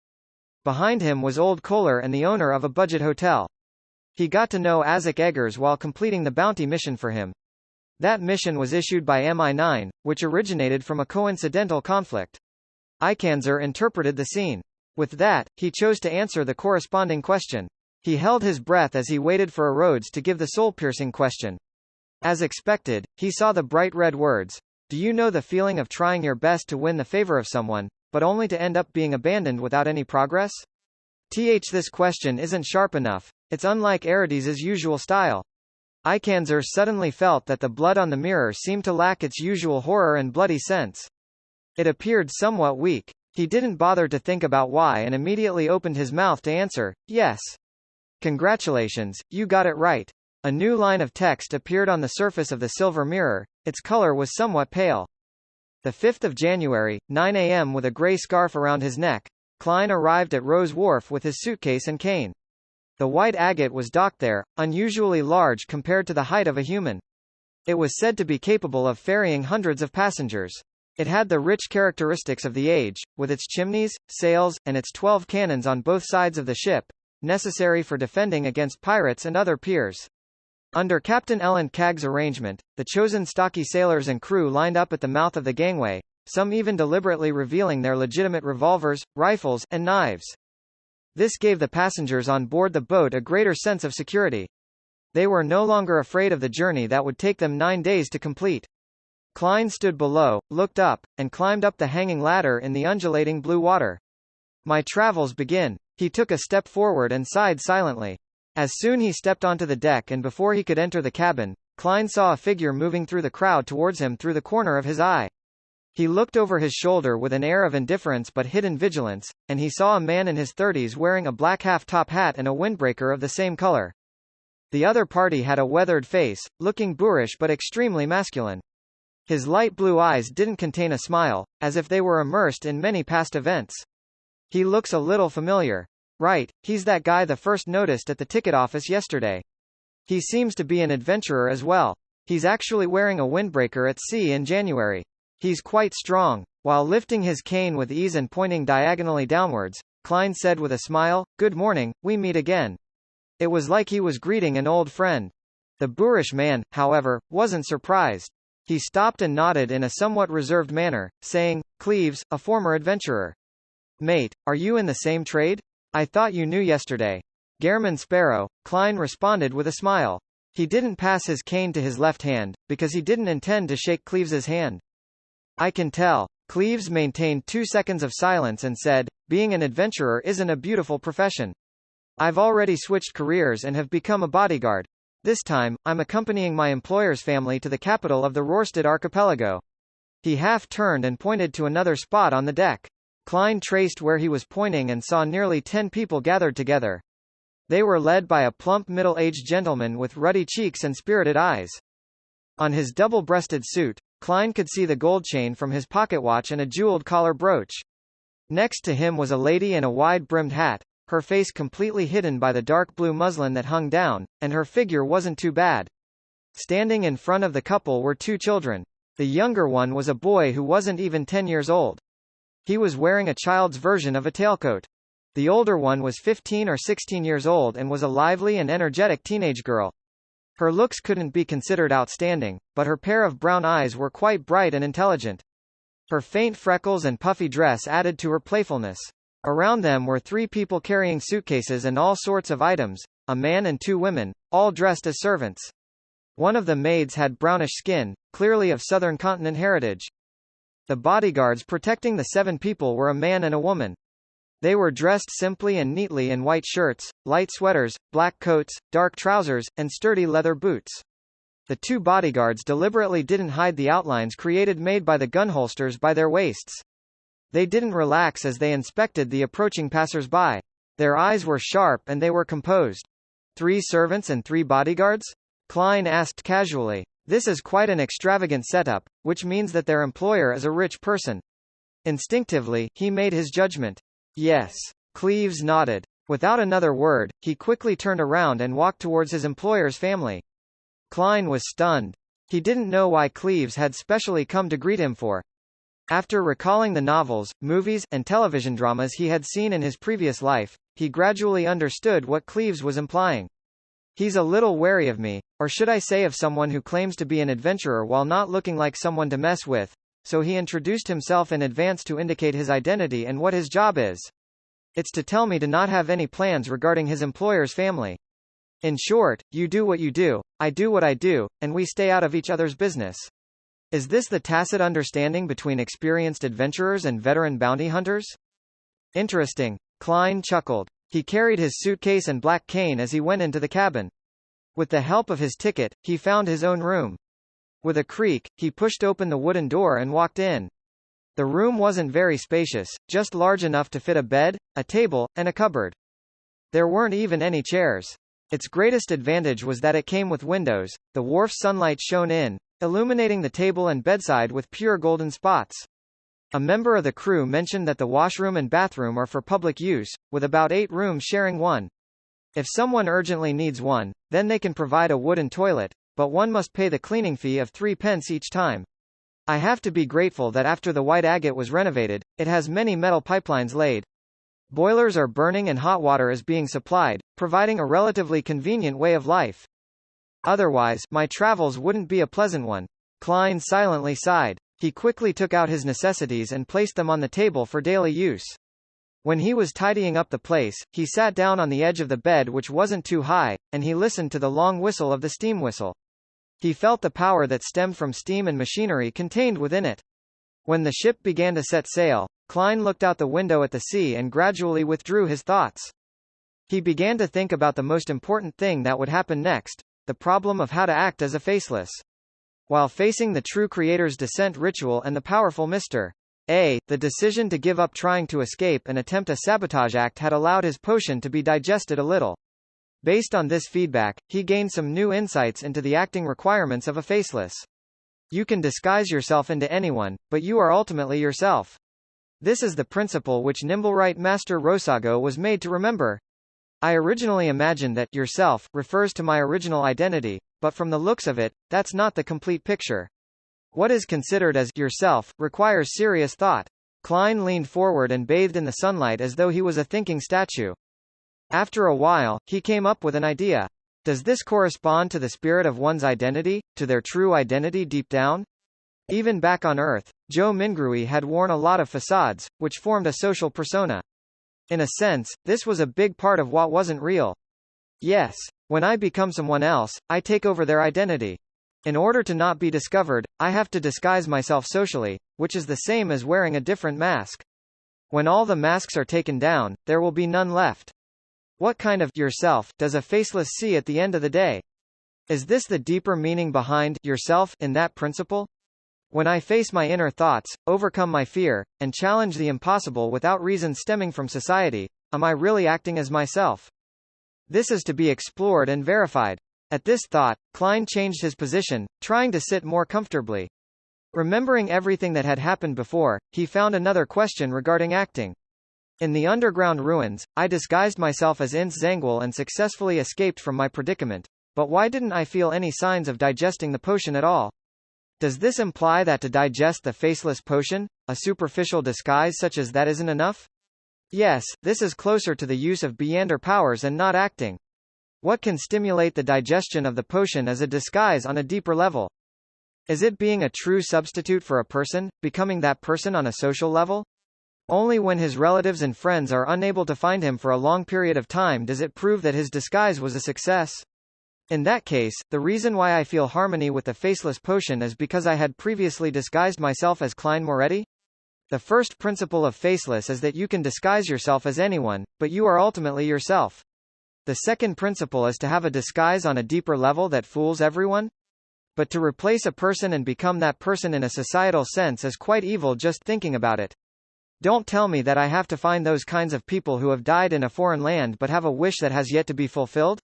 Behind him was Old Kohler and the owner of a budget hotel. He got to know Isaac Eggers while completing the bounty mission for him. That mission was issued by MI9, which originated from a coincidental conflict. Ikanzer interpreted the scene. With that, he chose to answer the corresponding question. He held his breath as he waited for Erodes to give the soul-piercing question. As expected, he saw the bright red words. Do you know the feeling of trying your best to win the favor of someone, but only to end up being abandoned without any progress? This question isn't sharp enough. It's unlike Erodes' usual style. Ikanzer suddenly felt that the blood on the mirror seemed to lack its usual horror and bloody sense. It appeared somewhat weak. He didn't bother to think about why and immediately opened his mouth to answer, "Yes. Congratulations, you got it right." A new line of text appeared on the surface of the silver mirror. Its color was somewhat pale. The 5th of January, 9 a.m. With a gray scarf around his neck, Klein arrived at Rose Wharf with his suitcase and cane. The white agate was docked there, unusually large compared to the height of a human. It was said to be capable of ferrying hundreds of passengers. It had the rich characteristics of the age, with its chimneys, sails, and its 12 cannons on both sides of the ship, necessary for defending against pirates and other piers. Under Captain Ellen Cagg's arrangement, the chosen stocky sailors and crew lined up at the mouth of the gangway, some even deliberately revealing their legitimate revolvers, rifles, and knives. This gave the passengers on board the boat a greater sense of security. They were no longer afraid of the journey that would take them 9 days to complete. Klein stood below, looked up, and climbed up the hanging ladder in the undulating blue water. My travels begin. He took a step forward and sighed silently. As soon he stepped onto the deck and before he could enter the cabin, Klein saw a figure moving through the crowd towards him through the corner of his eye. He looked over his shoulder with an air of indifference but hidden vigilance, and he saw a man in his 30s wearing a black half-top hat and a windbreaker of the same color. The other party had a weathered face, looking boorish but extremely masculine. His light blue eyes didn't contain a smile, as if they were immersed in many past events. He looks a little familiar. Right, he's that guy the first noticed at the ticket office yesterday. He seems to be an adventurer as well. He's actually wearing a windbreaker at sea in January. He's quite strong. While lifting his cane with ease and pointing diagonally downwards, Klein said with a smile, "Good morning, we meet again." It was like he was greeting an old friend. The boorish man, however, wasn't surprised. He stopped and nodded in a somewhat reserved manner, saying, "Cleves, a former adventurer. Mate, are you in the same trade? I thought you knew yesterday." Gairman Sparrow, Klein responded with a smile. He didn't pass his cane to his left hand, because he didn't intend to shake Cleves's hand. "I can tell." Cleves maintained 2 seconds of silence and said, "Being an adventurer isn't a beautiful profession. I've already switched careers and have become a bodyguard. This time, I'm accompanying my employer's family to the capital of the Rorstad archipelago." He half turned and pointed to another spot on the deck. Klein traced where he was pointing and saw nearly 10 people gathered together. They were led by a plump middle-aged gentleman with ruddy cheeks and spirited eyes. On his double-breasted suit, Klein could see the gold chain from his pocket watch and a jeweled collar brooch. Next to him was a lady in a wide-brimmed hat, her face completely hidden by the dark blue muslin that hung down, and her figure wasn't too bad. Standing in front of the couple were 2 children. The younger one was a boy who wasn't even 10 years old. He was wearing a child's version of a tailcoat. The older one was 15 or 16 years old and was a lively and energetic teenage girl. Her looks couldn't be considered outstanding, but her pair of brown eyes were quite bright and intelligent. Her faint freckles and puffy dress added to her playfulness. Around them were 3 people carrying suitcases and all sorts of items, a man and 2 women, all dressed as servants. One of the maids had brownish skin, clearly of southern continent heritage. The bodyguards protecting the 7 people were a man and a woman. They were dressed simply and neatly in white shirts, light sweaters, black coats, dark trousers, and sturdy leather boots. The 2 bodyguards deliberately didn't hide the outlines made by the gun holsters by their waists. They didn't relax as they inspected the approaching passers-by. Their eyes were sharp and they were composed. 3 servants and 3 bodyguards? Klein asked casually. This is quite an extravagant setup, which means that their employer is a rich person. Instinctively, he made his judgment. Yes. Cleves nodded. Without another word, he quickly turned around and walked towards his employer's family. Klein was stunned. He didn't know why Cleves had specially come to greet him for. After recalling the novels, movies, and television dramas he had seen in his previous life, he gradually understood what Cleves was implying. He's a little wary of me, or should I say of someone who claims to be an adventurer while not looking like someone to mess with, so he introduced himself in advance to indicate his identity and what his job is. It's to tell me to not have any plans regarding his employer's family. In short, you do what you do, I do what I do, and we stay out of each other's business. Is this the tacit understanding between experienced adventurers and veteran bounty hunters? Interesting. Klein chuckled. He carried his suitcase and black cane as he went into the cabin. With the help of his ticket, he found his own room. With a creak, he pushed open the wooden door and walked in. The room wasn't very spacious, just large enough to fit a bed, a table, and a cupboard. There weren't even any chairs. Its greatest advantage was that it came with windows. The wharf's sunlight shone in, illuminating the table and bedside with pure golden spots. A member of the crew mentioned that the washroom and bathroom are for public use, with about 8 rooms sharing one. If someone urgently needs one, then they can provide a wooden toilet, but one must pay the cleaning fee of 3 pence each time. I have to be grateful that after the White Agate was renovated, it has many metal pipelines laid. Boilers are burning and hot water is being supplied, providing a relatively convenient way of life. Otherwise, my travels wouldn't be a pleasant one. Klein silently sighed. He quickly took out his necessities and placed them on the table for daily use. When he was tidying up the place, he sat down on the edge of the bed which wasn't too high, and he listened to the long whistle of the steam whistle. He felt the power that stemmed from steam and machinery contained within it. When the ship began to set sail, Klein looked out the window at the sea and gradually withdrew his thoughts. He began to think about the most important thing that would happen next, the problem of how to act as a faceless. While facing the true creator's descent ritual and the powerful Mr. A, the decision to give up trying to escape and attempt a sabotage act had allowed his potion to be digested a little. Based on this feedback, he gained some new insights into the acting requirements of a faceless. You can disguise yourself into anyone, but you are ultimately yourself. This is the principle which Nimblewright Master Rosago was made to remember. I originally imagined that yourself refers to my original identity, but from the looks of it, that's not the complete picture. What is considered as yourself requires serious thought. Klein leaned forward and bathed in the sunlight as though he was a thinking statue. After a while, he came up with an idea. Does this correspond to the spirit of one's identity, to their true identity deep down? Even back on Earth, Joe Mingrui had worn a lot of facades, which formed a social persona. In a sense, this was a big part of what wasn't real. Yes, when I become someone else, I take over their identity. In order to not be discovered, I have to disguise myself socially, which is the same as wearing a different mask. When all the masks are taken down, there will be none left. What kind of yourself does a faceless see at the end of the day? Is this the deeper meaning behind yourself in that principle? When I face my inner thoughts, overcome my fear, and challenge the impossible without reason stemming from society, am I really acting as myself? This is to be explored and verified. At this thought, Klein changed his position, trying to sit more comfortably. Remembering everything that had happened before, he found another question regarding acting. In the underground ruins, I disguised myself as Ince Zangwil and successfully escaped from my predicament. But why didn't I feel any signs of digesting the potion at all? Does this imply that to digest the faceless potion, a superficial disguise such as that isn't enough? Yes, this is closer to the use of Beyonder powers and not acting. What can stimulate the digestion of the potion as a disguise on a deeper level? Is it being a true substitute for a person, becoming that person on a social level? Only when his relatives and friends are unable to find him for a long period of time does it prove that his disguise was a success. In that case, the reason why I feel harmony with the faceless potion is because I had previously disguised myself as Klein Moretti? The first principle of faceless is that you can disguise yourself as anyone, but you are ultimately yourself. The second principle is to have a disguise on a deeper level that fools everyone? But to replace a person and become that person in a societal sense is quite evil just thinking about it. Don't tell me that I have to find those kinds of people who have died in a foreign land but have a wish that has yet to be fulfilled?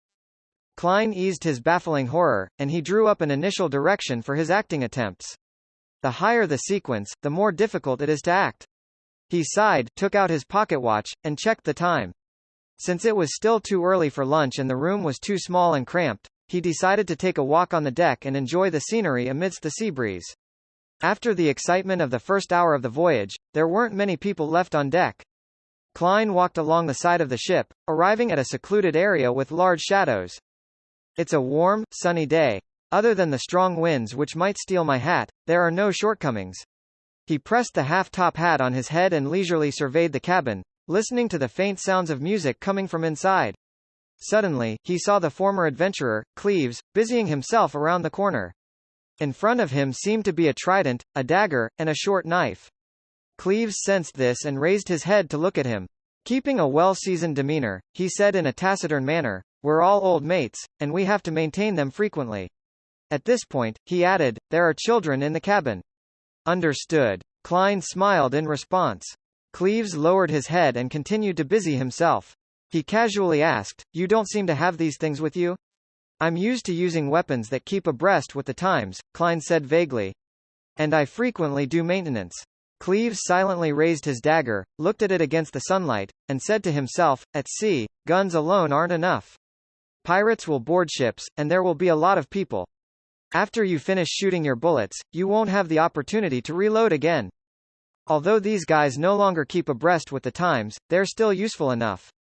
Klein eased his baffling horror, and he drew up an initial direction for his acting attempts. The higher the sequence, the more difficult it is to act. He sighed, took out his pocket watch, and checked the time. Since it was still too early for lunch and the room was too small and cramped, he decided to take a walk on the deck and enjoy the scenery amidst the sea breeze. After the excitement of the first hour of the voyage, there weren't many people left on deck. Klein walked along the side of the ship, arriving at a secluded area with large shadows. It's a warm, sunny day. Other than the strong winds which might steal my hat, there are no shortcomings. He pressed the half-top hat on his head and leisurely surveyed the cabin, listening to the faint sounds of music coming from inside. Suddenly, he saw the former adventurer, Cleves, busying himself around the corner. In front of him seemed to be a trident, a dagger, and a short knife. Cleves sensed this and raised his head to look at him. Keeping a well-seasoned demeanor, he said in a taciturn manner, "We're all old mates, and we have to maintain them frequently." At this point, he added, "There are children in the cabin." "Understood." Klein smiled in response. Cleves lowered his head and continued to busy himself. He casually asked, "You don't seem to have these things with you?" "I'm used to using weapons that keep abreast with the times," Klein said vaguely. "And I frequently do maintenance." Cleves silently raised his dagger, looked at it against the sunlight, and said to himself, "At sea, guns alone aren't enough. Pirates will board ships, and there will be a lot of people. After you finish shooting your bullets, you won't have the opportunity to reload again. Although these guys no longer keep abreast with the times, they're still useful enough."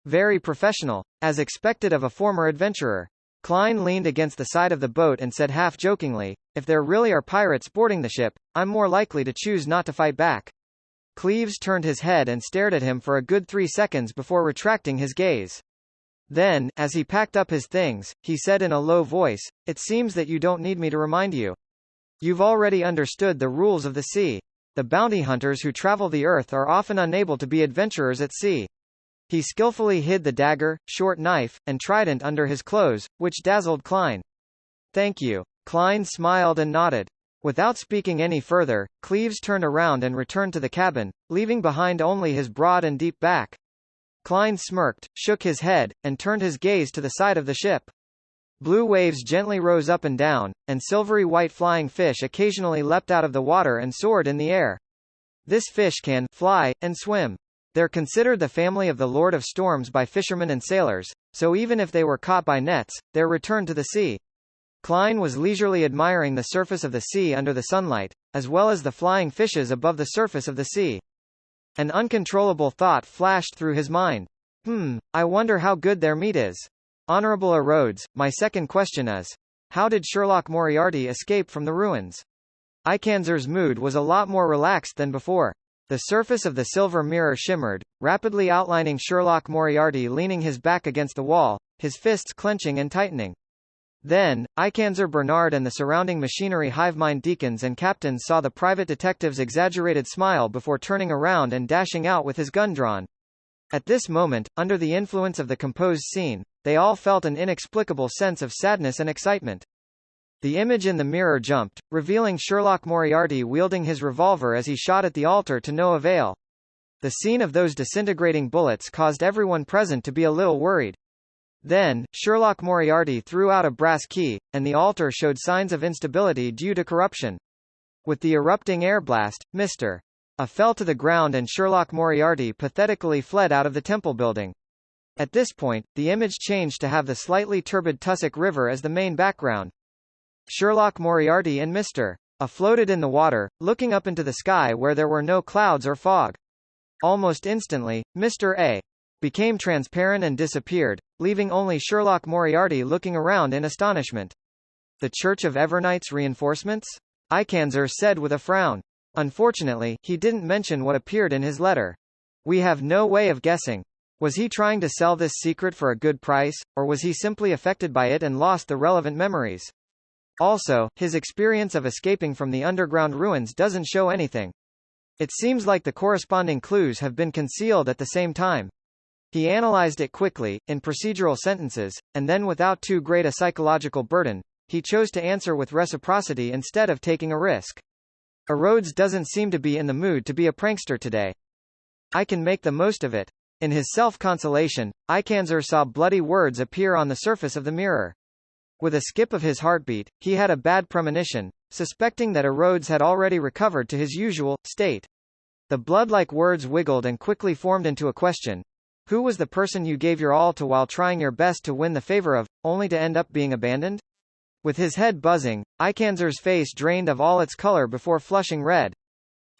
Very professional, as expected of a former adventurer. Klein leaned against the side of the boat and said half-jokingly, "If there really are pirates boarding the ship, I'm more likely to choose not to fight back." Cleves turned his head and stared at him for a good 3 seconds before retracting his gaze. Then, as he packed up his things, he said in a low voice, "It seems that you don't need me to remind you. You've already understood the rules of the sea. The bounty hunters who travel the earth are often unable to be adventurers at sea." He skillfully hid the dagger, short knife, and trident under his clothes, which dazzled Klein. "Thank you." Klein smiled and nodded. Without speaking any further, Cleves turned around and returned to the cabin, leaving behind only his broad and deep back. Klein smirked, shook his head, and turned his gaze to the side of the ship. Blue waves gently rose up and down, and silvery white flying fish occasionally leapt out of the water and soared in the air. This fish can fly and swim. They're considered the family of the Lord of Storms by fishermen and sailors, so even if they were caught by nets, they're returned to the sea. Klein was leisurely admiring the surface of the sea under the sunlight, as well as the flying fishes above the surface of the sea. An uncontrollable thought flashed through his mind. I wonder how good their meat is. Honorable Rhodes, my second question is, how did Sherlock Moriarty escape from the ruins? Ikanzer's mood was a lot more relaxed than before. The surface of the silver mirror shimmered, rapidly outlining Sherlock Moriarty leaning his back against the wall, his fists clenching and tightening. Then, Ikanzer Bernard and the surrounding machinery hivemind deacons and captains saw the private detective's exaggerated smile before turning around and dashing out with his gun drawn. At this moment, under the influence of the composed scene, they all felt an inexplicable sense of sadness and excitement. The image in the mirror jumped, revealing Sherlock Moriarty wielding his revolver as he shot at the altar to no avail. The scene of those disintegrating bullets caused everyone present to be a little worried. Then, Sherlock Moriarty threw out a brass key, and the altar showed signs of instability due to corruption. With the erupting air blast, Mr. A fell to the ground and Sherlock Moriarty pathetically fled out of the temple building. At this point, the image changed to have the slightly turbid Tussock River as the main background. Sherlock Moriarty and Mr. A floated in the water, looking up into the sky where there were no clouds or fog. Almost instantly, Mr. A became transparent and disappeared, leaving only Sherlock Moriarty looking around in astonishment. "The Church of Everight's reinforcements?" Ikanzer said with a frown. Unfortunately, he didn't mention what appeared in his letter. "We have no way of guessing." Was he trying to sell this secret for a good price, or was he simply affected by it and lost the relevant memories? Also, his experience of escaping from the underground ruins doesn't show anything. It seems like the corresponding clues have been concealed at the same time. He analyzed it quickly, in procedural sentences, and then without too great a psychological burden, he chose to answer with reciprocity instead of taking a risk. Rhodes doesn't seem to be in the mood to be a prankster today. I can make the most of it. In his self-consolation, Ikanzer saw bloody words appear on the surface of the mirror. With a skip of his heartbeat, he had a bad premonition, suspecting that Rhodes had already recovered to his usual state. The blood-like words wiggled and quickly formed into a question. Who was the person you gave your all to while trying your best to win the favor of, only to end up being abandoned? With his head buzzing, Ikanzer's face drained of all its color before flushing red.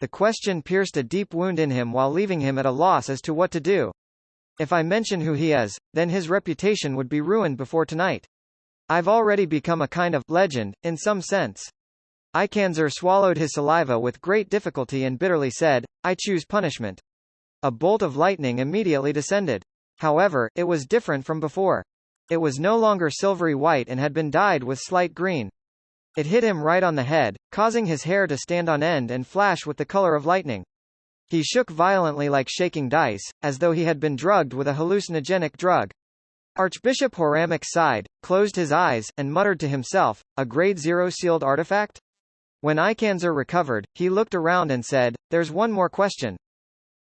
The question pierced a deep wound in him while leaving him at a loss as to what to do. If I mention who he is, then his reputation would be ruined before tonight. I've already become a kind of legend, in some sense. Ikanzer swallowed his saliva with great difficulty and bitterly said, I choose punishment. A bolt of lightning immediately descended. However, it was different from before. It was no longer silvery white and had been dyed with slight green. It hit him right on the head, causing his hair to stand on end and flash with the color of lightning. He shook violently like shaking dice, as though he had been drugged with a hallucinogenic drug. Archbishop Horamek sighed, closed his eyes, and muttered to himself, a Grade 0 sealed artifact? When Ikanzer recovered, he looked around and said, there's one more question.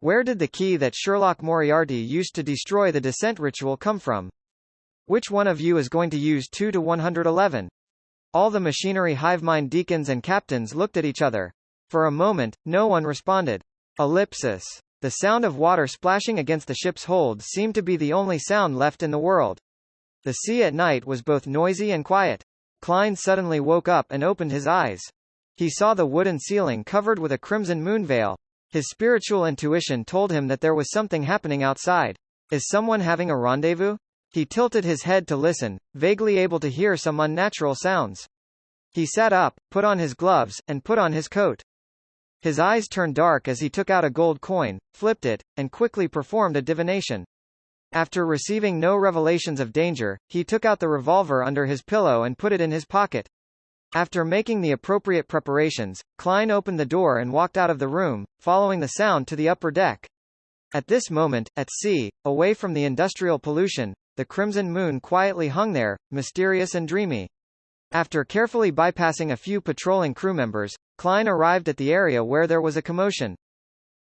Where did the key that Sherlock Moriarty used to destroy the descent ritual come from? Which one of you is going to use 2 to 111? All the machinery hivemind deacons and captains looked at each other. For a moment, no one responded. Ellipsis. The sound of water splashing against the ship's hold seemed to be the only sound left in the world. The sea at night was both noisy and quiet. Klein suddenly woke up and opened his eyes. He saw the wooden ceiling covered with a crimson moon veil. His spiritual intuition told him that there was something happening outside. Is someone having a rendezvous? He tilted his head to listen, vaguely able to hear some unnatural sounds. He sat up, put on his gloves, and put on his coat. His eyes turned dark as he took out a gold coin, flipped it, and quickly performed a divination. After receiving no revelations of danger, he took out the revolver under his pillow and put it in his pocket. After making the appropriate preparations, Klein opened the door and walked out of the room, following the sound to the upper deck. At this moment, at sea, away from the industrial pollution, the crimson moon quietly hung there, mysterious and dreamy. After carefully bypassing a few patrolling crew members, Klein arrived at the area where there was a commotion.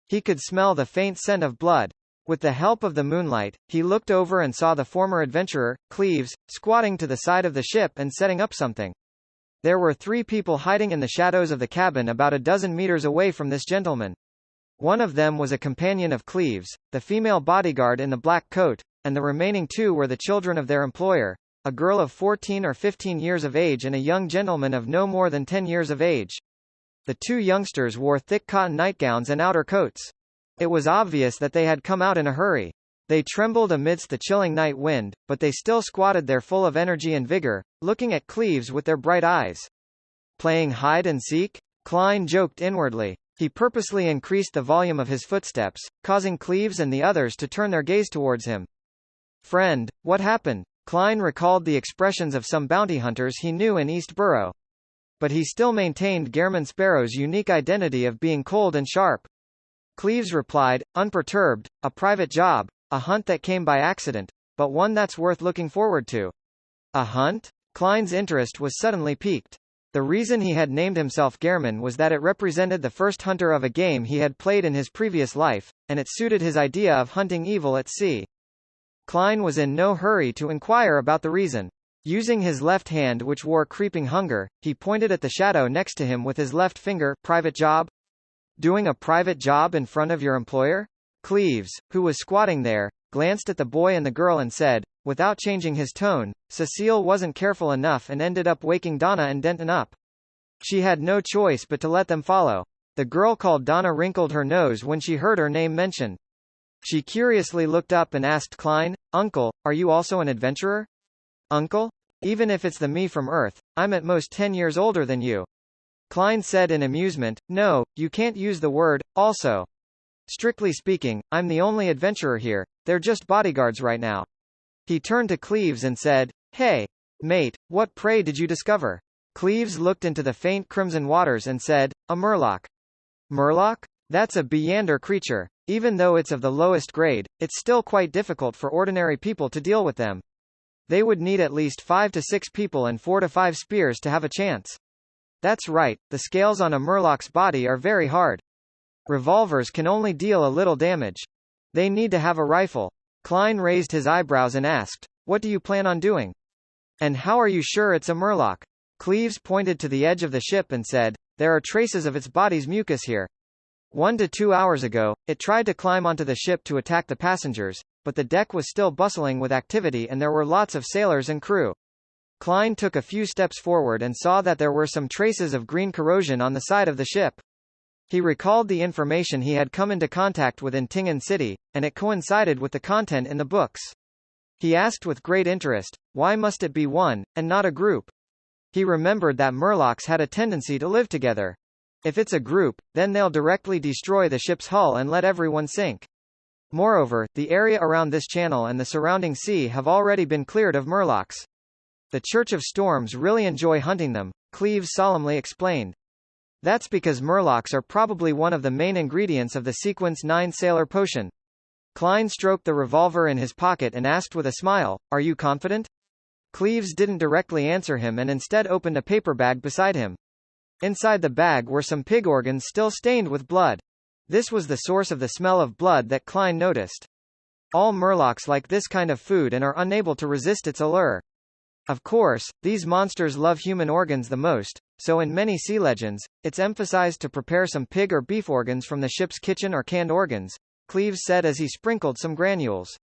He could smell the faint scent of blood. With the help of the moonlight, he looked over and saw the former adventurer, Cleves, squatting to the side of the ship and setting up something. There were 3 people hiding in the shadows of the cabin about a dozen meters away from this gentleman. One of them was a companion of Cleves, the female bodyguard in the black coat, and the remaining 2 were the children of their employer, a girl of 14 or 15 years of age and a young gentleman of no more than 10 years of age. The 2 youngsters wore thick cotton nightgowns and outer coats. It was obvious that they had come out in a hurry. They trembled amidst the chilling night wind, but they still squatted there full of energy and vigor, looking at Cleves with their bright eyes. Playing hide and seek? Klein joked inwardly. He purposely increased the volume of his footsteps, causing Cleves and the others to turn their gaze towards him. Friend, what happened? Klein recalled the expressions of some bounty hunters he knew in East Borough. But he still maintained Gairman Sparrow's unique identity of being cold and sharp. Cleves replied, unperturbed, a private job, a hunt that came by accident, but one that's worth looking forward to. A hunt? Klein's interest was suddenly piqued. The reason he had named himself Gairman was that it represented the first hunter of a game he had played in his previous life, and it suited his idea of hunting evil at sea. Klein was in no hurry to inquire about the reason. Using his left hand which wore creeping hunger, he pointed at the shadow next to him with his left finger. Private job? Doing a private job in front of your employer? Cleves, who was squatting there, glanced at the boy and the girl and said, without changing his tone, Cecile wasn't careful enough and ended up waking Donna and Denton up. She had no choice but to let them follow. The girl called Donna wrinkled her nose when she heard her name mentioned. She curiously looked up and asked Klein, Uncle, are you also an adventurer? Uncle? Even if it's the me from Earth, I'm at most 10 years older than you. Klein said in amusement, no, you can't use the word, also. Strictly speaking, I'm the only adventurer here. they're just bodyguards right now. He turned to Cleves and said, "Hey, mate, what prey did you discover?" Cleves looked into the faint crimson waters and said, "A murloc." "Murloc? That's a Beyonder creature. Even though it's of the lowest grade, it's still quite difficult for ordinary people to deal with them. They would need at least 5 to 6 people and 4 to 5 spears to have a chance." "That's right, the scales on a murloc's body are very hard. Revolvers can only deal a little damage. They need to have a rifle." Klein raised his eyebrows and asked, "What do you plan on doing? And how are you sure it's a murloc?" Cleves pointed to the edge of the ship and said, "There are traces of its body's mucus here. 1 to 2 hours ago, it tried to climb onto the ship to attack the passengers, but the deck was still bustling with activity and there were lots of sailors and crew." Klein took a few steps forward and saw that there were some traces of green corrosion on the side of the ship. He recalled the information he had come into contact with in Tingen City, and it coincided with the content in the books. He asked with great interest, why must it be one, and not a group? He remembered that murlocs had a tendency to live together. If it's a group, then they'll directly destroy the ship's hull and let everyone sink. Moreover, the area around this channel and the surrounding sea have already been cleared of murlocs. The Church of Storms really enjoy hunting them, Cleves solemnly explained. That's because murlocs are probably one of the main ingredients of the Sequence 9 Sailor Potion. Klein stroked the revolver in his pocket and asked with a smile, "Are you confident?" Cleves didn't directly answer him and instead opened a paper bag beside him. Inside the bag were some pig organs still stained with blood. This was the source of the smell of blood that Klein noticed. All murlocs like this kind of food and are unable to resist its allure. Of course, these monsters love human organs the most, so in many sea legends, it's emphasized to prepare some pig or beef organs from the ship's kitchen or canned organs, Cleves said as he sprinkled some granules.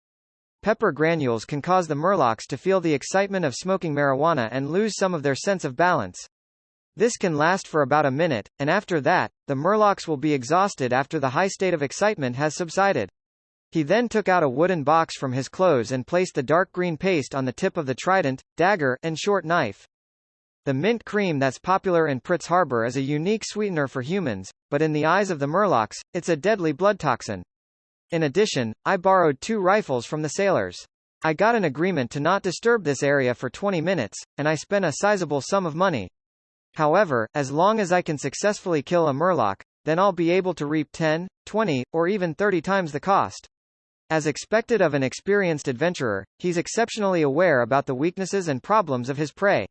Pepper granules can cause the murlocs to feel the excitement of smoking marijuana and lose some of their sense of balance. This can last for about a minute, and after that, the murlocs will be exhausted after the high state of excitement has subsided. He then took out a wooden box from his clothes and placed the dark green paste on the tip of the trident, dagger, and short knife. The mint cream that's popular in Pritz Harbor is a unique sweetener for humans, but in the eyes of the murlocs, it's a deadly blood toxin. In addition, I borrowed 2 rifles from the sailors. I got an agreement to not disturb this area for 20 minutes, and I spent a sizable sum of money. However, as long as I can successfully kill a murloc, then I'll be able to reap 10, 20, or even 30 times the cost. As expected of an experienced adventurer, he's exceptionally aware about the weaknesses and problems of his prey.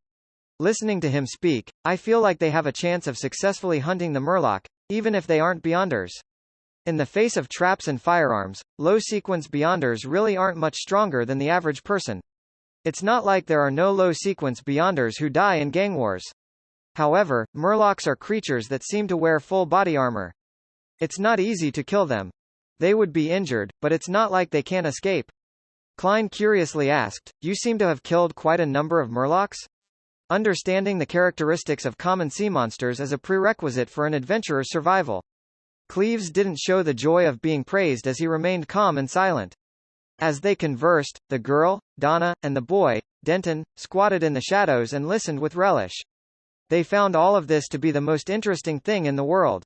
Listening to him speak, I feel like they have a chance of successfully hunting the murloc, even if they aren't Beyonders. In the face of traps and firearms, low-sequence Beyonders really aren't much stronger than the average person. It's not like there are no low-sequence Beyonders who die in gang wars. However, murlocs are creatures that seem to wear full body armor. It's not easy to kill them. They would be injured, but it's not like they can't escape. Klein curiously asked, "You seem to have killed quite a number of murlocs?" Understanding the characteristics of common sea monsters is a prerequisite for an adventurer's survival. Cleves didn't show the joy of being praised as he remained calm and silent. As they conversed, the girl, Donna, and the boy, Denton, squatted in the shadows and listened with relish. They found all of this to be the most interesting thing in the world.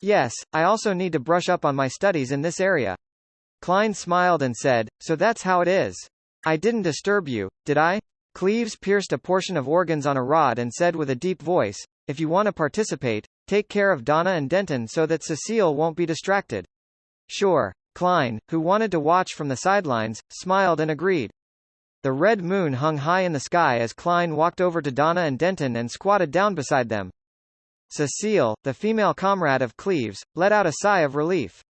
"Yes, I also need to brush up on my studies in this area." Klein smiled and said, "So that's how it is. I didn't disturb you, did I?" Cleves pierced a portion of organs on a rod and said with a deep voice, "If you want to participate, take care of Donna and Denton so that Cecile won't be distracted." "Sure." Klein, who wanted to watch from the sidelines, smiled and agreed. The red moon hung high in the sky as Klein walked over to Donna and Denton and squatted down beside them. Cecile, the female comrade of Cleves, let out a sigh of relief.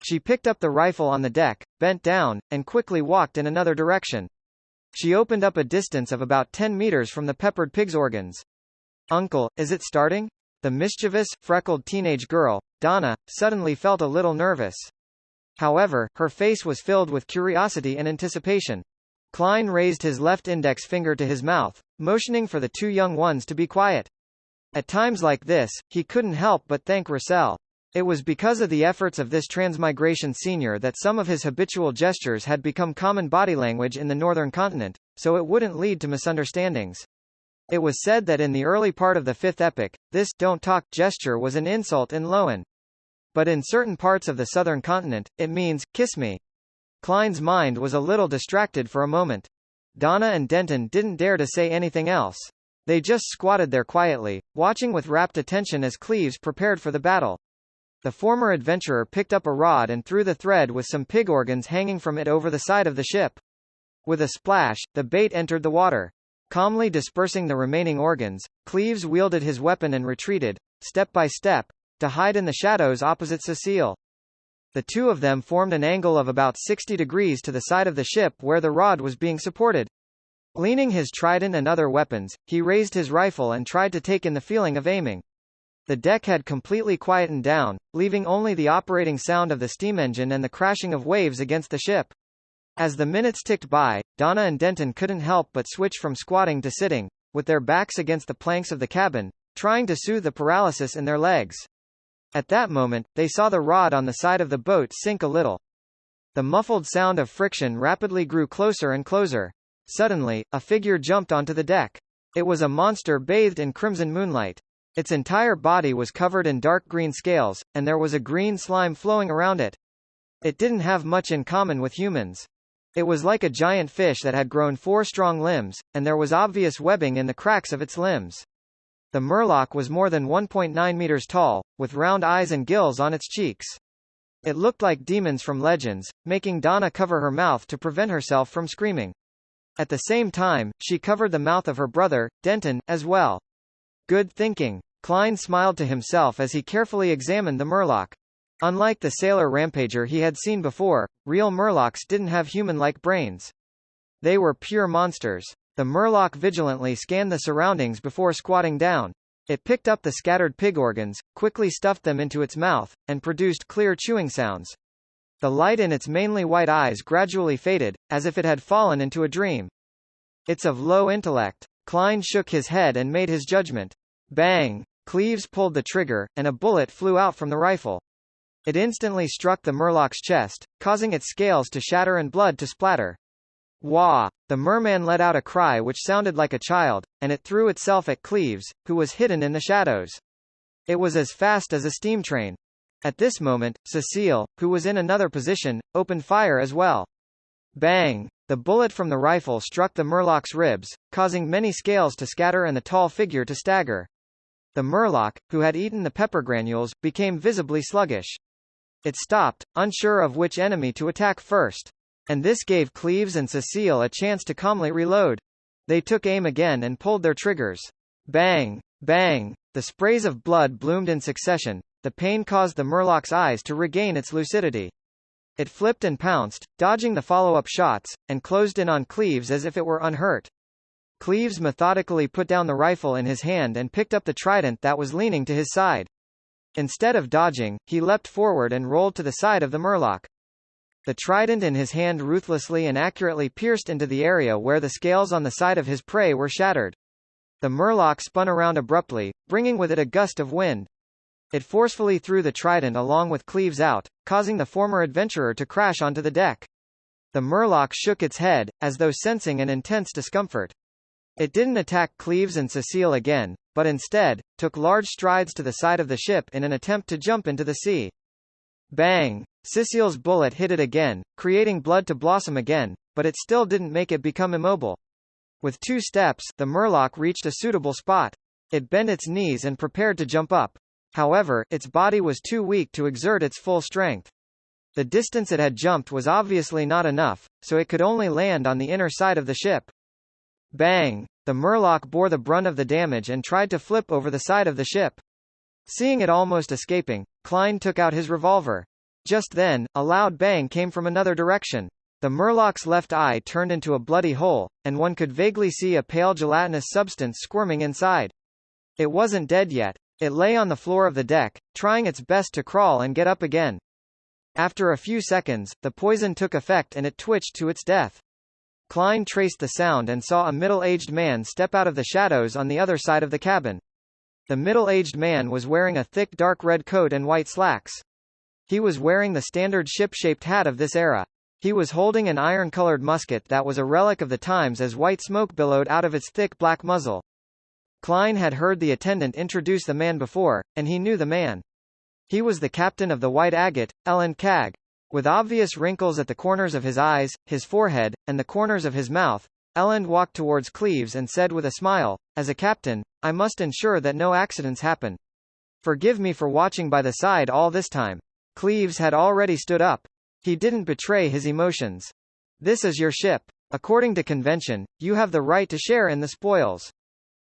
She picked up the rifle on the deck, bent down, and quickly walked in another direction. She opened up a distance of about 10 meters from the peppered pig's organs. "Uncle, is it starting?" The mischievous, freckled teenage girl, Donna, suddenly felt a little nervous. However, her face was filled with curiosity and anticipation. Klein raised his left index finger to his mouth, motioning for the 2 young ones to be quiet. At times like this, he couldn't help but thank Russell. It was because of the efforts of this transmigration senior that some of his habitual gestures had become common body language in the northern continent, so it wouldn't lead to misunderstandings. It was said that in the early part of the 5th epoch, this "don't talk" gesture was an insult in Loan. But in certain parts of the southern continent, it means, "kiss me." Klein's mind was a little distracted for a moment. Donna and Denton didn't dare to say anything else. They just squatted there quietly, watching with rapt attention as Cleves prepared for the battle. The former adventurer picked up a rod and threw the thread with some pig organs hanging from it over the side of the ship. With a splash, the bait entered the water. Calmly dispersing the remaining organs, Cleves wielded his weapon and retreated, step by step, to hide in the shadows opposite Cecile. The two of them formed an angle of about 60 degrees to the side of the ship where the rod was being supported. Leaning his trident and other weapons, he raised his rifle and tried to take in the feeling of aiming. The deck had completely quietened down, leaving only the operating sound of the steam engine and the crashing of waves against the ship. As the minutes ticked by, Donna and Denton couldn't help but switch from squatting to sitting, with their backs against the planks of the cabin, trying to soothe the paralysis in their legs. At that moment, they saw the rod on the side of the boat sink a little. The muffled sound of friction rapidly grew closer and closer. Suddenly, a figure jumped onto the deck. It was a monster bathed in crimson moonlight. Its entire body was covered in dark green scales, and there was a green slime flowing around it. It didn't have much in common with humans. It was like a giant fish that had grown 4 strong limbs, and there was obvious webbing in the cracks of its limbs. The Murloc was more than 1.9 meters tall, with round eyes and gills on its cheeks. It looked like demons from Legends, making Donna cover her mouth to prevent herself from screaming. At the same time, she covered the mouth of her brother, Denton, as well. Good thinking. Klein smiled to himself as he carefully examined the Murloc. Unlike the sailor rampager he had seen before, real Murlocs didn't have human-like brains. They were pure monsters. The Murloc vigilantly scanned the surroundings before squatting down. It picked up the scattered pig organs, quickly stuffed them into its mouth, and produced clear chewing sounds. The light in its mainly white eyes gradually faded, as if it had fallen into a dream. It's of low intellect. Klein shook his head and made his judgment. Bang! Cleves pulled the trigger, and a bullet flew out from the rifle. It instantly struck the Murloc's chest, causing its scales to shatter and blood to splatter. Wah! The merman let out a cry which sounded like a child, and it threw itself at Cleves, who was hidden in the shadows. It was as fast as a steam train. At this moment, Cecile, who was in another position, opened fire as well. Bang! The bullet from the rifle struck the Murloc's ribs, causing many scales to scatter and the tall figure to stagger. The Murloc, who had eaten the pepper granules, became visibly sluggish. It stopped, unsure of which enemy to attack first. And this gave Cleves and Cecile a chance to calmly reload. They took aim again and pulled their triggers. Bang! Bang! The sprays of blood bloomed in succession. The pain caused the Murloc's eyes to regain its lucidity. It flipped and pounced, dodging the follow-up shots, and closed in on Cleves as if it were unhurt. Cleves methodically put down the rifle in his hand and picked up the trident that was leaning to his side. Instead of dodging, he leapt forward and rolled to the side of the Murloc. The trident in his hand ruthlessly and accurately pierced into the area where the scales on the side of his prey were shattered. The Murloc spun around abruptly, bringing with it a gust of wind. It forcefully threw the trident along with Cleves out, causing the former adventurer to crash onto the deck. The Murloc shook its head, as though sensing an intense discomfort. It didn't attack Cleves and Cecile again, but instead, took large strides to the side of the ship in an attempt to jump into the sea. Bang! Cecile's bullet hit it again, creating blood to blossom again, but it still didn't make it become immobile. With 2 steps, the Murloc reached a suitable spot. It bent its knees and prepared to jump up. However, its body was too weak to exert its full strength. The distance it had jumped was obviously not enough, so it could only land on the inner side of the ship. Bang! The Murloc bore the brunt of the damage and tried to flip over the side of the ship. Seeing it almost escaping, Klein took out his revolver. Just then, a loud bang came from another direction. The Murloc's left eye turned into a bloody hole, and one could vaguely see a pale gelatinous substance squirming inside. It wasn't dead yet. It lay on the floor of the deck, trying its best to crawl and get up again. After a few seconds, the poison took effect and it twitched to its death. Klein traced the sound and saw a middle-aged man step out of the shadows on the other side of the cabin. The middle-aged man was wearing a thick dark red coat and white slacks. He was wearing the standard ship-shaped hat of this era. He was holding an iron-colored musket that was a relic of the times as white smoke billowed out of its thick black muzzle. Klein had heard the attendant introduce the man before, and he knew the man. He was the captain of the White Agate, Ellen Cagg. With obvious wrinkles at the corners of his eyes, his forehead, and the corners of his mouth, Elend walked towards Cleves and said with a smile, "As a captain, I must ensure that no accidents happen. Forgive me for watching by the side all this time." Cleves had already stood up. He didn't betray his emotions. "This is your ship. According to convention, you have the right to share in the spoils."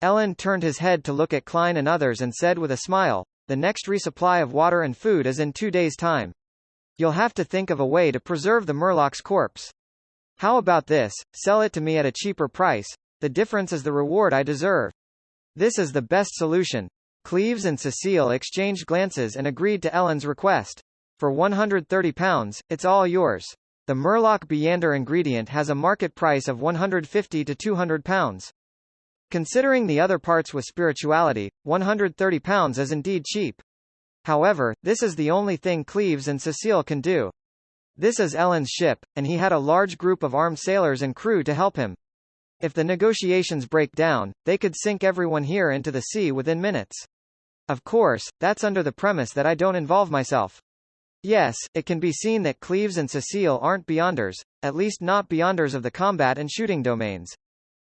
Elend turned his head to look at Klein and others and said with a smile, "The next resupply of water and food is in 2 days' time. You'll have to think of a way to preserve the Murloc's corpse. How about this, sell it to me at a cheaper price, the difference is the reward I deserve." "This is the best solution." Cleves and Cecile exchanged glances and agreed to Elend's request. "For £130, it's all yours. The Murloc Beyonder ingredient has a market price of £150 to £200. Considering the other parts with spirituality, £130 is indeed cheap. However, this is the only thing Cleves and Cecile can do. This is Elend's ship, and he had a large group of armed sailors and crew to help him. If the negotiations break down, they could sink everyone here into the sea within minutes. Of course, that's under the premise that I don't involve myself." Yes, it can be seen that Cleves and Cecile aren't Beyonders, at least not Beyonders of the combat and shooting domains.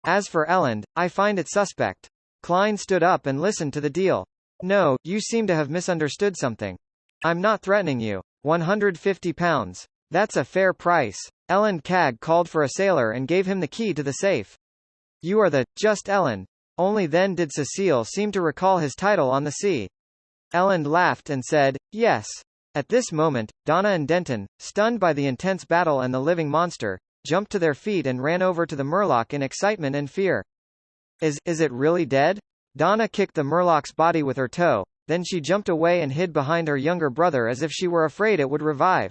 As for Elend, I find it suspect. Klein stood up and listened to the deal. "No, you seem to have misunderstood something. I'm not threatening you. £150. That's a fair price." Elend Cag called for a sailor and gave him the key to the safe. "You are the, just Elend." Only then did Cecile seem to recall his title on the sea. Elend laughed and said, "Yes." At this moment, Donna and Denton, stunned by the intense battle and the living monster, jumped to their feet and ran over to the Murloc in excitement and fear. Is it really dead?" Donna kicked the Murloc's body with her toe, then she jumped away and hid behind her younger brother as if she were afraid it would revive.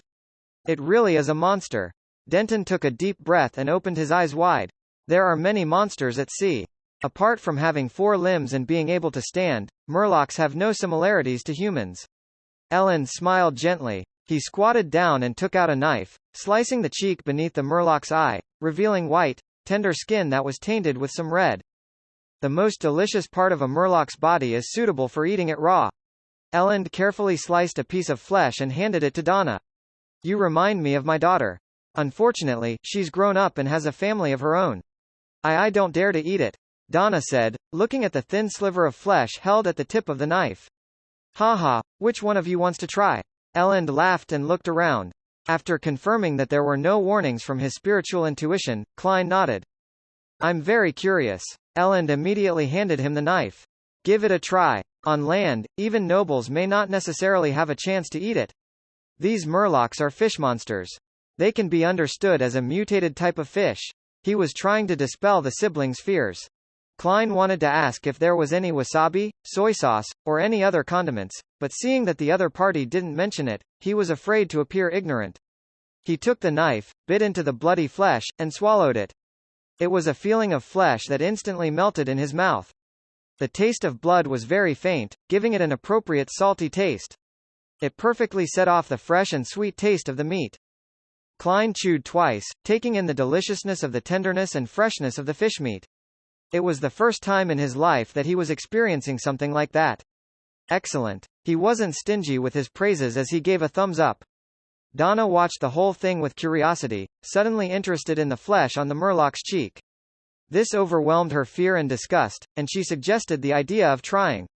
"It really is a monster." Denton took a deep breath and opened his eyes wide. There are many monsters at sea. Apart from having 4 limbs and being able to stand, Murlocs have no similarities to humans. Elend smiled gently. He squatted down and took out a knife, slicing the cheek beneath the Murloc's eye, revealing white, tender skin that was tainted with some red. The most delicious part of a Murloc's body is suitable for eating it raw. Elend carefully sliced a piece of flesh and handed it to Donna. "You remind me of my daughter. Unfortunately, she's grown up and has a family of her own. I don't dare to eat it," Donna said, looking at the thin sliver of flesh held at the tip of the knife. "Ha, which one of you wants to try?" Elend laughed and looked around. After confirming that there were no warnings from his spiritual intuition, Klein nodded. "I'm very curious." Elend immediately handed him the knife. "Give it a try. On land, even nobles may not necessarily have a chance to eat it. These Murlocs are fish monsters. They can be understood as a mutated type of fish." He was trying to dispel the siblings' fears. Klein wanted to ask if there was any wasabi, soy sauce, or any other condiments, but seeing that the other party didn't mention it, he was afraid to appear ignorant. He took the knife, bit into the bloody flesh, and swallowed it. It was a feeling of flesh that instantly melted in his mouth. The taste of blood was very faint, giving it an appropriate salty taste. It perfectly set off the fresh and sweet taste of the meat. Klein chewed twice, taking in the deliciousness of the tenderness and freshness of the fish meat. It was the first time in his life that he was experiencing something like that. Excellent. He wasn't stingy with his praises as he gave a thumbs up. Donna watched the whole thing with curiosity, suddenly interested in the flesh on the Murloc's cheek. This overwhelmed her fear and disgust, and she suggested the idea of trying.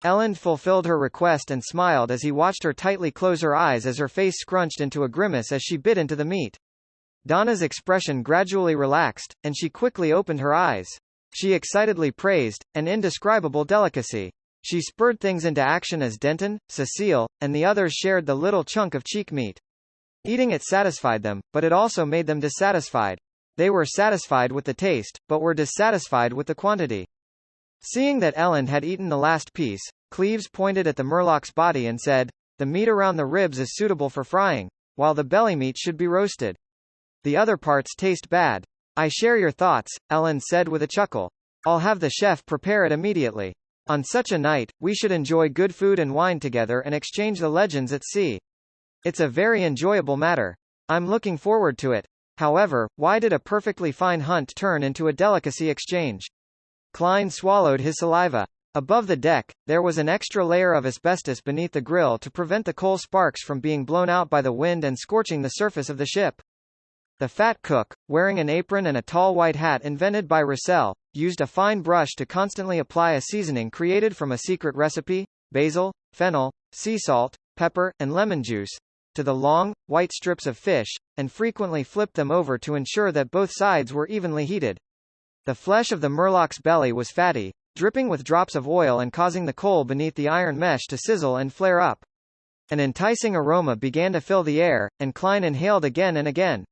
Elend fulfilled her request and smiled as he watched her tightly close her eyes as her face scrunched into a grimace as she bit into the meat. Donna's expression gradually relaxed, and she quickly opened her eyes. She excitedly praised, an indescribable delicacy. She spurred things into action as Denton, Cecile, and the others shared the little chunk of cheek meat. Eating it satisfied them, but it also made them dissatisfied. They were satisfied with the taste, but were dissatisfied with the quantity. Seeing that Elend had eaten the last piece, Cleves pointed at the Murloc's body and said, "The meat around the ribs is suitable for frying, while the belly meat should be roasted. The other parts taste bad." "I share your thoughts," Elend said with a chuckle. "I'll have the chef prepare it immediately. On such a night, we should enjoy good food and wine together and exchange the legends at sea. It's a very enjoyable matter. I'm looking forward to it. However, why did a perfectly fine hunt turn into a delicacy exchange?" Klein swallowed his saliva. Above the deck, there was an extra layer of asbestos beneath the grill to prevent the coal sparks from being blown out by the wind and scorching the surface of the ship. The fat cook, wearing an apron and a tall white hat invented by Roussel, used a fine brush to constantly apply a seasoning created from a secret recipe, basil, fennel, sea salt, pepper, and lemon juice, to the long, white strips of fish, and frequently flipped them over to ensure that both sides were evenly heated. The flesh of the murloc's belly was fatty, dripping with drops of oil and causing the coal beneath the iron mesh to sizzle and flare up. An enticing aroma began to fill the air, and Klein inhaled again and again.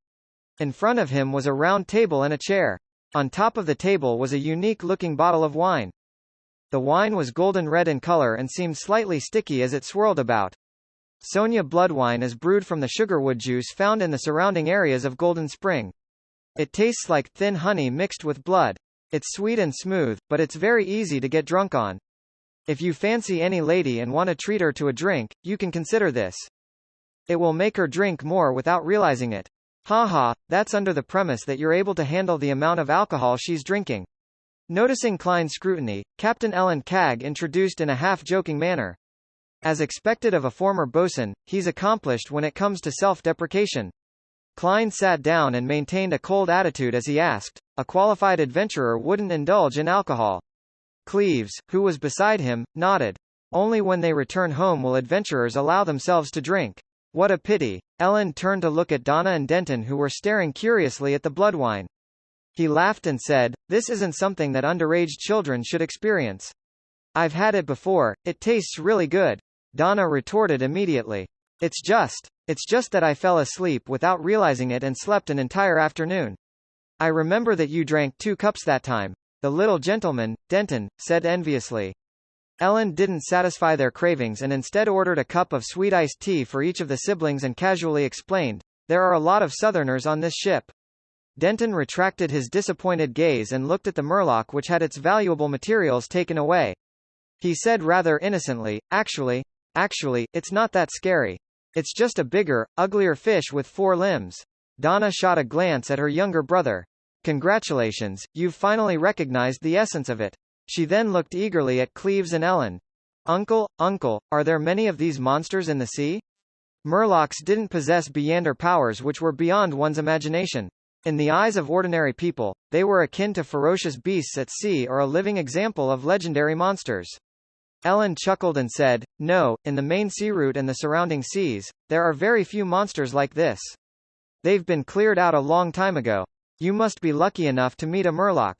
In front of him was a round table and a chair. On top of the table was a unique-looking bottle of wine. The wine was golden red in color and seemed slightly sticky as it swirled about. Sonia Bloodwine is brewed from the sugarwood juice found in the surrounding areas of Golden Spring. It tastes like thin honey mixed with blood. It's sweet and smooth, but it's very easy to get drunk on. If you fancy any lady and want to treat her to a drink, you can consider this. It will make her drink more without realizing it. Haha, that's under the premise that you're able to handle the amount of alcohol she's drinking. Noticing Klein's scrutiny, Captain Ellen Cagg introduced in a half-joking manner. As expected of a former bosun, he's accomplished when it comes to self-deprecation. Klein sat down and maintained a cold attitude as he asked. A qualified adventurer wouldn't indulge in alcohol. Cleves, who was beside him, nodded. Only when they return home will adventurers allow themselves to drink. What a pity. Ellen turned to look at Donna and Denton, who were staring curiously at the bloodwine. He laughed and said, "This isn't something that underage children should experience." "I've had it before, it tastes really good," Donna retorted immediately. It's just that I fell asleep without realizing it and slept an entire afternoon." "I remember that you drank 2 cups that time." The little gentleman, Denton, said enviously. Ellen didn't satisfy their cravings and instead ordered a cup of sweet iced tea for each of the siblings and casually explained, "There are a lot of Southerners on this ship." Denton retracted his disappointed gaze and looked at the Murloc, which had its valuable materials taken away. He said rather innocently, Actually, it's not that scary. It's just a bigger, uglier fish with 4 limbs." Donna shot a glance at her younger brother. "Congratulations, you've finally recognized the essence of it." She then looked eagerly at Cleves and Ellen. Uncle, are there many of these monsters in the sea?" Murlocs didn't possess Beyonder powers which were beyond one's imagination. In the eyes of ordinary people, they were akin to ferocious beasts at sea or a living example of legendary monsters. Ellen chuckled and said, "No, in the main sea route and the surrounding seas, there are very few monsters like this. They've been cleared out a long time ago. You must be lucky enough to meet a Murloc.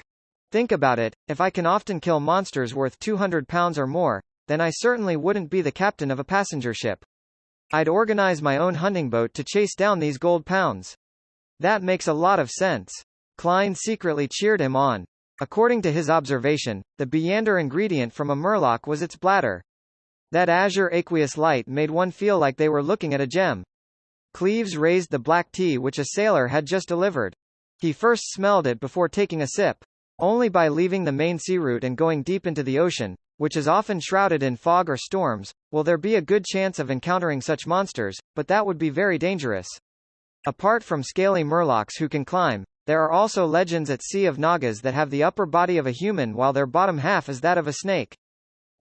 Think about it, if I can often kill monsters worth 200 pounds or more, then I certainly wouldn't be the captain of a passenger ship. I'd organize my own hunting boat to chase down these gold pounds." "That makes a lot of sense." Klein secretly cheered him on. According to his observation, the Beyonder ingredient from a Murloc was its bladder. That azure aqueous light made one feel like they were looking at a gem. Cleves raised the black tea which a sailor had just delivered. He first smelled it before taking a sip. Only by leaving the main sea route and going deep into the ocean, which is often shrouded in fog or storms, will there be a good chance of encountering such monsters, but that would be very dangerous. Apart from scaly Murlocs who can climb, there are also legends at sea of Nagas that have the upper body of a human while their bottom half is that of a snake.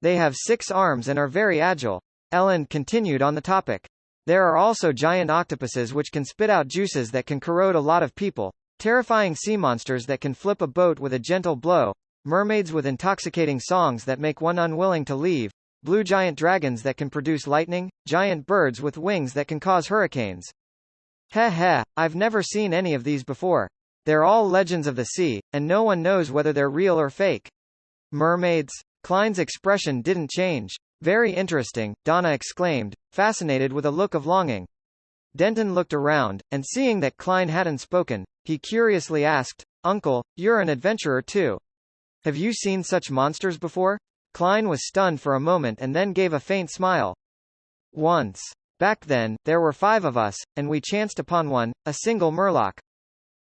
They have 6 arms and are very agile. Ellen continued on the topic. There are also giant octopuses which can spit out juices that can corrode a lot of people, terrifying sea monsters that can flip a boat with a gentle blow, mermaids with intoxicating songs that make one unwilling to leave, blue giant dragons that can produce lightning, giant birds with wings that can cause hurricanes. Heh, I've never seen any of these before. They're all legends of the sea, and no one knows whether they're real or fake. Mermaids? Klein's expression didn't change. Very interesting, Donna exclaimed, fascinated with a look of longing. Denton looked around, and seeing that Klein hadn't spoken, he curiously asked, "Uncle, you're an adventurer too. Have you seen such monsters before?" Klein was stunned for a moment and then gave a faint smile. "Once. Back then, there were 5 of us, and we chanced upon one, a single Murloc.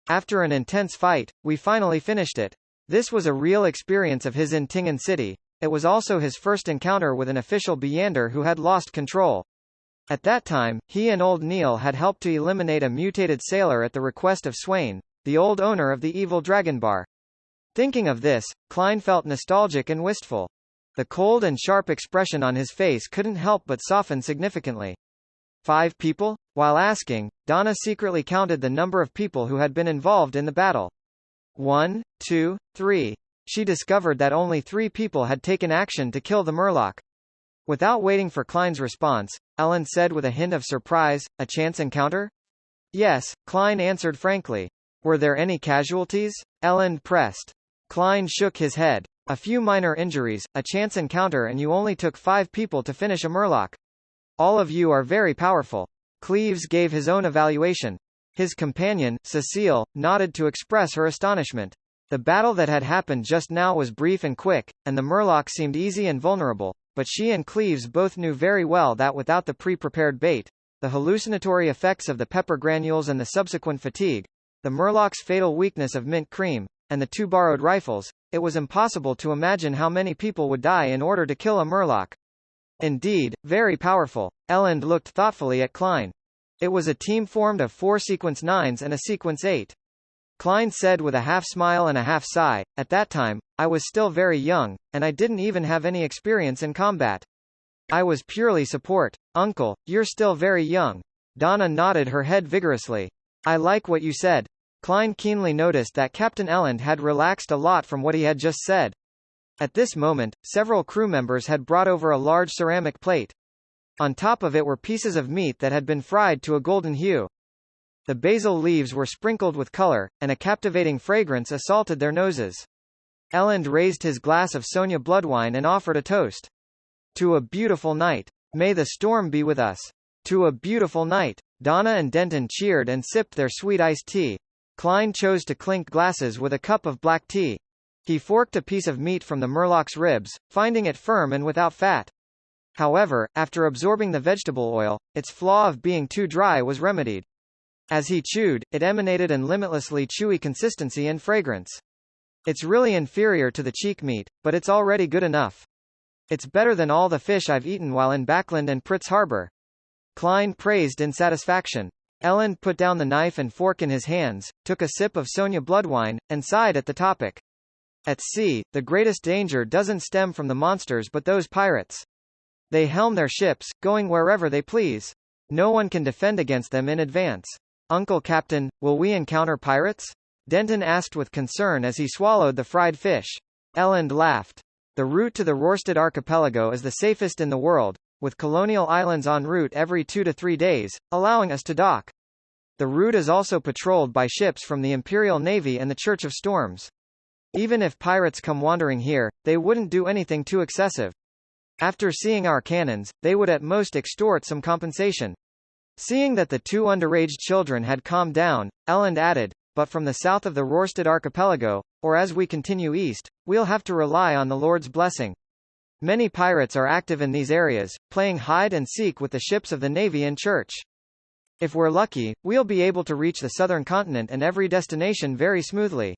After an intense fight, we finally finished it. This was a real experience of his in Tingen City. It was also his first encounter with an official Beyonder who had lost control. At that time, he and old Neil had helped to eliminate a mutated sailor at the request of Swain, the old owner of the evil Dragon Bar." Thinking of this, Klein felt nostalgic and wistful. The cold and sharp expression on his face couldn't help but soften significantly. 5 people? While asking, Donna secretly counted the number of people who had been involved in the battle. 1, 2, 3. She discovered that only 3 people had taken action to kill the Murloc. Without waiting for Klein's response, Ellen said with a hint of surprise, "A chance encounter?" "Yes," Klein answered frankly. "Were there any casualties?" Ellen pressed. Klein shook his head. "A few minor injuries, a chance encounter, and you only took 5 people to finish a Murloc. All of you are very powerful." Cleves gave his own evaluation. His companion, Cecile, nodded to express her astonishment. The battle that had happened just now was brief and quick, and the Murloc seemed easy and vulnerable, but she and Cleves both knew very well that without the pre-prepared bait, the hallucinatory effects of the pepper granules and the subsequent fatigue, the Murloc's fatal weakness of mint cream, and the 2 borrowed rifles, it was impossible to imagine how many people would die in order to kill a Murloc. Indeed, very powerful. Elend looked thoughtfully at Klein. It was a team formed of 4 sequence 9s and a sequence 8. Klein said with a half-smile and a half-sigh, "At that time, I was still very young, and I didn't even have any experience in combat. I was purely support." "Uncle, you're still very young." Donna nodded her head vigorously. "I like what you said." Klein keenly noticed that Captain Elend had relaxed a lot from what he had just said. At this moment, several crew members had brought over a large ceramic plate. On top of it were pieces of meat that had been fried to a golden hue. The basil leaves were sprinkled with color, and a captivating fragrance assaulted their noses. Elend raised his glass of Sonia bloodwine and offered a toast. "To a beautiful night. May the storm be with us. To a beautiful night." Donna and Denton cheered and sipped their sweet iced tea. Klein chose to clink glasses with a cup of black tea. He forked a piece of meat from the Murloc's ribs, finding it firm and without fat. However, after absorbing the vegetable oil, its flaw of being too dry was remedied. As he chewed, it emanated an limitlessly chewy consistency and fragrance. "It's really inferior to the cheek meat, but it's already good enough. It's better than all the fish I've eaten while in Backland and Pritz Harbor." Klein praised in satisfaction. Elend put down the knife and fork in his hands, took a sip of Sonia bloodwine, and sighed at the topic. "At sea, the greatest danger doesn't stem from the monsters but those pirates. They helm their ships, going wherever they please. No one can defend against them in advance." "Uncle Captain, will we encounter pirates?" Denton asked with concern as he swallowed the fried fish. Elend laughed. "The route to the Rorstad archipelago is the safest in the world, with colonial islands en route every 2 to 3 days, allowing us to dock. The route is also patrolled by ships from the Imperial Navy and the Church of Storms. Even if pirates come wandering here, they wouldn't do anything too excessive. After seeing our cannons, they would at most extort some compensation." Seeing that the 2 underage children had calmed down, Elend added, "But from the south of the Rorstad archipelago, or as we continue east, we'll have to rely on the Lord's blessing. Many pirates are active in these areas, playing hide and seek with the ships of the Navy and Church. If we're lucky, we'll be able to reach the southern continent and every destination very smoothly.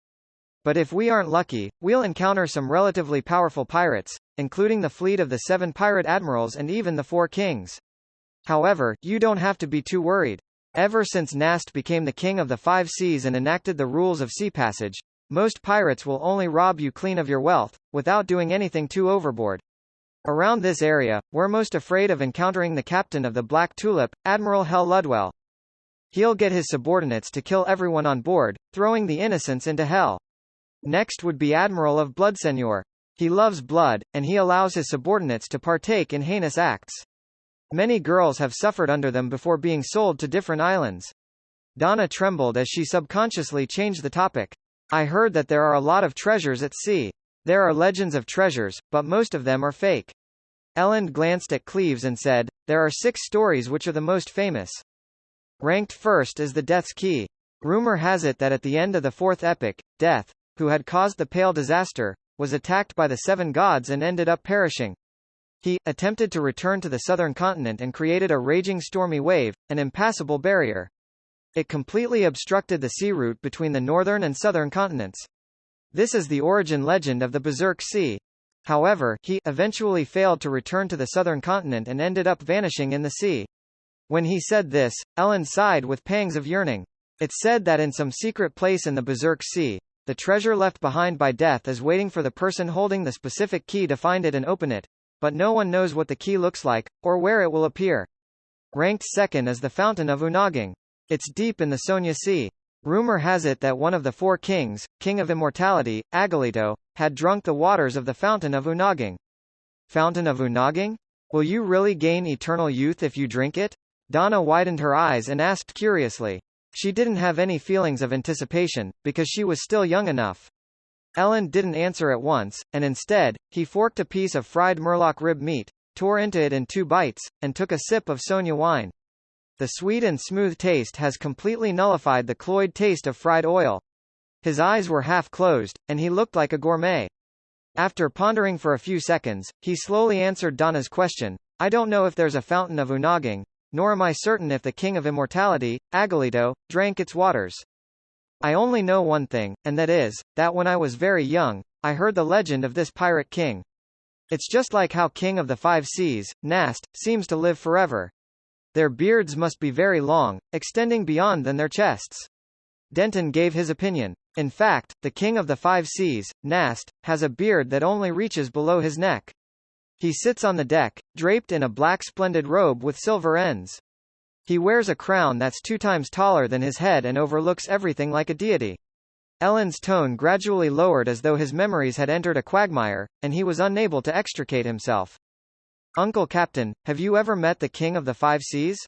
But if we aren't lucky, we'll encounter some relatively powerful pirates, including the fleet of the 7 pirate admirals and even the 4 kings. However, you don't have to be too worried. Ever since Nast became the king of the 5 seas and enacted the rules of sea passage, most pirates will only rob you clean of your wealth, without doing anything too overboard. Around this area, we're most afraid of encountering the captain of the Black Tulip, Admiral Hell Ludwell. He'll get his subordinates to kill everyone on board, throwing the innocents into hell. Next would be Admiral of Bloodseigneur. He loves blood, and he allows his subordinates to partake in heinous acts. Many girls have suffered under them before being sold to different islands." Donna trembled as she subconsciously changed the topic. "I heard that there are a lot of treasures at sea. There are legends of treasures, but most of them are fake." Elend glanced at Cleves and said, "There are 6 stories which are the most famous. Ranked first is the Death's Key. Rumor has it that at the end of the 4th epic, Death, who had caused the Pale Disaster, was attacked by the 7 gods and ended up perishing. He attempted to return to the southern continent and created a raging stormy wave, an impassable barrier. It completely obstructed the sea route between the northern and southern continents. This is the origin legend of the Berserk Sea. However, he eventually failed to return to the southern continent and ended up vanishing in the sea." When he said this, Elend sighed with pangs of yearning. It's said that in some secret place in the Berserk Sea, the treasure left behind by death is waiting for the person holding the specific key to find it and open it, but no one knows what the key looks like, or where it will appear. Ranked second is the Fountain of Unaging. It's deep in the Sonya Sea. Rumor has it that one of the four kings, King of Immortality, Agolito, had drunk the waters of the Fountain of Unaging. Fountain of Unaging? Will you really gain eternal youth if you drink it? Donna widened her eyes and asked curiously. She didn't have any feelings of anticipation, because she was still young enough. Ellen didn't answer at once, and instead, he forked a piece of fried Murloc rib meat, tore into it in 2 bites, and took a sip of Sonya wine. The sweet and smooth taste has completely nullified the cloyed taste of fried oil. His eyes were half closed, and he looked like a gourmet. After pondering for a few seconds, he slowly answered Donna's question. I don't know if there's a Fountain of Unaging, nor am I certain if the King of Immortality, Agolito, drank its waters. I only know one thing, and that is, that when I was very young, I heard the legend of this pirate king. It's just like how King of the Five Seas, Nast, seems to live forever. Their beards must be very long, extending beyond than their chests. Denton gave his opinion. In fact, the King of the Five Seas, Nast, has a beard that only reaches below his neck. He sits on the deck, draped in a black splendid robe with silver ends. He wears a crown that's 2 times taller than his head and overlooks everything like a deity. Ellen's tone gradually lowered as though his memories had entered a quagmire, and he was unable to extricate himself. Uncle Captain, have you ever met the King of the Five Seas?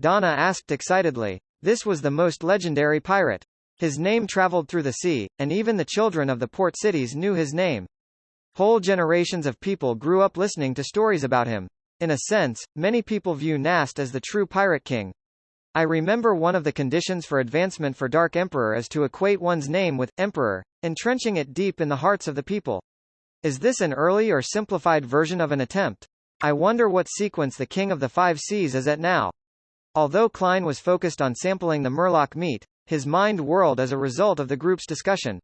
Donna asked excitedly. This was the most legendary pirate. His name traveled through the sea, and even the children of the port cities knew his name. Whole generations of people grew up listening to stories about him. In a sense, many people view Nast as the true pirate king. I remember one of the conditions for advancement for Dark Emperor is to equate one's name with Emperor, entrenching it deep in the hearts of the people. Is this an early or simplified version of an attempt? I wonder what sequence the King of the Five Seas is at now. Although Klein was focused on sampling the Murloc meat, his mind whirled as a result of the group's discussion.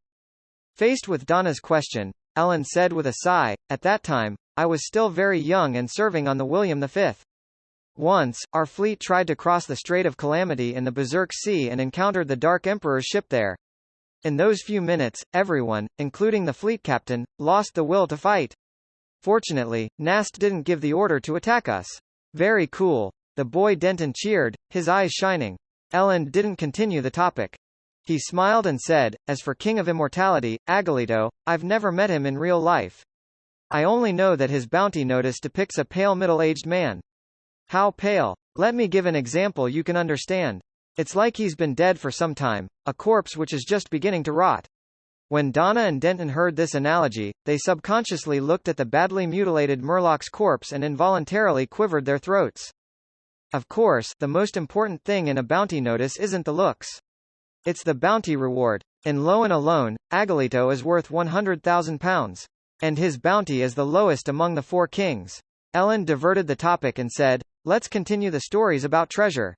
Faced with Donna's question, Ellen said with a sigh, at that time, I was still very young and serving on the William V. Once, our fleet tried to cross the Strait of Calamity in the Berserk Sea and encountered the Dark Emperor's ship there. In those few minutes, everyone, including the fleet captain, lost the will to fight. Fortunately, Nast didn't give the order to attack us. Very cool. The boy Denton cheered, his eyes shining. Ellen didn't continue the topic. He smiled and said, as for King of Immortality, Agolito, I've never met him in real life. I only know that his bounty notice depicts a pale middle-aged man. How pale? Let me give an example you can understand. It's like he's been dead for some time, a corpse which is just beginning to rot. When Donna and Denton heard this analogy, they subconsciously looked at the badly mutilated Murloc's corpse and involuntarily quivered their throats. Of course, the most important thing in a bounty notice isn't the looks. It's the bounty reward. In Loan alone, Agolito is worth £100,000. And his bounty is the lowest among the 4 kings. Ellen diverted the topic and said, let's continue the stories about treasure.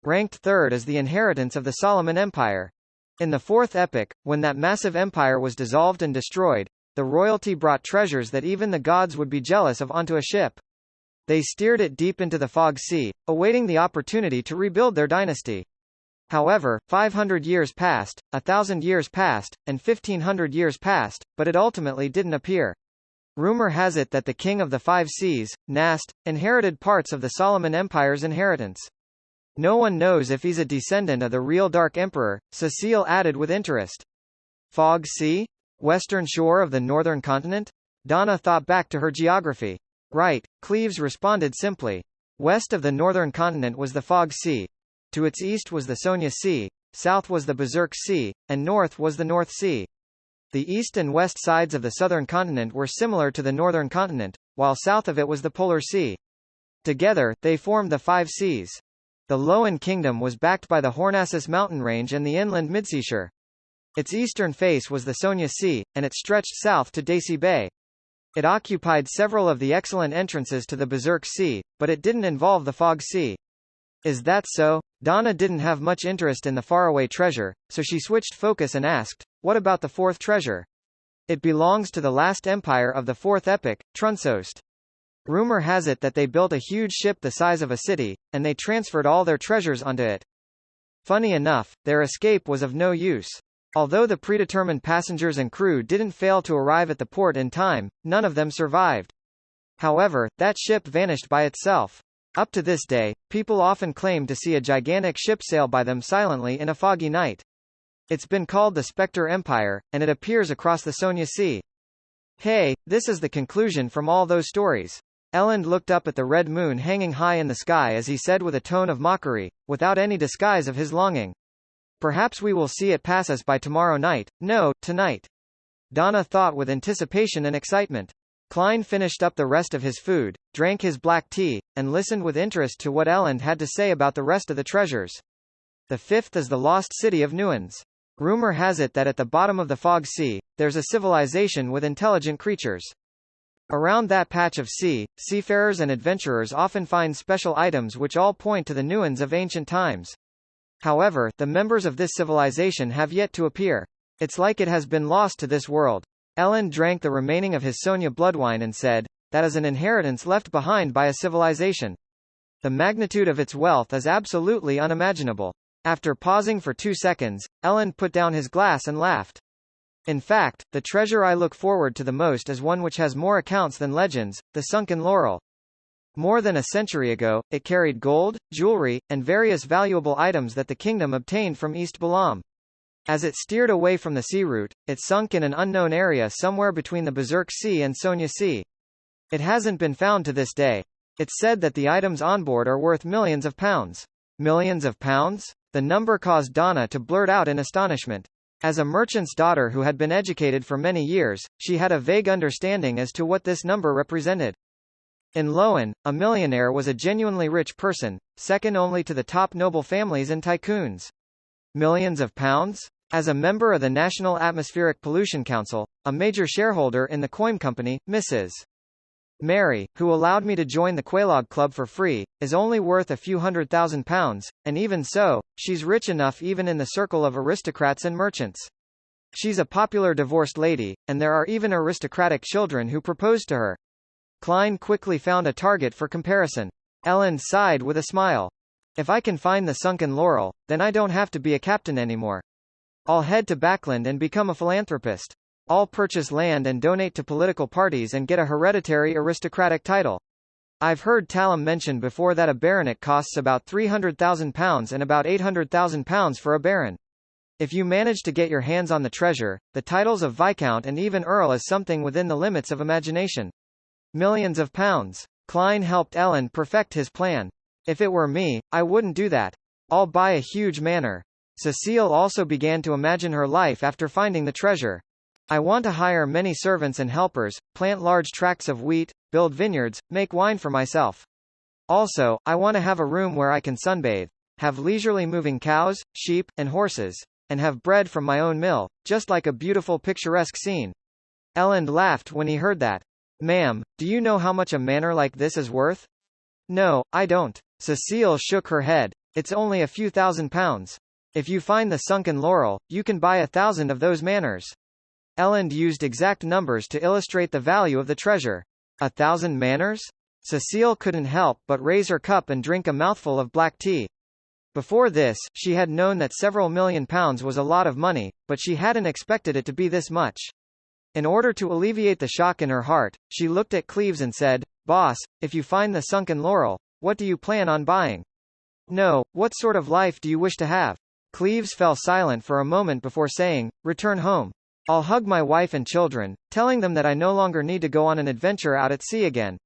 Ranked third is the inheritance of the Solomon Empire. In the 4th epic, when that massive empire was dissolved and destroyed, the royalty brought treasures that even the gods would be jealous of onto a ship. They steered it deep into the Fog Sea, awaiting the opportunity to rebuild their dynasty. However, 500 years passed, 1,000 years passed, and 1,500 years passed, but it ultimately didn't appear. Rumor has it that the King of the Five Seas, Nast, inherited parts of the Solomon Empire's inheritance. No one knows if he's a descendant of the real Dark Emperor, Cecile added with interest. Fog Sea? Western shore of the northern continent? Donna thought back to her geography. Right, Cleves responded simply. West of the northern continent was the Fog Sea. To its east was the Sonya Sea, south was the Berserk Sea, and north was the North Sea. The east and west sides of the southern continent were similar to the northern continent, while south of it was the Polar Sea. Together, they formed the Five Seas. The Loan Kingdom was backed by the Hornassus mountain range and the inland Midseashire. Its eastern face was the Sonya Sea, and it stretched south to Daisy Bay. It occupied several of the excellent entrances to the Berserk Sea, but it didn't involve the Fog Sea. Is that so? Donna didn't have much interest in the faraway treasure, so she switched focus and asked, what about the 4th treasure? It belongs to the last empire of the 4th epic, Trunsost. Rumor has it that they built a huge ship the size of a city, and they transferred all their treasures onto it. Funny enough, their escape was of no use. Although the predetermined passengers and crew didn't fail to arrive at the port in time, none of them survived. However, that ship vanished by itself. Up to this day, people often claim to see a gigantic ship sail by them silently in a foggy night. It's been called the Spectre Empire, and it appears across the Sonja Sea. Hey, this is the conclusion from all those stories. Elend looked up at the red moon hanging high in the sky as he said with a tone of mockery, without any disguise of his longing. Perhaps we will see it pass us by tomorrow night. No, tonight. Donna thought with anticipation and excitement. Klein finished up the rest of his food, drank his black tea, and listened with interest to what Elend had to say about the rest of the treasures. The fifth is the lost city of Nuens. Rumor has it that at the bottom of the Fog Sea, there's a civilization with intelligent creatures. Around that patch of sea, seafarers and adventurers often find special items which all point to the Nuens of ancient times. However, the members of this civilization have yet to appear. It's like it has been lost to this world. Elend drank the remaining of his Sonja bloodwine and said, that is an inheritance left behind by a civilization. The magnitude of its wealth is absolutely unimaginable. After pausing for 2 seconds, Elend put down his glass and laughed. In fact, the treasure I look forward to the most is one which has more accounts than legends, the sunken laurel. More than a century ago, it carried gold, jewelry, and various valuable items that the kingdom obtained from East Balam. As it steered away from the sea route, it sunk in an unknown area somewhere between the Berserk Sea and Sonja Sea. It hasn't been found to this day. It's said that the items on board are worth millions of pounds. Millions of pounds? The number caused Donna to blurt out in astonishment. As a merchant's daughter who had been educated for many years, she had a vague understanding as to what this number represented. In Loen, a millionaire was a genuinely rich person, second only to the top noble families and tycoons. Millions of pounds? As a member of the National Atmospheric Pollution Council, a major shareholder in the coin company, Mrs. Mary, who allowed me to join the Quelaag Club for free, is only worth a few £100,000, and even so, she's rich enough even in the circle of aristocrats and merchants. She's a popular divorced lady, and there are even aristocratic children who propose to her. Klein quickly found a target for comparison. Elend sighed with a smile. If I can find the sunken laurel, then I don't have to be a captain anymore. I'll head to Backland and become a philanthropist. I'll purchase land and donate to political parties and get a hereditary aristocratic title. I've heard Talum mention before that a baronet costs about £300,000 and about £800,000 for a baron. If you manage to get your hands on the treasure, the titles of Viscount and even Earl is something within the limits of imagination. Millions of pounds. Klein helped Elend perfect his plan. If it were me, I wouldn't do that. I'll buy a huge manor. Cecile also began to imagine her life after finding the treasure. I want to hire many servants and helpers, plant large tracts of wheat, build vineyards, make wine for myself. Also, I want to have a room where I can sunbathe, have leisurely moving cows, sheep, and horses, and have bread from my own mill, just like a beautiful picturesque scene. Elend laughed when he heard that. Ma'am, do you know how much a manor like this is worth? No, I don't. Cecile shook her head. It's only a few £1,000s. If you find the sunken laurel, you can buy 1,000 of those manors. Elend used exact numbers to illustrate the value of the treasure. 1,000 manors? Cecile couldn't help but raise her cup and drink a mouthful of black tea. Before this, she had known that several £1 million was a lot of money, but she hadn't expected it to be this much. In order to alleviate the shock in her heart, she looked at Cleves and said, Boss, if you find the sunken laurel, what do you plan on buying? No, what sort of life do you wish to have? Cleves fell silent for a moment before saying, return home. I'll hug my wife and children, telling them that I no longer need to go on an adventure out at sea again.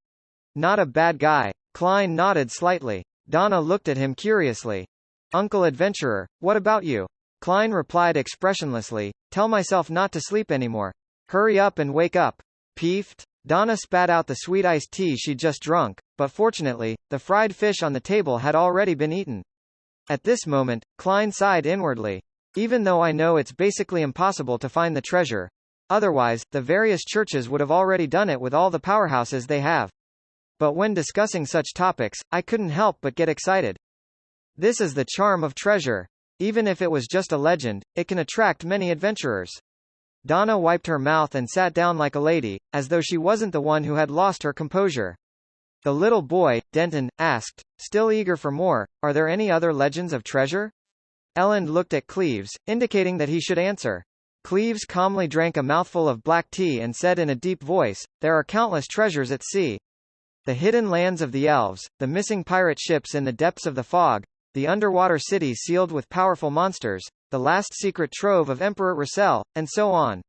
Not a bad guy. Klein nodded slightly. Donna looked at him curiously. Uncle Adventurer, what about you? Klein replied expressionlessly, tell myself not to sleep anymore. Hurry up and wake up. Peeved? Donna spat out the sweet iced tea she'd just drunk, but fortunately, the fried fish on the table had already been eaten. At this moment, Klein sighed inwardly. Even though I know it's basically impossible to find the treasure. Otherwise, the various churches would have already done it with all the powerhouses they have. But when discussing such topics, I couldn't help but get excited. This is the charm of treasure. Even if it was just a legend, it can attract many adventurers. Donna wiped her mouth and sat down like a lady, as though she wasn't the one who had lost her composure. The little boy, Denton, asked, still eager for more, are there any other legends of treasure? Elend looked at Cleves, indicating that he should answer. Cleves calmly drank a mouthful of black tea and said in a deep voice, "There are countless treasures at sea. The hidden lands of the elves, the missing pirate ships in the depths of the fog, the underwater city sealed with powerful monsters, the last secret trove of Emperor Russell, and so on."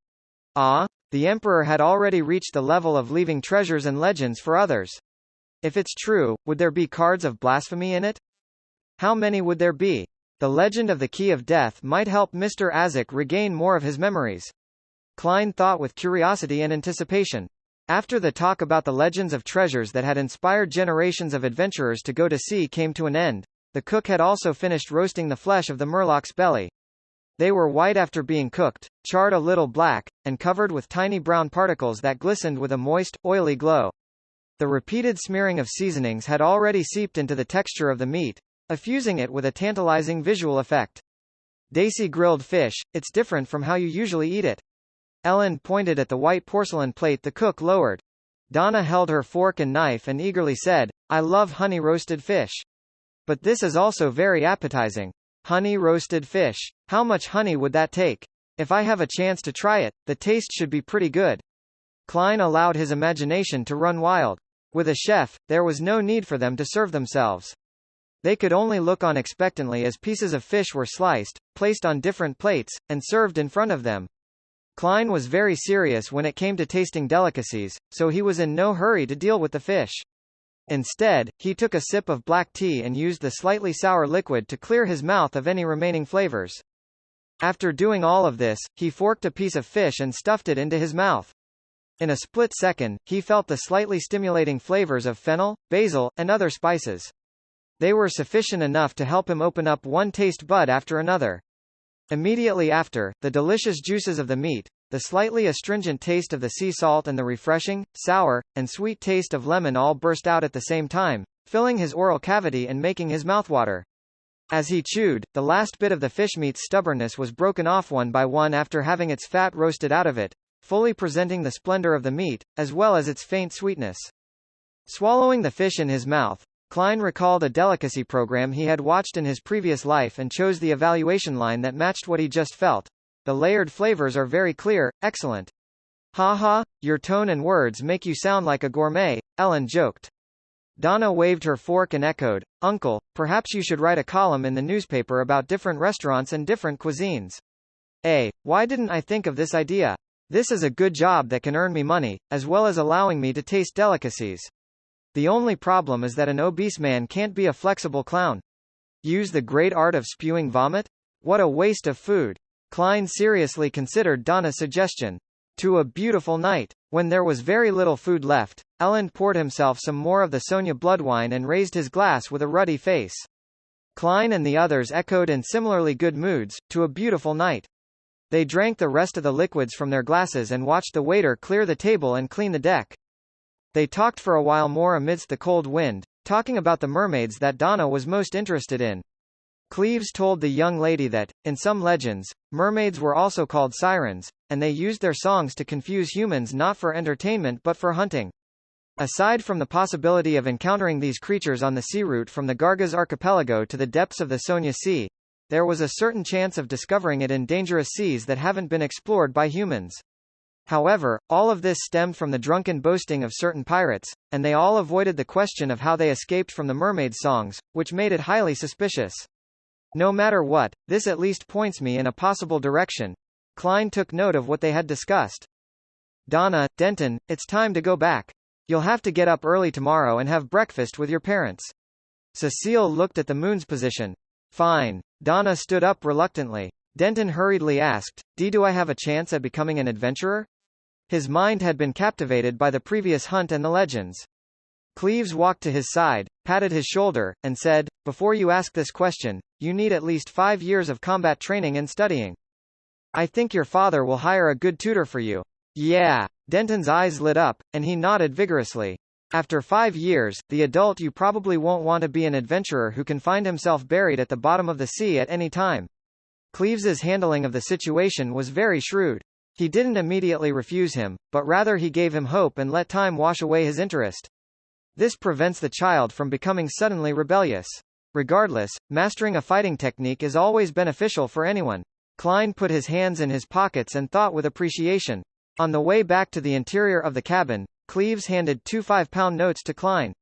Ah, the Emperor had already reached the level of leaving treasures and legends for others. If it's true, would there be cards of blasphemy in it? How many would there be? The legend of the Key of Death might help Mr. Azek regain more of his memories. Klein thought with curiosity and anticipation. After the talk about the legends of treasures that had inspired generations of adventurers to go to sea came to an end, the cook had also finished roasting the flesh of the murloc's belly. They were white after being cooked, charred a little black, and covered with tiny brown particles that glistened with a moist, oily glow. The repeated smearing of seasonings had already seeped into the texture of the meat, effusing it with a tantalizing visual effect. Daisy grilled fish, it's different from how you usually eat it. Elend pointed at the white porcelain plate the cook lowered. Donna held her fork and knife and eagerly said, "I love honey-roasted fish. But this is also very appetizing. Honey-roasted fish. How much honey would that take? If I have a chance to try it, the taste should be pretty good." Klein allowed his imagination to run wild. With a chef, there was no need for them to serve themselves. They could only look on expectantly as pieces of fish were sliced, placed on different plates, and served in front of them. Klein was very serious when it came to tasting delicacies, so he was in no hurry to deal with the fish. Instead, he took a sip of black tea and used the slightly sour liquid to clear his mouth of any remaining flavors. After doing all of this, he forked a piece of fish and stuffed it into his mouth. In a split second, he felt the slightly stimulating flavors of fennel, basil, and other spices. They were sufficient enough to help him open up one taste bud after another. Immediately after, the delicious juices of the meat, the slightly astringent taste of the sea salt and the refreshing, sour, and sweet taste of lemon all burst out at the same time, filling his oral cavity and making his mouth water. As he chewed, the last bit of the fish meat's stubbornness was broken off one by one after having its fat roasted out of it, fully presenting the splendor of the meat, as well as its faint sweetness. Swallowing the fish in his mouth, Klein recalled a delicacy program he had watched in his previous life and chose the evaluation line that matched what he just felt. "The layered flavors are very clear, excellent." "Ha ha, your tone and words make you sound like a gourmet," Elend joked. Donna waved her fork and echoed, "Uncle, perhaps you should write a column in the newspaper about different restaurants and different cuisines." Why didn't I think of this idea? This is a good job that can earn me money, as well as allowing me to taste delicacies. The only problem is that an obese man can't be a flexible clown. Use the great art of spewing vomit? What a waste of food. Klein seriously considered Donna's suggestion. To a beautiful night. When there was very little food left, Elend poured himself some more of the Sonia bloodwine and raised his glass with a ruddy face. Klein and the others echoed in similarly good moods, to a beautiful night. They drank the rest of the liquids from their glasses and watched the waiter clear the table and clean the deck. They talked for a while more amidst the cold wind, talking about the mermaids that Donna was most interested in. Cleves told the young lady that, in some legends, mermaids were also called sirens, and they used their songs to confuse humans not for entertainment but for hunting. Aside from the possibility of encountering these creatures on the sea route from the Gargaz archipelago to the depths of the Sonia Sea, there was a certain chance of discovering it in dangerous seas that haven't been explored by humans. However, all of this stemmed from the drunken boasting of certain pirates, and they all avoided the question of how they escaped from the mermaid songs, which made it highly suspicious. No matter what, this at least points me in a possible direction. Klein took note of what they had discussed. Donna, Denton, it's time to go back. You'll have to get up early tomorrow and have breakfast with your parents. Cecile looked at the moon's position. Fine. Donna stood up reluctantly. Denton hurriedly asked, Do I have a chance at becoming an adventurer? His mind had been captivated by the previous hunt and the legends. Cleves walked to his side, patted his shoulder, and said, Before you ask this question, you need at least 5 years of combat training and studying. I think your father will hire a good tutor for you. Yeah. Denton's eyes lit up, and he nodded vigorously. After 5 years, the adult you probably won't want to be an adventurer who can find himself buried at the bottom of the sea at any time. Cleves's handling of the situation was very shrewd. He didn't immediately refuse him, but rather he gave him hope and let time wash away his interest. This prevents the child from becoming suddenly rebellious. Regardless, mastering a fighting technique is always beneficial for anyone. Klein put his hands in his pockets and thought with appreciation. On the way back to the interior of the cabin, Cleves handed 2 5-pound notes to Klein.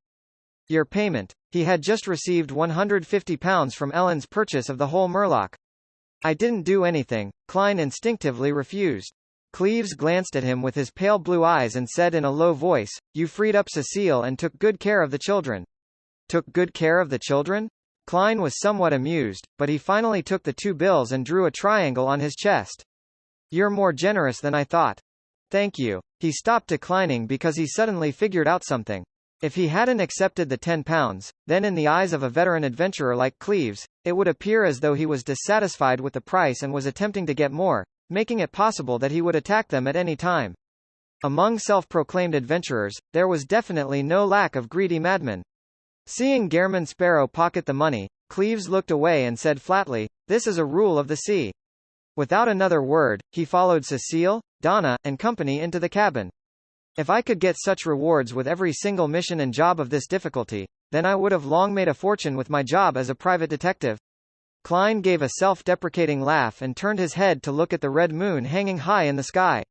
Your payment. He had just received £150 from Ellen's purchase of the whole Murloc. I didn't do anything, Klein instinctively refused. Cleves glanced at him with his pale blue eyes and said in a low voice, You freed up Cecile and took good care of the children. Took good care of the children? Klein was somewhat amused, but he finally took the 2 bills and drew a triangle on his chest. You're more generous than I thought. Thank you. He stopped declining because he suddenly figured out something. If he hadn't accepted the £10, then in the eyes of a veteran adventurer like Cleves, it would appear as though he was dissatisfied with the price and was attempting to get more, making it possible that he would attack them at any time. Among self-proclaimed adventurers, there was definitely no lack of greedy madmen. Seeing Gehrman Sparrow pocket the money, Cleves looked away and said flatly, This is a rule of the sea. Without another word, he followed Cecile, Donna, and company into the cabin. If I could get such rewards with every single mission and job of this difficulty, then I would have long made a fortune with my job as a private detective. Klein gave a self-deprecating laugh and turned his head to look at the red moon hanging high in the sky.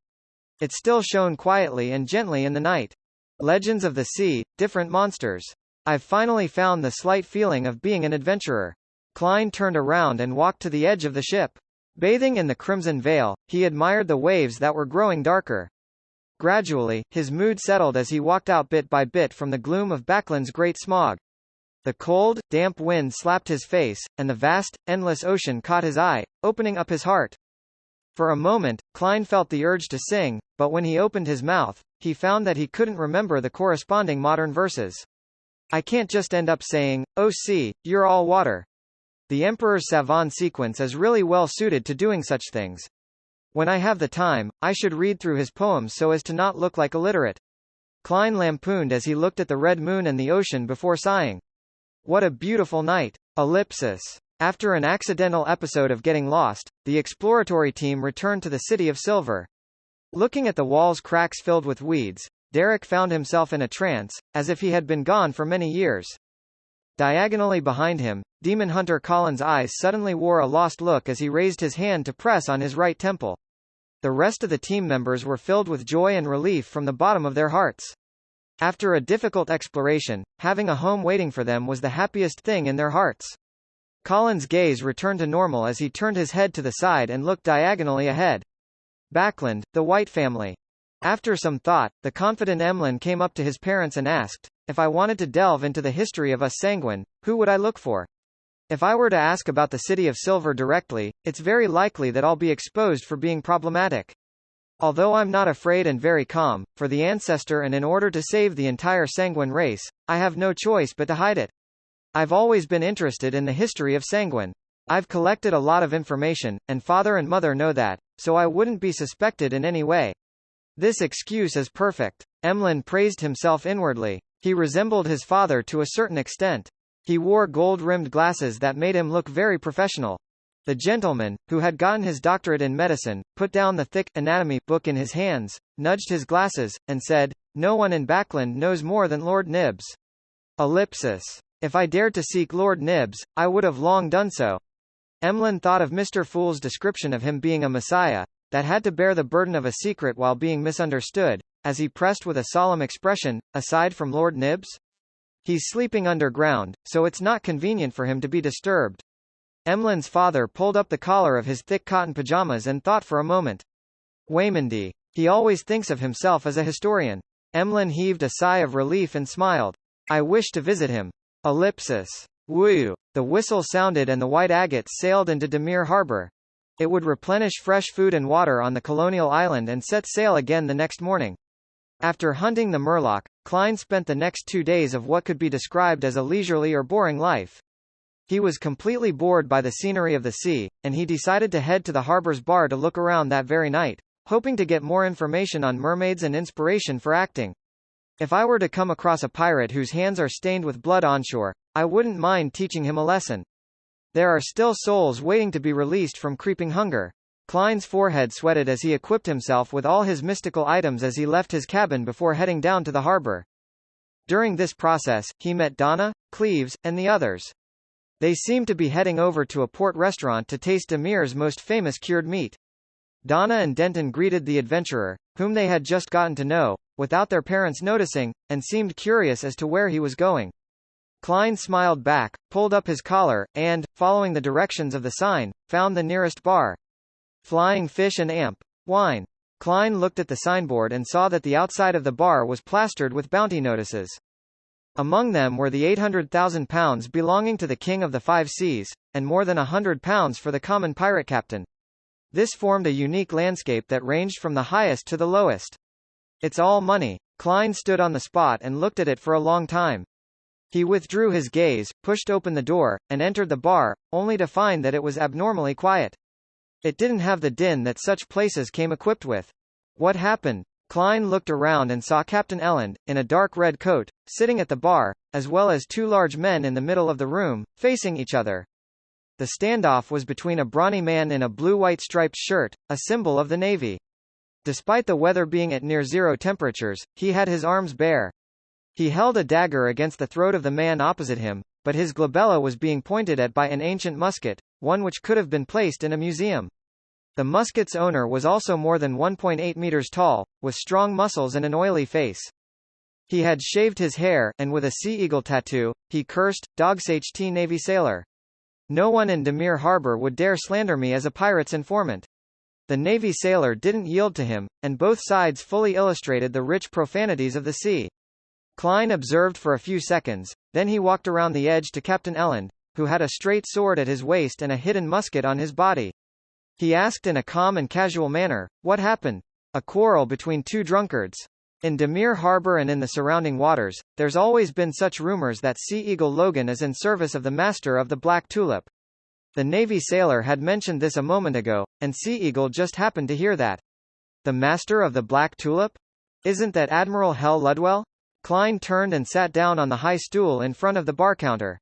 It still shone quietly and gently in the night. Legends of the sea, different monsters. I've finally found the slight feeling of being an adventurer. Klein turned around and walked to the edge of the ship. Bathing in the crimson veil, he admired the waves that were growing darker. Gradually, his mood settled as he walked out bit by bit from the gloom of Baklan's great smog. The cold, damp wind slapped his face, and the vast, endless ocean caught his eye, opening up his heart. For a moment, Klein felt the urge to sing, but when he opened his mouth, he found that he couldn't remember the corresponding modern verses. I can't just end up saying, Oh sea, you're all water. The Emperor's Savon sequence is really well suited to doing such things. When I have the time, I should read through his poems so as to not look like illiterate. Klein lampooned as he looked at the red moon and the ocean before sighing. What a beautiful night. Ellipsis. After an accidental episode of getting lost, the exploratory team returned to the City of Silver. Looking at the wall's cracks filled with weeds, Derek found himself in a trance, as if he had been gone for many years. Diagonally behind him, Demon Hunter Colin's eyes suddenly wore a lost look as he raised his hand to press on his right temple. The rest of the team members were filled with joy and relief from the bottom of their hearts. After a difficult exploration, having a home waiting for them was the happiest thing in their hearts. Colin's gaze returned to normal as he turned his head to the side and looked diagonally ahead. Bakland, the White family. After some thought, the confident Emlyn came up to his parents and asked, If I wanted to delve into the history of us Sanguine, who would I look for? If I were to ask about the City of Silver directly, it's very likely that I'll be exposed for being problematic. Although I'm not afraid and very calm, for the ancestor and in order to save the entire Sanguine race, I have no choice but to hide it. I've always been interested in the history of Sanguine. I've collected a lot of information, and father and mother know that, so I wouldn't be suspected in any way. This excuse is perfect. Emlyn praised himself inwardly. He resembled his father to a certain extent. He wore gold-rimmed glasses that made him look very professional. The gentleman, who had gotten his doctorate in medicine, put down the thick anatomy book in his hands, nudged his glasses, and said, No one in Bakland knows more than Lord Nibs. Ellipsis. If I dared to seek Lord Nibs, I would have long done so. Emlyn thought of Mr. Fool's description of him being a messiah, that had to bear the burden of a secret while being misunderstood, as he pressed with a solemn expression, aside from Lord Nibs? He's sleeping underground, so it's not convenient for him to be disturbed. Emlyn's father pulled up the collar of his thick cotton pajamas and thought for a moment. Waymondy. He always thinks of himself as a historian. Emlyn heaved a sigh of relief and smiled. I wish to visit him. Ellipsis. Woo! The whistle sounded and the White Agate sailed into Demir Harbor. It would replenish fresh food and water on the colonial island and set sail again the next morning. After hunting the Murloc, Klein spent the next 2 days of what could be described as a leisurely or boring life. He was completely bored by the scenery of the sea, and he decided to head to the harbor's bar to look around that very night, hoping to get more information on mermaids and inspiration for acting. If I were to come across a pirate whose hands are stained with blood onshore, I wouldn't mind teaching him a lesson. There are still souls waiting to be released from creeping hunger. Klein's forehead sweated as he equipped himself with all his mystical items as he left his cabin before heading down to the harbor. During this process, he met Donna, Cleves, and the others. They seemed to be heading over to a port restaurant to taste Demir's most famous cured meat. Donna and Denton greeted the adventurer, whom they had just gotten to know, without their parents noticing, and seemed curious as to where he was going. Klein smiled back, pulled up his collar, and, following the directions of the sign, found the nearest bar. Flying Fish and Amp. Wine. Klein looked at the signboard and saw that the outside of the bar was plastered with bounty notices. Among them were the £800,000 belonging to the King of the Five Seas, and more than £100 for the common pirate captain. This formed a unique landscape that ranged from the highest to the lowest. It's all money. Klein stood on the spot and looked at it for a long time. He withdrew his gaze, pushed open the door, and entered the bar, only to find that it was abnormally quiet. It didn't have the din that such places came equipped with. What happened? Klein looked around and saw Captain Elland, in a dark red coat, sitting at the bar, as well as two large men in the middle of the room, facing each other. The standoff was between a brawny man in a blue-white striped shirt, a symbol of the Navy. Despite the weather being at near zero temperatures, he had his arms bare. He held a dagger against the throat of the man opposite him, but his glabella was being pointed at by an ancient musket, one which could have been placed in a museum. The musket's owner was also more than 1.8 meters tall, with strong muscles and an oily face. He had shaved his hair, and with a sea eagle tattoo, he cursed, "Dogs HT Navy sailor. No one in Demir Harbor would dare slander me as a pirate's informant." The Navy sailor didn't yield to him, and both sides fully illustrated the rich profanities of the sea. Klein observed for a few seconds, then he walked around the edge to Captain Elland, who had a straight sword at his waist and a hidden musket on his body. He asked in a calm and casual manner, "What happened?" "A quarrel between two drunkards. In Demir Harbor and in the surrounding waters, there's always been such rumors that Sea Eagle Logan is in service of the master of the Black Tulip." The Navy sailor had mentioned this a moment ago, and Sea Eagle just happened to hear that. "The master of the Black Tulip? Isn't that Admiral Hell Ludwell?" Klein turned and sat down on the high stool in front of the bar counter.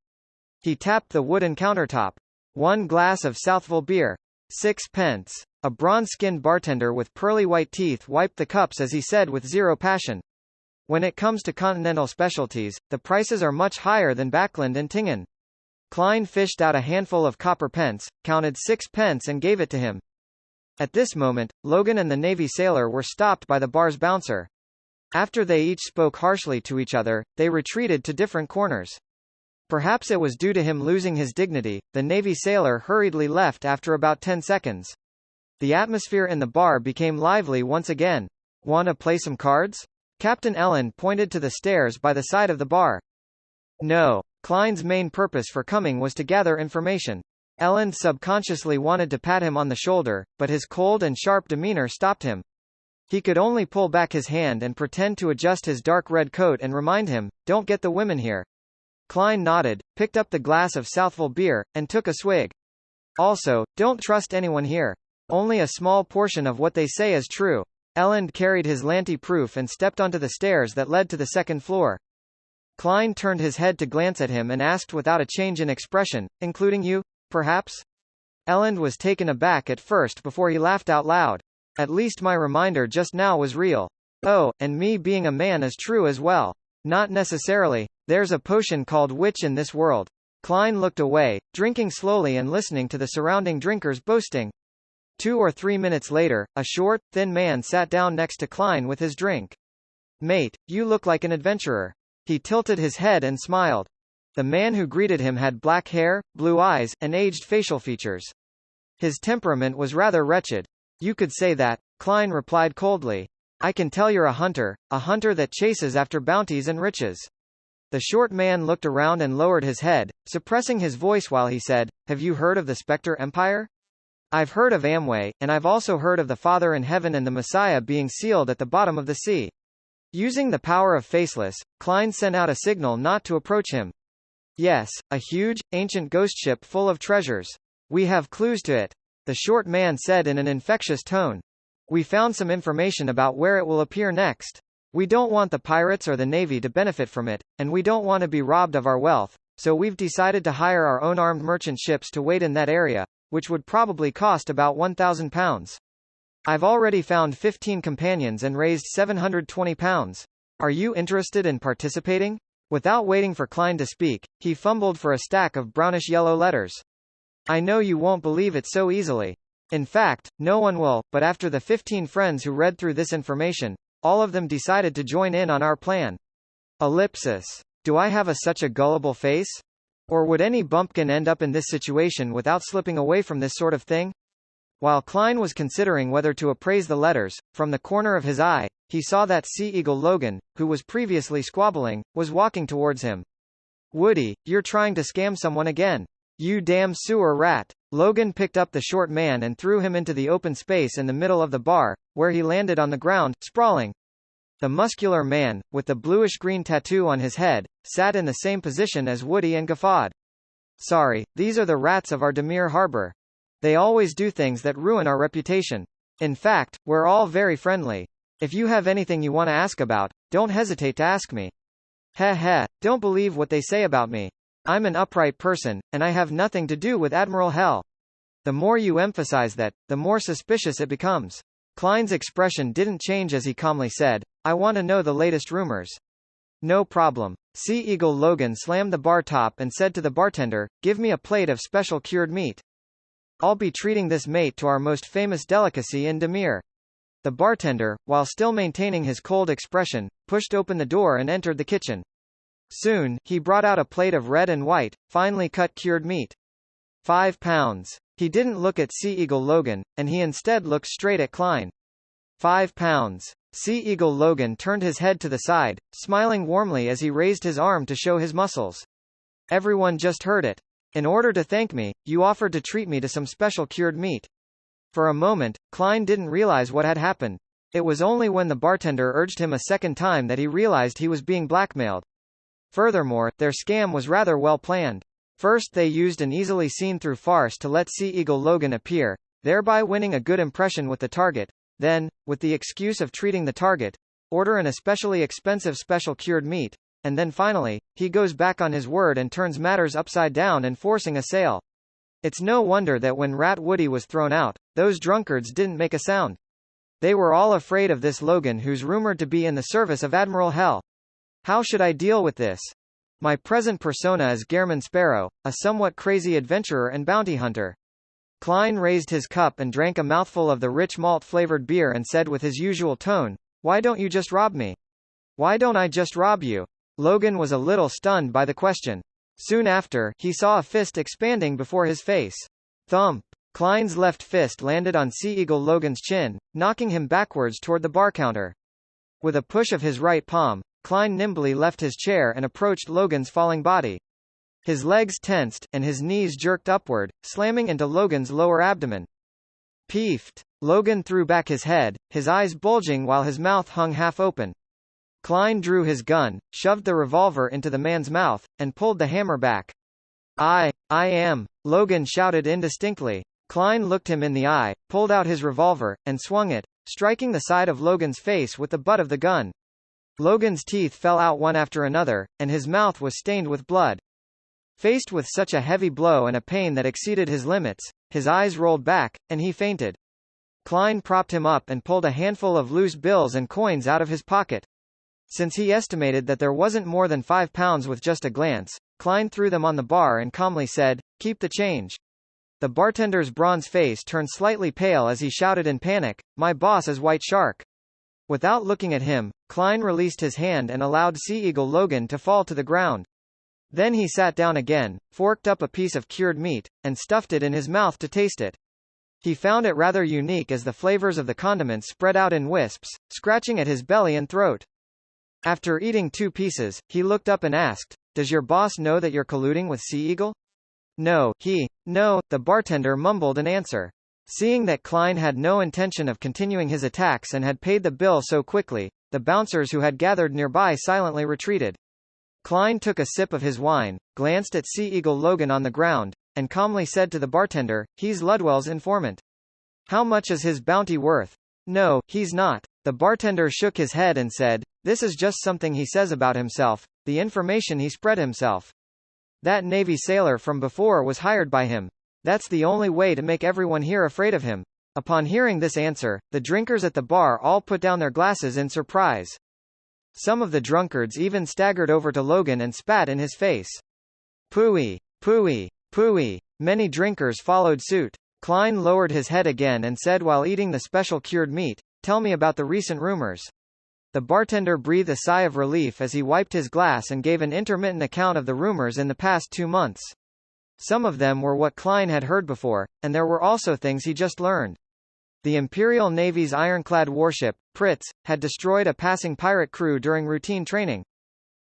He tapped the wooden countertop. "1 glass of Southville beer. 6 pence. A bronze-skinned bartender with pearly white teeth wiped the cups as he said with zero passion. "When it comes to continental specialties, the prices are much higher than Backland and Tingen." Klein fished out a handful of copper pence, counted 6 pence and gave it to him. At this moment, Logan and the Navy sailor were stopped by the bar's bouncer. After they each spoke harshly to each other, they retreated to different corners. Perhaps it was due to him losing his dignity, the Navy sailor hurriedly left after about 10 seconds. The atmosphere in the bar became lively once again. "Wanna play some cards?" Captain Elland pointed to the stairs by the side of the bar. No. Klein's main purpose for coming was to gather information. Elland subconsciously wanted to pat him on the shoulder, but his cold and sharp demeanor stopped him. He could only pull back his hand and pretend to adjust his dark red coat and remind him, "Don't get the women here." Klein nodded, picked up the glass of Southville beer, and took a swig. "Also, don't trust anyone here. Only a small portion of what they say is true." Elland carried his lanty-proof and stepped onto the stairs that led to the second floor. Klein turned his head to glance at him and asked without a change in expression, "Including you, perhaps?" Elland was taken aback at first before he laughed out loud. "At least my reminder just now was real." "Oh, and me being a man is true as well." "Not necessarily. There's a potion called witch in this world." Klein looked away, drinking slowly and listening to the surrounding drinkers boasting. 2 or 3 minutes later, a short, thin man sat down next to Klein with his drink. "Mate, you look like an adventurer." He tilted his head and smiled. The man who greeted him had black hair, blue eyes, and aged facial features. His temperament was rather wretched. "You could say that," Klein replied coldly. "I can tell you're a hunter that chases after bounties and riches." The short man looked around and lowered his head, suppressing his voice while he said, "Have you heard of the Spectre Empire?" "I've heard of Amway, and I've also heard of the Father in Heaven and the Messiah being sealed at the bottom of the sea." Using the power of Faceless, Klein sent out a signal not to approach him. "Yes, a huge, ancient ghost ship full of treasures. We have clues to it," the short man said in an infectious tone. "We found some information about where it will appear next. We don't want the pirates or the Navy to benefit from it, and we don't want to be robbed of our wealth, so we've decided to hire our own armed merchant ships to wait in that area, which would probably cost about £1,000. I've already found 15 companions and raised £720. Are you interested in participating?" Without waiting for Klein to speak, he fumbled for a stack of brownish-yellow letters. I know you won't believe it so easily. In fact, no one will, but after the 15 friends who read through this information, all of them decided to join in on our plan. Ellipsis. Do I have such a gullible face? Or would any bumpkin end up in this situation without slipping away from this sort of thing? While Klein was considering whether to appraise the letters, from the corner of his eye, he saw that Sea Eagle Logan, who was previously squabbling, was walking towards him. Woody, you're trying to scam someone again. You damn sewer rat. Logan picked up the short man and threw him into the open space in the middle of the bar, where he landed on the ground, sprawling. The muscular man, with the bluish-green tattoo on his head, sat in the same position as Woody and guffawed. Sorry, these are the rats of our Demir Harbor. They always do things that ruin our reputation. In fact, we're all very friendly. If you have anything you want to ask about, don't hesitate to ask me. Heh heh, don't believe what they say about me. I'm an upright person, and I have nothing to do with Admiral Hell. The more you emphasize that, the more suspicious it becomes. Klein's expression didn't change as he calmly said, I want to know the latest rumors. No problem. Sea Eagle Logan slammed the bar top and said to the bartender, give me a plate of special cured meat. I'll be treating this mate to our most famous delicacy in Demir. The bartender, while still maintaining his cold expression, pushed open the door and entered the kitchen. Soon, he brought out a plate of red and white, finely cut cured meat. 5 pounds. He didn't look at Sea Eagle Logan, and he instead looked straight at Klein. 5 pounds. Sea Eagle Logan turned his head to the side, smiling warmly as he raised his arm to show his muscles. Everyone just heard it. In order to thank me, you offered to treat me to some special cured meat. For a moment, Klein didn't realize what had happened. It was only when the bartender urged him a second time that he realized he was being blackmailed. Furthermore, their scam was rather well planned. First they used an easily seen-through farce to let Sea Eagle Logan appear, thereby winning a good impression with the target. Then, with the excuse of treating the target, order an especially expensive special cured meat. And then finally, he goes back on his word and turns matters upside down and forcing a sale. It's no wonder that when Rat Woody was thrown out, those drunkards didn't make a sound. They were all afraid of this Logan who's rumored to be in the service of Admiral Hell. How should I deal with this? My present persona is Gehrman Sparrow, a somewhat crazy adventurer and bounty hunter. Klein raised his cup and drank a mouthful of the rich malt-flavored beer and said with his usual tone, why don't you just rob me? Why don't I just rob you? Logan was a little stunned by the question. Soon after, he saw a fist expanding before his face. Thump! Klein's left fist landed on Sea Eagle Logan's chin, knocking him backwards toward the bar counter. With a push of his right palm, Klein nimbly left his chair and approached Logan's falling body. His legs tensed, and his knees jerked upward, slamming into Logan's lower abdomen. Peefed! Logan threw back his head, his eyes bulging while his mouth hung half open. Klein drew his gun, shoved the revolver into the man's mouth, and pulled the hammer back. I am, Logan shouted indistinctly. Klein looked him in the eye, pulled out his revolver, and swung it, striking the side of Logan's face with the butt of the gun. Logan's teeth fell out one after another, and his mouth was stained with blood. Faced with such a heavy blow and a pain that exceeded his limits, his eyes rolled back, and he fainted. Klein propped him up and pulled a handful of loose bills and coins out of his pocket. Since he estimated that there wasn't more than 5 pounds with just a glance, Klein threw them on the bar and calmly said, keep the change. The bartender's bronze face turned slightly pale as he shouted in panic, my boss is White Shark. Without looking at him, Klein released his hand and allowed Sea Eagle Logan to fall to the ground. Then he sat down again, forked up a piece of cured meat, and stuffed it in his mouth to taste it. He found it rather unique as the flavors of the condiments spread out in wisps, scratching at his belly and throat. After eating 2 pieces, he looked up and asked, does your boss know that you're colluding with Sea Eagle? No, the bartender mumbled an answer. Seeing that Klein had no intention of continuing his attacks and had paid the bill so quickly, the bouncers who had gathered nearby silently retreated. Klein took a sip of his wine, glanced at Sea Eagle Logan on the ground, and calmly said to the bartender, he's Ludwell's informant. How much is his bounty worth? No, he's not. The bartender shook his head and said, this is just something he says about himself, the information he spread himself. That Navy sailor from before was hired by him. That's the only way to make everyone here afraid of him. Upon hearing this answer, the drinkers at the bar all put down their glasses in surprise. Some of the drunkards even staggered over to Logan and spat in his face. Phooey! Phooey! Phooey! Many drinkers followed suit. Klein lowered his head again and said while eating the special cured meat, "Tell me about the recent rumors." The bartender breathed a sigh of relief as he wiped his glass and gave an intermittent account of the rumors in the past 2 months. Some of them were what Klein had heard before, and there were also things he just learned. The Imperial Navy's ironclad warship, Pritz, had destroyed a passing pirate crew during routine training.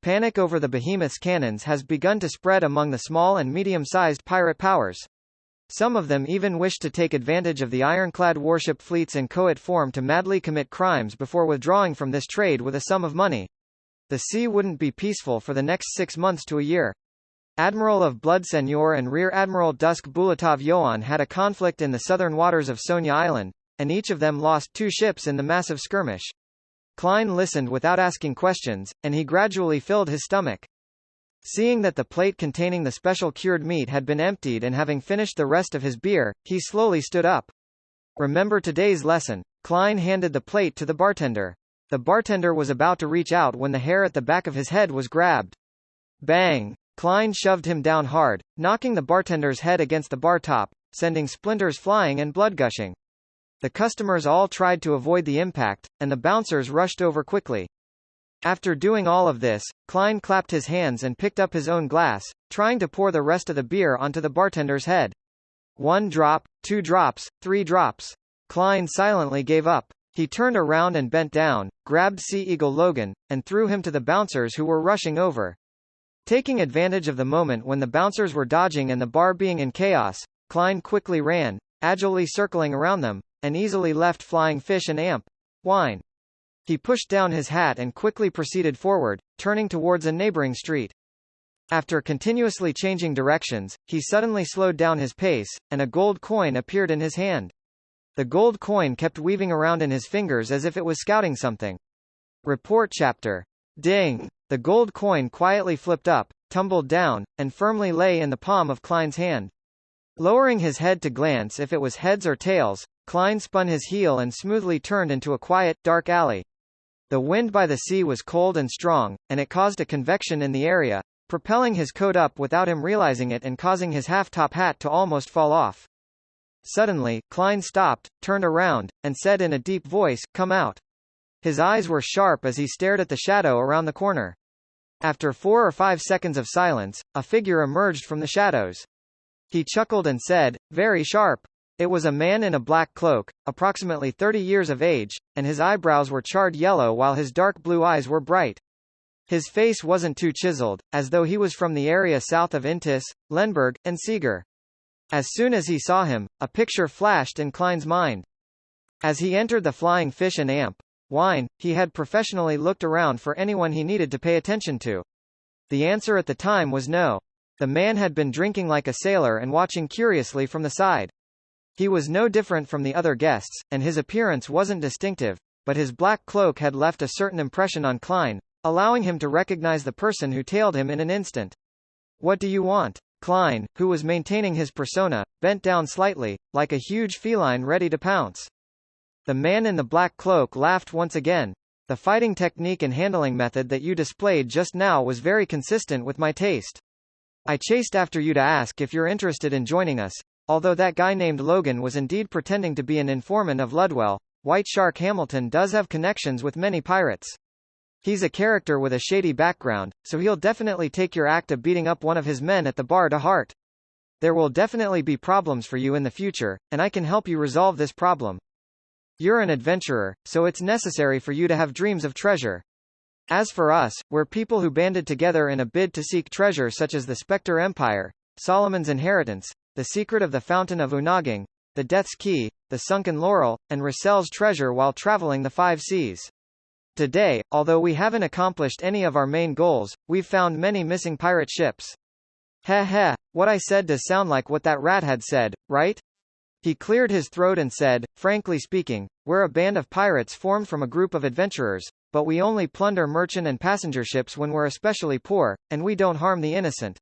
Panic over the behemoth's cannons has begun to spread among the small and medium-sized pirate powers. Some of them even wished to take advantage of the ironclad warship fleets in coat form to madly commit crimes before withdrawing from this trade with a sum of money. The sea wouldn't be peaceful for the next 6 months to a year. Admiral of Blood Seigneur and Rear Admiral Dusk Bulatov Yoan had a conflict in the southern waters of Sonia Island, and each of them lost 2 ships in the massive skirmish. Klein listened without asking questions, and he gradually filled his stomach. Seeing that the plate containing the special cured meat had been emptied and having finished the rest of his beer, he slowly stood up. "Remember today's lesson." Klein handed the plate to the bartender. The bartender was about to reach out when the hair at the back of his head was grabbed. Bang! Klein shoved him down hard, knocking the bartender's head against the bar top, sending splinters flying and blood gushing. The customers all tried to avoid the impact, and the bouncers rushed over quickly. After doing all of this, Klein clapped his hands and picked up his own glass, trying to pour the rest of the beer onto the bartender's head. 1 drop, 2 drops, 3 drops. Klein silently gave up. He turned around and bent down, grabbed Sea Eagle Logan, and threw him to the bouncers who were rushing over. Taking advantage of the moment when the bouncers were dodging and the bar being in chaos, Klein quickly ran, agilely circling around them, and easily left Flying Fish and Amp. Wine. He pushed down his hat and quickly proceeded forward, turning towards a neighboring street. After continuously changing directions, he suddenly slowed down his pace, and a gold coin appeared in his hand. The gold coin kept weaving around in his fingers as if it was scouting something. Report chapter. Ding! The gold coin quietly flipped up, tumbled down, and firmly lay in the palm of Klein's hand. Lowering his head to glance if it was heads or tails, Klein spun his heel and smoothly turned into a quiet, dark alley. The wind by the sea was cold and strong, and it caused a convection in the area, propelling his coat up without him realizing it and causing his half-top hat to almost fall off. Suddenly, Klein stopped, turned around, and said in a deep voice, "Come out." His eyes were sharp as he stared at the shadow around the corner. After 4 or 5 seconds of silence, a figure emerged from the shadows. He chuckled and said, "Very sharp." It was a man in a black cloak, approximately 30 years of age, and his eyebrows were charred yellow while his dark blue eyes were bright. His face wasn't too chiseled, as though he was from the area south of Intis, Lemberg, and Seeger. As soon as he saw him, a picture flashed in Klein's mind. As he entered the Flying Fish and Amp Wine, he had professionally looked around for anyone he needed to pay attention to. The answer at the time was no. The man had been drinking like a sailor and watching curiously from the side. He was no different from the other guests, and his appearance wasn't distinctive, but his black cloak had left a certain impression on Klein, allowing him to recognize the person who tailed him in an instant. "What do you want?" Klein, who was maintaining his persona, bent down slightly, like a huge feline ready to pounce. The man in the black cloak laughed once again. "The fighting technique and handling method that you displayed just now was very consistent with my taste. I chased after you to ask if you're interested in joining us. Although that guy named Logan was indeed pretending to be an informant of Ludwell, White Shark Hamilton does have connections with many pirates. He's a character with a shady background, so he'll definitely take your act of beating up one of his men at the bar to heart. There will definitely be problems for you in the future, and I can help you resolve this problem. You're an adventurer, so it's necessary for you to have dreams of treasure. As for us, we're people who banded together in a bid to seek treasure such as the Spectre Empire, Solomon's Inheritance, the Secret of the Fountain of Unaging, the Death's Key, the Sunken Laurel, and Rassel's treasure while traveling the 5 seas. Today, although we haven't accomplished any of our main goals, we've found many missing pirate ships." "Heh heh, what I said does sound like what that rat had said, right?" He cleared his throat and said, "Frankly speaking, we're a band of pirates formed from a group of adventurers, but we only plunder merchant and passenger ships when we're especially poor, and we don't harm the innocent.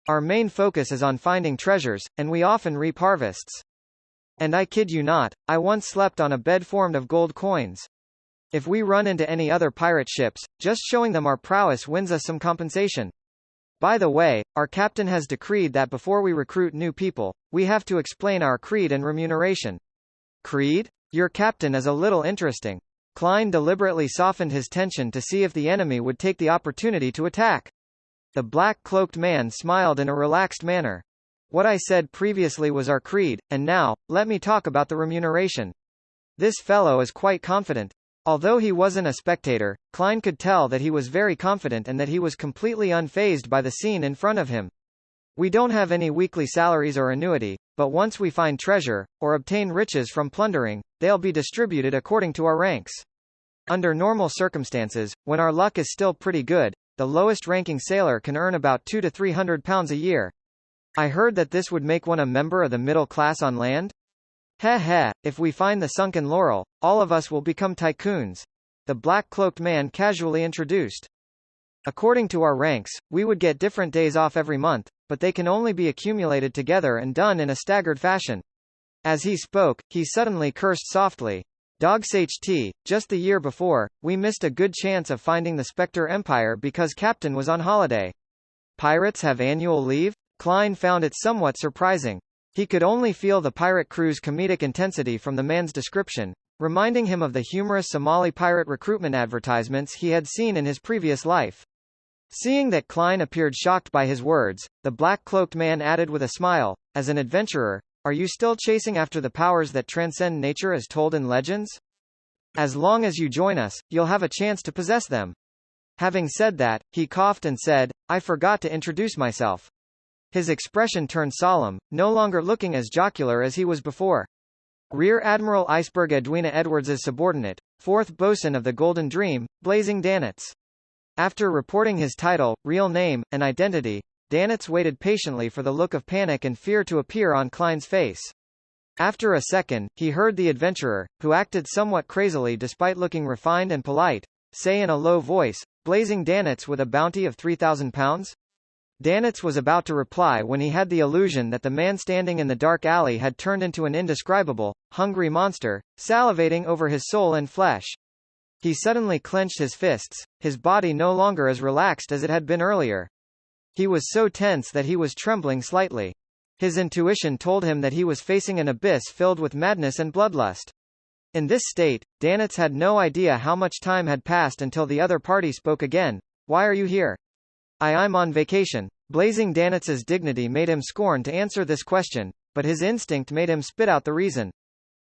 Our main focus is on finding treasures, and we often reap harvests. And I kid you not, I once slept on a bed formed of gold coins. If we run into any other pirate ships, just showing them our prowess wins us some compensation. By the way, our captain has decreed that before we recruit new people, we have to explain our creed and remuneration. Creed? Your captain is a little interesting. Klein deliberately softened his tension to see if the enemy would take the opportunity to attack. The black-cloaked man smiled in a relaxed manner. What I said previously was our creed, and now, let me talk about the remuneration. This fellow is quite confident. Although he wasn't a spectator, Klein could tell that he was very confident and that he was completely unfazed by the scene in front of him. We don't have any weekly salaries or annuity, but once we find treasure, or obtain riches from plundering, they'll be distributed according to our ranks. Under normal circumstances, when our luck is still pretty good, the lowest-ranking sailor can earn about £200 to £300 a year. I heard that this would make one a member of the middle class on land? Heh, if we find the sunken laurel, all of us will become tycoons. The black-cloaked man casually introduced. According to our ranks, we would get different days off every month, but they can only be accumulated together and done in a staggered fashion. As he spoke, he suddenly cursed softly. Dogsht, just the year before, we missed a good chance of finding the Spectre Empire because Captain was on holiday. Pirates have annual leave? Klein found it somewhat surprising. He could only feel the pirate crew's comedic intensity from the man's description, reminding him of the humorous Somali pirate recruitment advertisements he had seen in his previous life. Seeing that Klein appeared shocked by his words, the black-cloaked man added with a smile, as an adventurer, are you still chasing after the powers that transcend nature as told in legends? As long as you join us, you'll have a chance to possess them. Having said that, he coughed and said, I forgot to introduce myself. His expression turned solemn, no longer looking as jocular as he was before. Rear Admiral Iceberg Edwina Edwards' subordinate, 4th bosun of the Golden Dream, Blazing Danitz. After reporting his title, real name, and identity, Danitz waited patiently for the look of panic and fear to appear on Klein's face. After a second, he heard the adventurer, who acted somewhat crazily despite looking refined and polite, say in a low voice, Blazing Danitz with a bounty of £3,000? Danitz was about to reply when he had the illusion that the man standing in the dark alley had turned into an indescribable, hungry monster, salivating over his soul and flesh. He suddenly clenched his fists, his body no longer as relaxed as it had been earlier. He was so tense that he was trembling slightly. His intuition told him that he was facing an abyss filled with madness and bloodlust. In this state, Danitz had no idea how much time had passed until the other party spoke again. Why are you here? I'm on vacation. Blazing Danitz's dignity made him scorn to answer this question, but his instinct made him spit out the reason.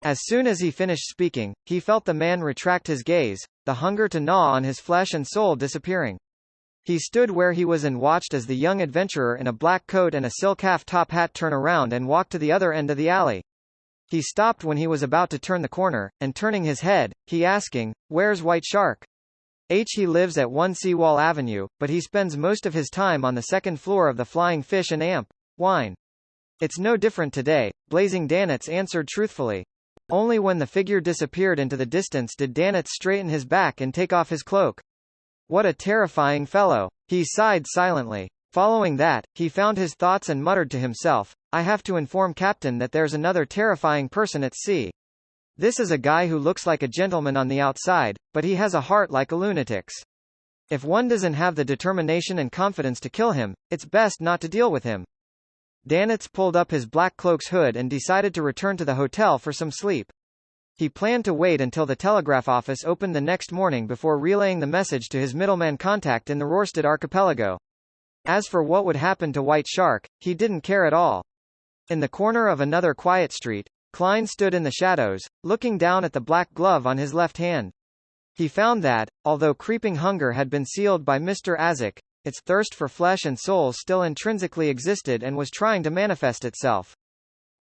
As soon as he finished speaking, he felt the man retract his gaze, the hunger to gnaw on his flesh and soul disappearing. He stood where he was and watched as the young adventurer in a black coat and a silk half-top hat turn around and walk to the other end of the alley. He stopped when he was about to turn the corner, and turning his head, he asking, Where's White Shark? He lives at 1 Seawall Avenue, but he spends most of his time on the second floor of the Flying Fish and Amp. Wine. It's no different today, Blazing Danitz answered truthfully. Only when the figure disappeared into the distance did Danitz straighten his back and take off his cloak. What a terrifying fellow. He sighed silently. Following that, he found his thoughts and muttered to himself, I have to inform Captain that there's another terrifying person at sea. This is a guy who looks like a gentleman on the outside, but he has a heart like a lunatic's. If one doesn't have the determination and confidence to kill him, it's best not to deal with him. Danitz pulled up his black cloak's hood and decided to return to the hotel for some sleep. He planned to wait until the telegraph office opened the next morning before relaying the message to his middleman contact in the Rorstad archipelago. As for what would happen to White Shark, he didn't care at all. In the corner of another quiet street, Klein stood in the shadows, looking down at the black glove on his left hand. He found that, although creeping hunger had been sealed by Mr. Azek, its thirst for flesh and soul still intrinsically existed and was trying to manifest itself.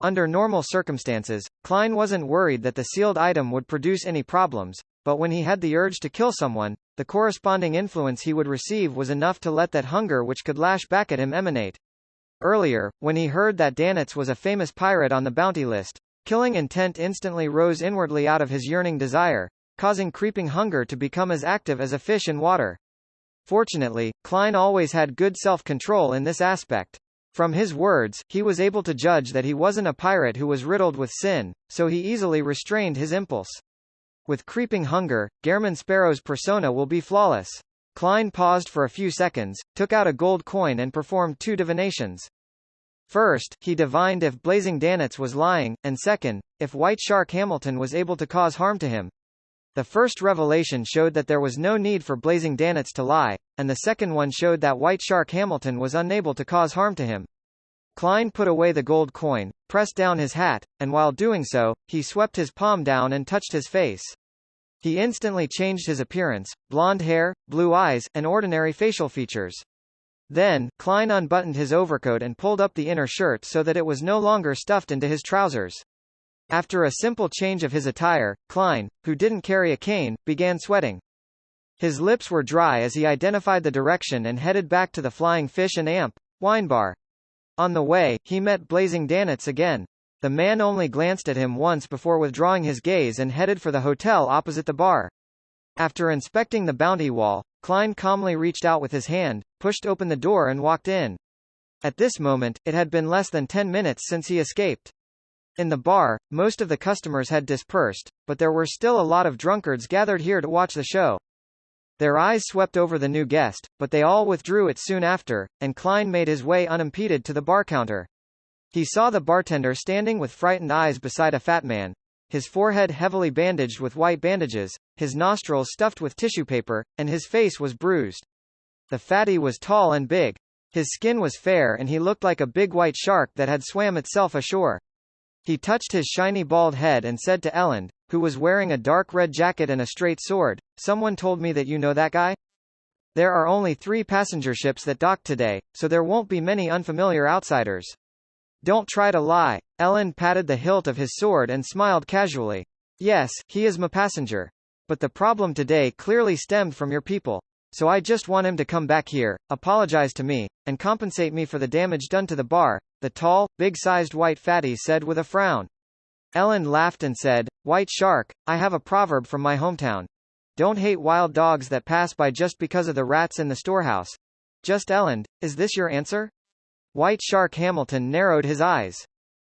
Under normal circumstances, Klein wasn't worried that the sealed item would produce any problems, but when he had the urge to kill someone, the corresponding influence he would receive was enough to let that hunger which could lash back at him emanate. Earlier, when he heard that Danitz was a famous pirate on the bounty list, killing intent instantly rose inwardly out of his yearning desire, causing creeping hunger to become as active as a fish in water. Fortunately, Klein always had good self-control in this aspect. From his words, he was able to judge that he wasn't a pirate who was riddled with sin, so he easily restrained his impulse. With creeping hunger, Gehrman Sparrow's persona will be flawless. Klein paused for a few seconds, took out a gold coin and performed 2 divinations. First, he divined if Blazing Danitz was lying, and second, if White Shark Hamilton was able to cause harm to him. The first revelation showed that there was no need for Blazing Danitz to lie, and the second one showed that White Shark Hamilton was unable to cause harm to him. Klein put away the gold coin, pressed down his hat, and while doing so, he swept his palm down and touched his face. He instantly changed his appearance, blonde hair, blue eyes, and ordinary facial features. Then, Klein unbuttoned his overcoat and pulled up the inner shirt so that it was no longer stuffed into his trousers. After a simple change of his attire, Klein, who didn't carry a cane, began sweating. His lips were dry as he identified the direction and headed back to the Flying Fish and Amp wine bar. On the way, he met Blazing Danitz again. The man only glanced at him once before withdrawing his gaze and headed for the hotel opposite the bar. After inspecting the bounty wall, Klein calmly reached out with his hand, pushed open the door and walked in. At this moment, it had been less than 10 minutes since he escaped. In the bar, most of the customers had dispersed, but there were still a lot of drunkards gathered here to watch the show. Their eyes swept over the new guest, but they all withdrew it soon after, and Klein made his way unimpeded to the bar counter. He saw the bartender standing with frightened eyes beside a fat man, his forehead heavily bandaged with white bandages, his nostrils stuffed with tissue paper, and his face was bruised. The fatty was tall and big. His skin was fair and he looked like a big white shark that had swam itself ashore. He touched his shiny bald head and said to Elend, who was wearing a dark red jacket and a straight sword, "Someone told me that you know that guy? There are only 3 passenger ships that docked today, so there won't be many unfamiliar outsiders. Don't try to lie." Elend patted the hilt of his sword and smiled casually. "Yes, he is my passenger. But the problem today clearly stemmed from your people. So I just want him to come back here, apologize to me, and compensate me for the damage done to the bar," the tall, big-sized white fatty said with a frown. Elend laughed and said, "White Shark, I have a proverb from my hometown. Don't hate wild dogs that pass by just because of the rats in the storehouse." "Just Elend, is this your answer?" White Shark Hamilton narrowed his eyes.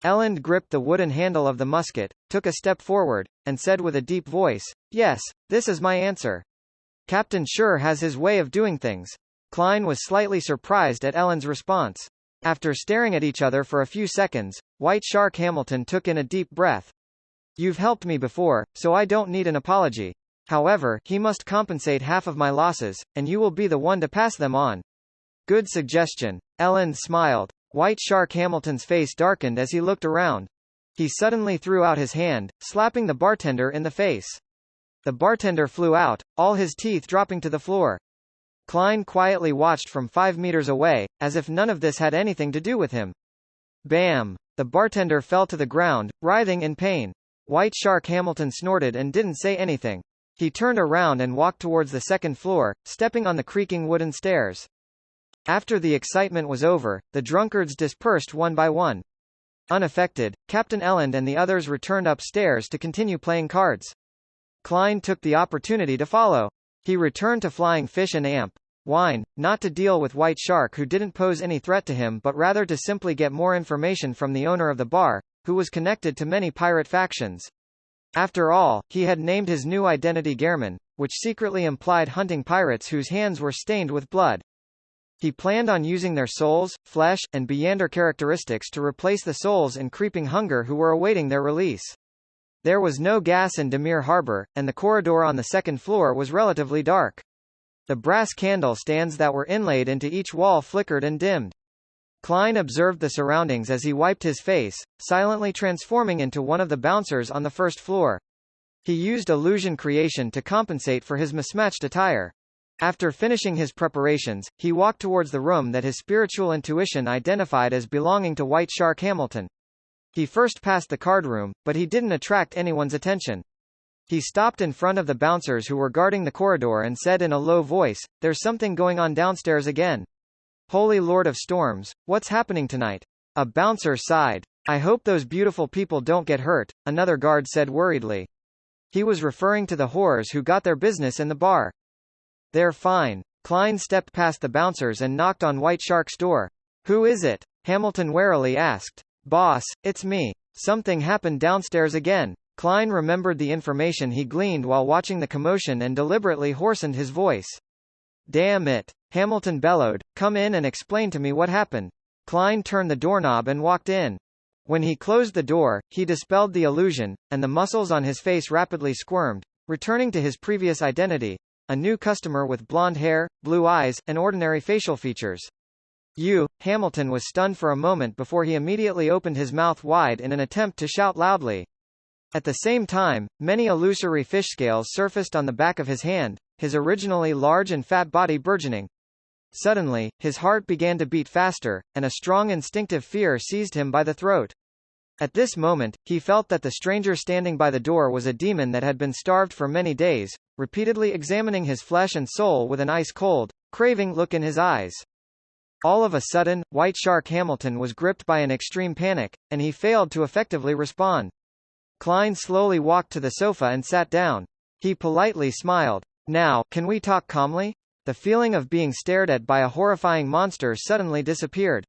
Elend gripped the wooden handle of the musket, took a step forward, and said with a deep voice, "Yes, this is my answer. Captain Schur has his way of doing things." Klein was slightly surprised at Elend's response. After staring at each other for a few seconds, White Shark Hamilton took in a deep breath. "You've helped me before, so I don't need an apology. However, he must compensate half of my losses, and you will be the one to pass them on." "Good suggestion." Elend smiled. White Shark Hamilton's face darkened as he looked around. He suddenly threw out his hand, slapping the bartender in the face. The bartender flew out, all his teeth dropping to the floor. Klein quietly watched from 5 meters away, as if none of this had anything to do with him. Bam! The bartender fell to the ground, writhing in pain. White Shark Hamilton snorted and didn't say anything. He turned around and walked towards the second floor, stepping on the creaking wooden stairs. After the excitement was over, the drunkards dispersed one by one. Unaffected, Captain Elend and the others returned upstairs to continue playing cards. Klein took the opportunity to follow. He returned to Flying Fish and Amp wine, not to deal with White Shark who didn't pose any threat to him but rather to simply get more information from the owner of the bar, who was connected to many pirate factions. After all, he had named his new identity Gehrman, which secretly implied hunting pirates whose hands were stained with blood. He planned on using their souls, flesh, and Beyonder characteristics to replace the souls in Creeping Hunger who were awaiting their release. There was no gas in Demir Harbor, and the corridor on the second floor was relatively dark. The brass candle stands that were inlaid into each wall flickered and dimmed. Klein observed the surroundings as he wiped his face, silently transforming into one of the bouncers on the first floor. He used illusion creation to compensate for his mismatched attire. After finishing his preparations, he walked towards the room that his spiritual intuition identified as belonging to White Shark Hamilton. He first passed the card room, but he didn't attract anyone's attention. He stopped in front of the bouncers who were guarding the corridor and said in a low voice, "There's something going on downstairs again. Holy Lord of Storms, what's happening tonight?" A bouncer sighed. "I hope those beautiful people don't get hurt," another guard said worriedly. He was referring to the whores who got their business in the bar. "They're fine." Klein stepped past the bouncers and knocked on White Shark's door. "Who is it?" Hamilton warily asked. "Boss, it's me. Something happened downstairs again." Klein remembered the information he gleaned while watching the commotion and deliberately hoarsened his voice. "Damn it," Hamilton bellowed, "come in and explain to me what happened." Klein turned the doorknob and walked in. When he closed the door, he dispelled the illusion, and the muscles on his face rapidly squirmed, returning to his previous identity, a new customer with blonde hair, blue eyes, and ordinary facial features. Hamilton was stunned for a moment before he immediately opened his mouth wide in an attempt to shout loudly. At the same time, many illusory fish scales surfaced on the back of his hand, his originally large and fat body burgeoning. Suddenly, his heart began to beat faster, and a strong instinctive fear seized him by the throat. At this moment, he felt that the stranger standing by the door was a demon that had been starved for many days, repeatedly examining his flesh and soul with an ice-cold, craving look in his eyes. All of a sudden, White Shark Hamilton was gripped by an extreme panic, and he failed to effectively respond. Klein slowly walked to the sofa and sat down. He politely smiled. "Now, can we talk calmly?" The feeling of being stared at by a horrifying monster suddenly disappeared.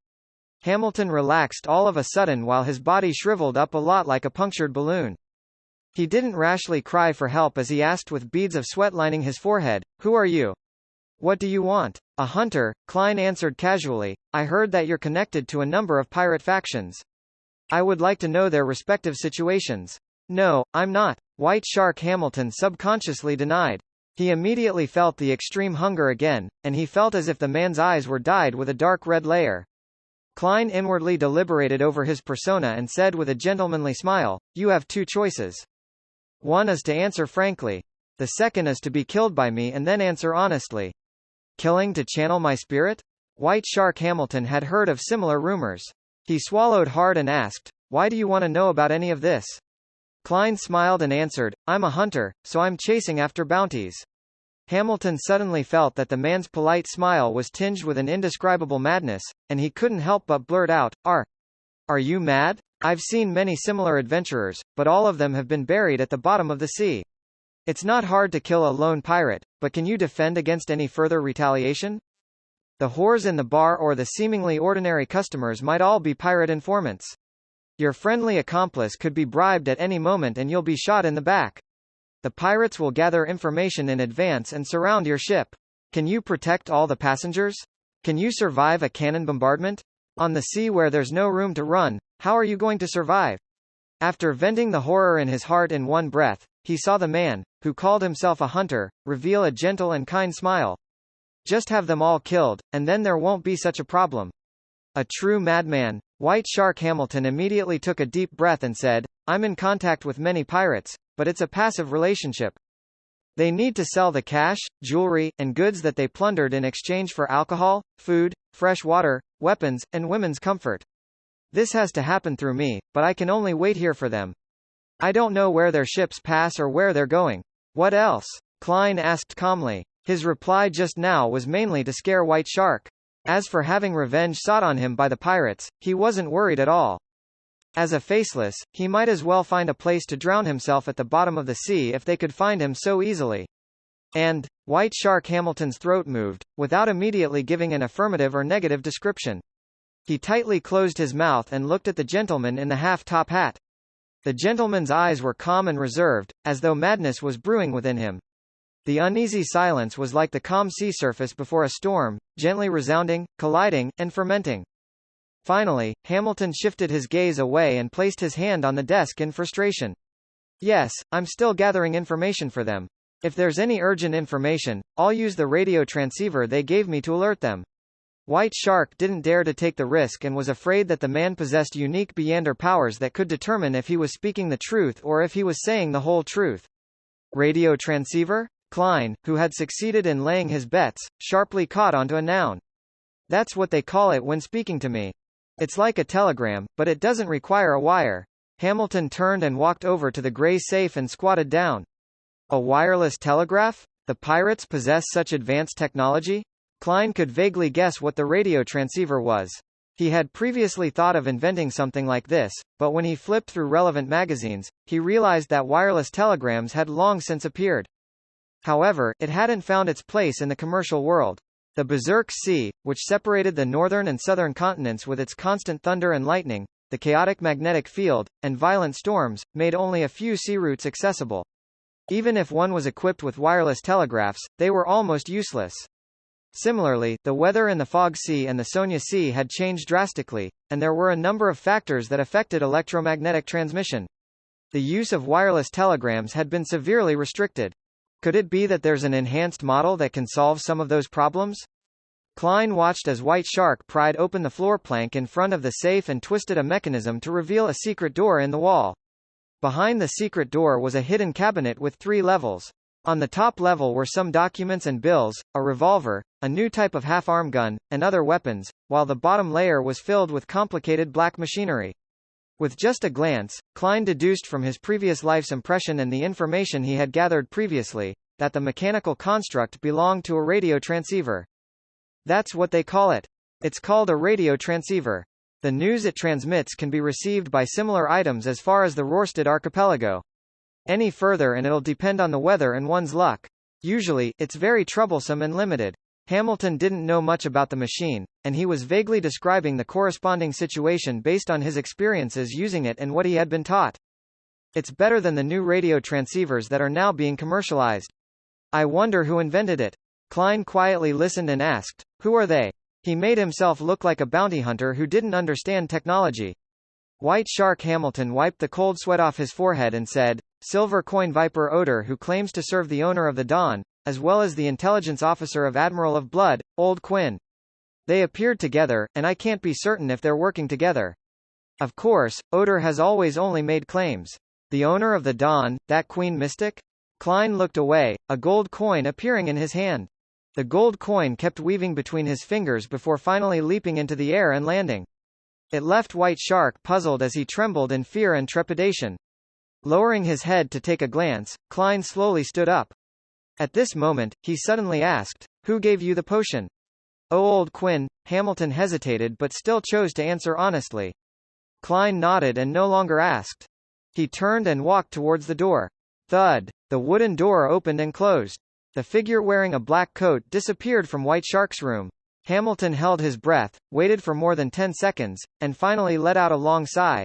Hamilton relaxed all of a sudden while his body shriveled up a lot like a punctured balloon. He didn't rashly cry for help as he asked with beads of sweat lining his forehead, "Who are you? What do you want?" "A hunter," Klein answered casually. "I heard that you're connected to a number of pirate factions. I would like to know their respective situations." "No, I'm not," White Shark Hamilton subconsciously denied. He immediately felt the extreme hunger again, and he felt as if the man's eyes were dyed with a dark red layer. Klein inwardly deliberated over his persona and said with a gentlemanly smile, "You have two choices. One is to answer frankly. The second is to be killed by me and then answer honestly." Killing to channel my spirit? White Shark Hamilton had heard of similar rumors. He swallowed hard and asked, "Why do you want to know about any of this?" Klein smiled and answered, "I'm a hunter, so I'm chasing after bounties." Hamilton suddenly felt that the man's polite smile was tinged with an indescribable madness, and he couldn't help but blurt out, Are you mad? I've seen many similar adventurers, but all of them have been buried at the bottom of the sea. It's not hard to kill a lone pirate, but can you defend against any further retaliation? The whores in the bar or the seemingly ordinary customers might all be pirate informants. Your friendly accomplice could be bribed at any moment and you'll be shot in the back. The pirates will gather information in advance and surround your ship. Can you protect all the passengers? Can you survive a cannon bombardment? On the sea where there's no room to run, how are you going to survive? After venting the horror in his heart in one breath, he saw the man, who called himself a hunter, reveal a gentle and kind smile. Just have them all killed, and then there won't be such a problem. A true madman. White Shark Hamilton immediately took a deep breath and said, I'm in contact with many pirates, but it's a passive relationship. They need to sell the cash, jewelry, and goods that they plundered in exchange for alcohol, food, fresh water, weapons, and women's comfort. This has to happen through me, but I can only wait here for them. I don't know where their ships pass or where they're going. What else? Klein asked calmly. His reply just now was mainly to scare White Shark. As for having revenge sought on him by the pirates, he wasn't worried at all. As a faceless, he might as well find a place to drown himself at the bottom of the sea if they could find him so easily. And, White Shark Hamilton's throat moved, without immediately giving an affirmative or negative description. He tightly closed his mouth and looked at the gentleman in the half-top hat. The gentleman's eyes were calm and reserved, as though madness was brewing within him. The uneasy silence was like the calm sea surface before a storm, gently resounding, colliding, and fermenting. Finally, Hamilton shifted his gaze away and placed his hand on the desk in frustration. Yes, I'm still gathering information for them. If there's any urgent information, I'll use the radio transceiver they gave me to alert them. White Shark didn't dare to take the risk and was afraid that the man possessed unique Beyonder powers that could determine if he was speaking the truth or if he was saying the whole truth. Radio transceiver? Klein, who had succeeded in laying his bets, sharply caught onto a noun. That's what they call it when speaking to me. It's like a telegram, but it doesn't require a wire. Hamilton turned and walked over to the gray safe and squatted down. A wireless telegraph? The pirates possess such advanced technology? Klein could vaguely guess what the radio transceiver was. He had previously thought of inventing something like this, but when he flipped through relevant magazines, he realized that wireless telegrams had long since appeared. However, it hadn't found its place in the commercial world. The Berserk Sea, which separated the northern and southern continents with its constant thunder and lightning, the chaotic magnetic field, and violent storms, made only a few sea routes accessible. Even if one was equipped with wireless telegraphs, they were almost useless. Similarly, the weather in the Fog Sea and the Sonia Sea had changed drastically, and there were a number of factors that affected electromagnetic transmission. The use of wireless telegrams had been severely restricted. Could it be that there's an enhanced model that can solve some of those problems? Klein watched as White Shark pried open the floor plank in front of the safe and twisted a mechanism to reveal a secret door in the wall. Behind the secret door was a hidden cabinet with 3 levels. On the top level were some documents and bills, a revolver, a new type of half-arm gun, and other weapons, while the bottom layer was filled with complicated black machinery. With just a glance, Klein deduced from his previous life's impression and the information he had gathered previously, that the mechanical construct belonged to a radio transceiver. That's what they call it. It's called a radio transceiver. The news it transmits can be received by similar items as far as the Rørsted archipelago. Any further and it'll depend on the weather and one's luck. Usually, it's very troublesome and limited. Hamilton didn't know much about the machine, and he was vaguely describing the corresponding situation based on his experiences using it and what he had been taught. It's better than the new radio transceivers that are now being commercialized. I wonder who invented it. Klein quietly listened and asked, "Who are they?" He made himself look like a bounty hunter who didn't understand technology. White Shark Hamilton wiped the cold sweat off his forehead and said, "Silver Coin Viper Oder, who claims to serve the owner of the Dawn, as well as the intelligence officer of Admiral of Blood, Old Quinn. They appeared together, and I can't be certain if they're working together. Of course, Oder has always only made claims. The owner of the Dawn, that Queen Mystic?" Klein looked away, a gold coin appearing in his hand. The gold coin kept weaving between his fingers before finally leaping into the air and landing. It left White Shark puzzled as he trembled in fear and trepidation. Lowering his head to take a glance, Klein slowly stood up. At this moment, he suddenly asked, "Who gave you the potion?" "Oh, Old Quinn." Hamilton hesitated but still chose to answer honestly. Klein nodded and no longer asked. He turned and walked towards the door. Thud! The wooden door opened and closed. The figure wearing a black coat disappeared from White Shark's room. Hamilton held his breath, waited for more than 10 seconds, and finally let out a long sigh.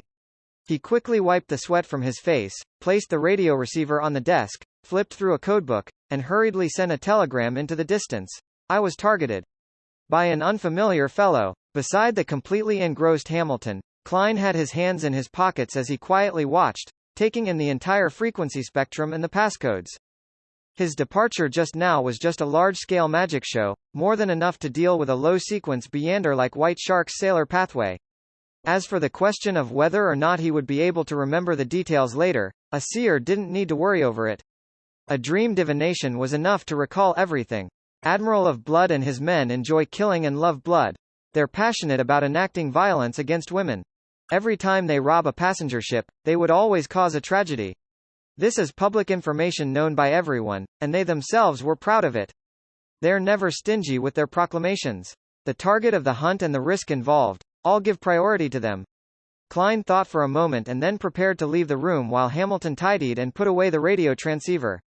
He quickly wiped the sweat from his face, placed the radio receiver on the desk, flipped through a codebook, and hurriedly sent a telegram into the distance. "I was targeted by an unfamiliar fellow." Beside the completely engrossed Hamilton, Klein had his hands in his pockets as he quietly watched, taking in the entire frequency spectrum and the passcodes. His departure just now was just a large-scale magic show, more than enough to deal with a low-sequence meander like White Shark's sailor pathway. As for the question of whether or not he would be able to remember the details later, a seer didn't need to worry over it. A dream divination was enough to recall everything. Admiral of Blood and his men enjoy killing and love blood. They're passionate about enacting violence against women. Every time they rob a passenger ship, they would always cause a tragedy. This is public information known by everyone, and they themselves were proud of it. They're never stingy with their proclamations. The target of the hunt and the risk involved, all give priority to them. Klein thought for a moment and then prepared to leave the room while Hamilton tidied and put away the radio transceiver.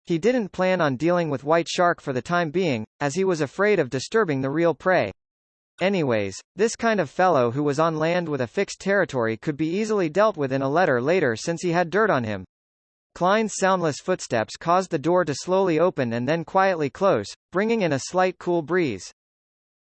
He didn't plan on dealing with White Shark for the time being, as he was afraid of disturbing the real prey. Anyways, this kind of fellow who was on land with a fixed territory could be easily dealt with in a letter later since he had dirt on him. Klein's soundless footsteps caused the door to slowly open and then quietly close, bringing in a slight cool breeze.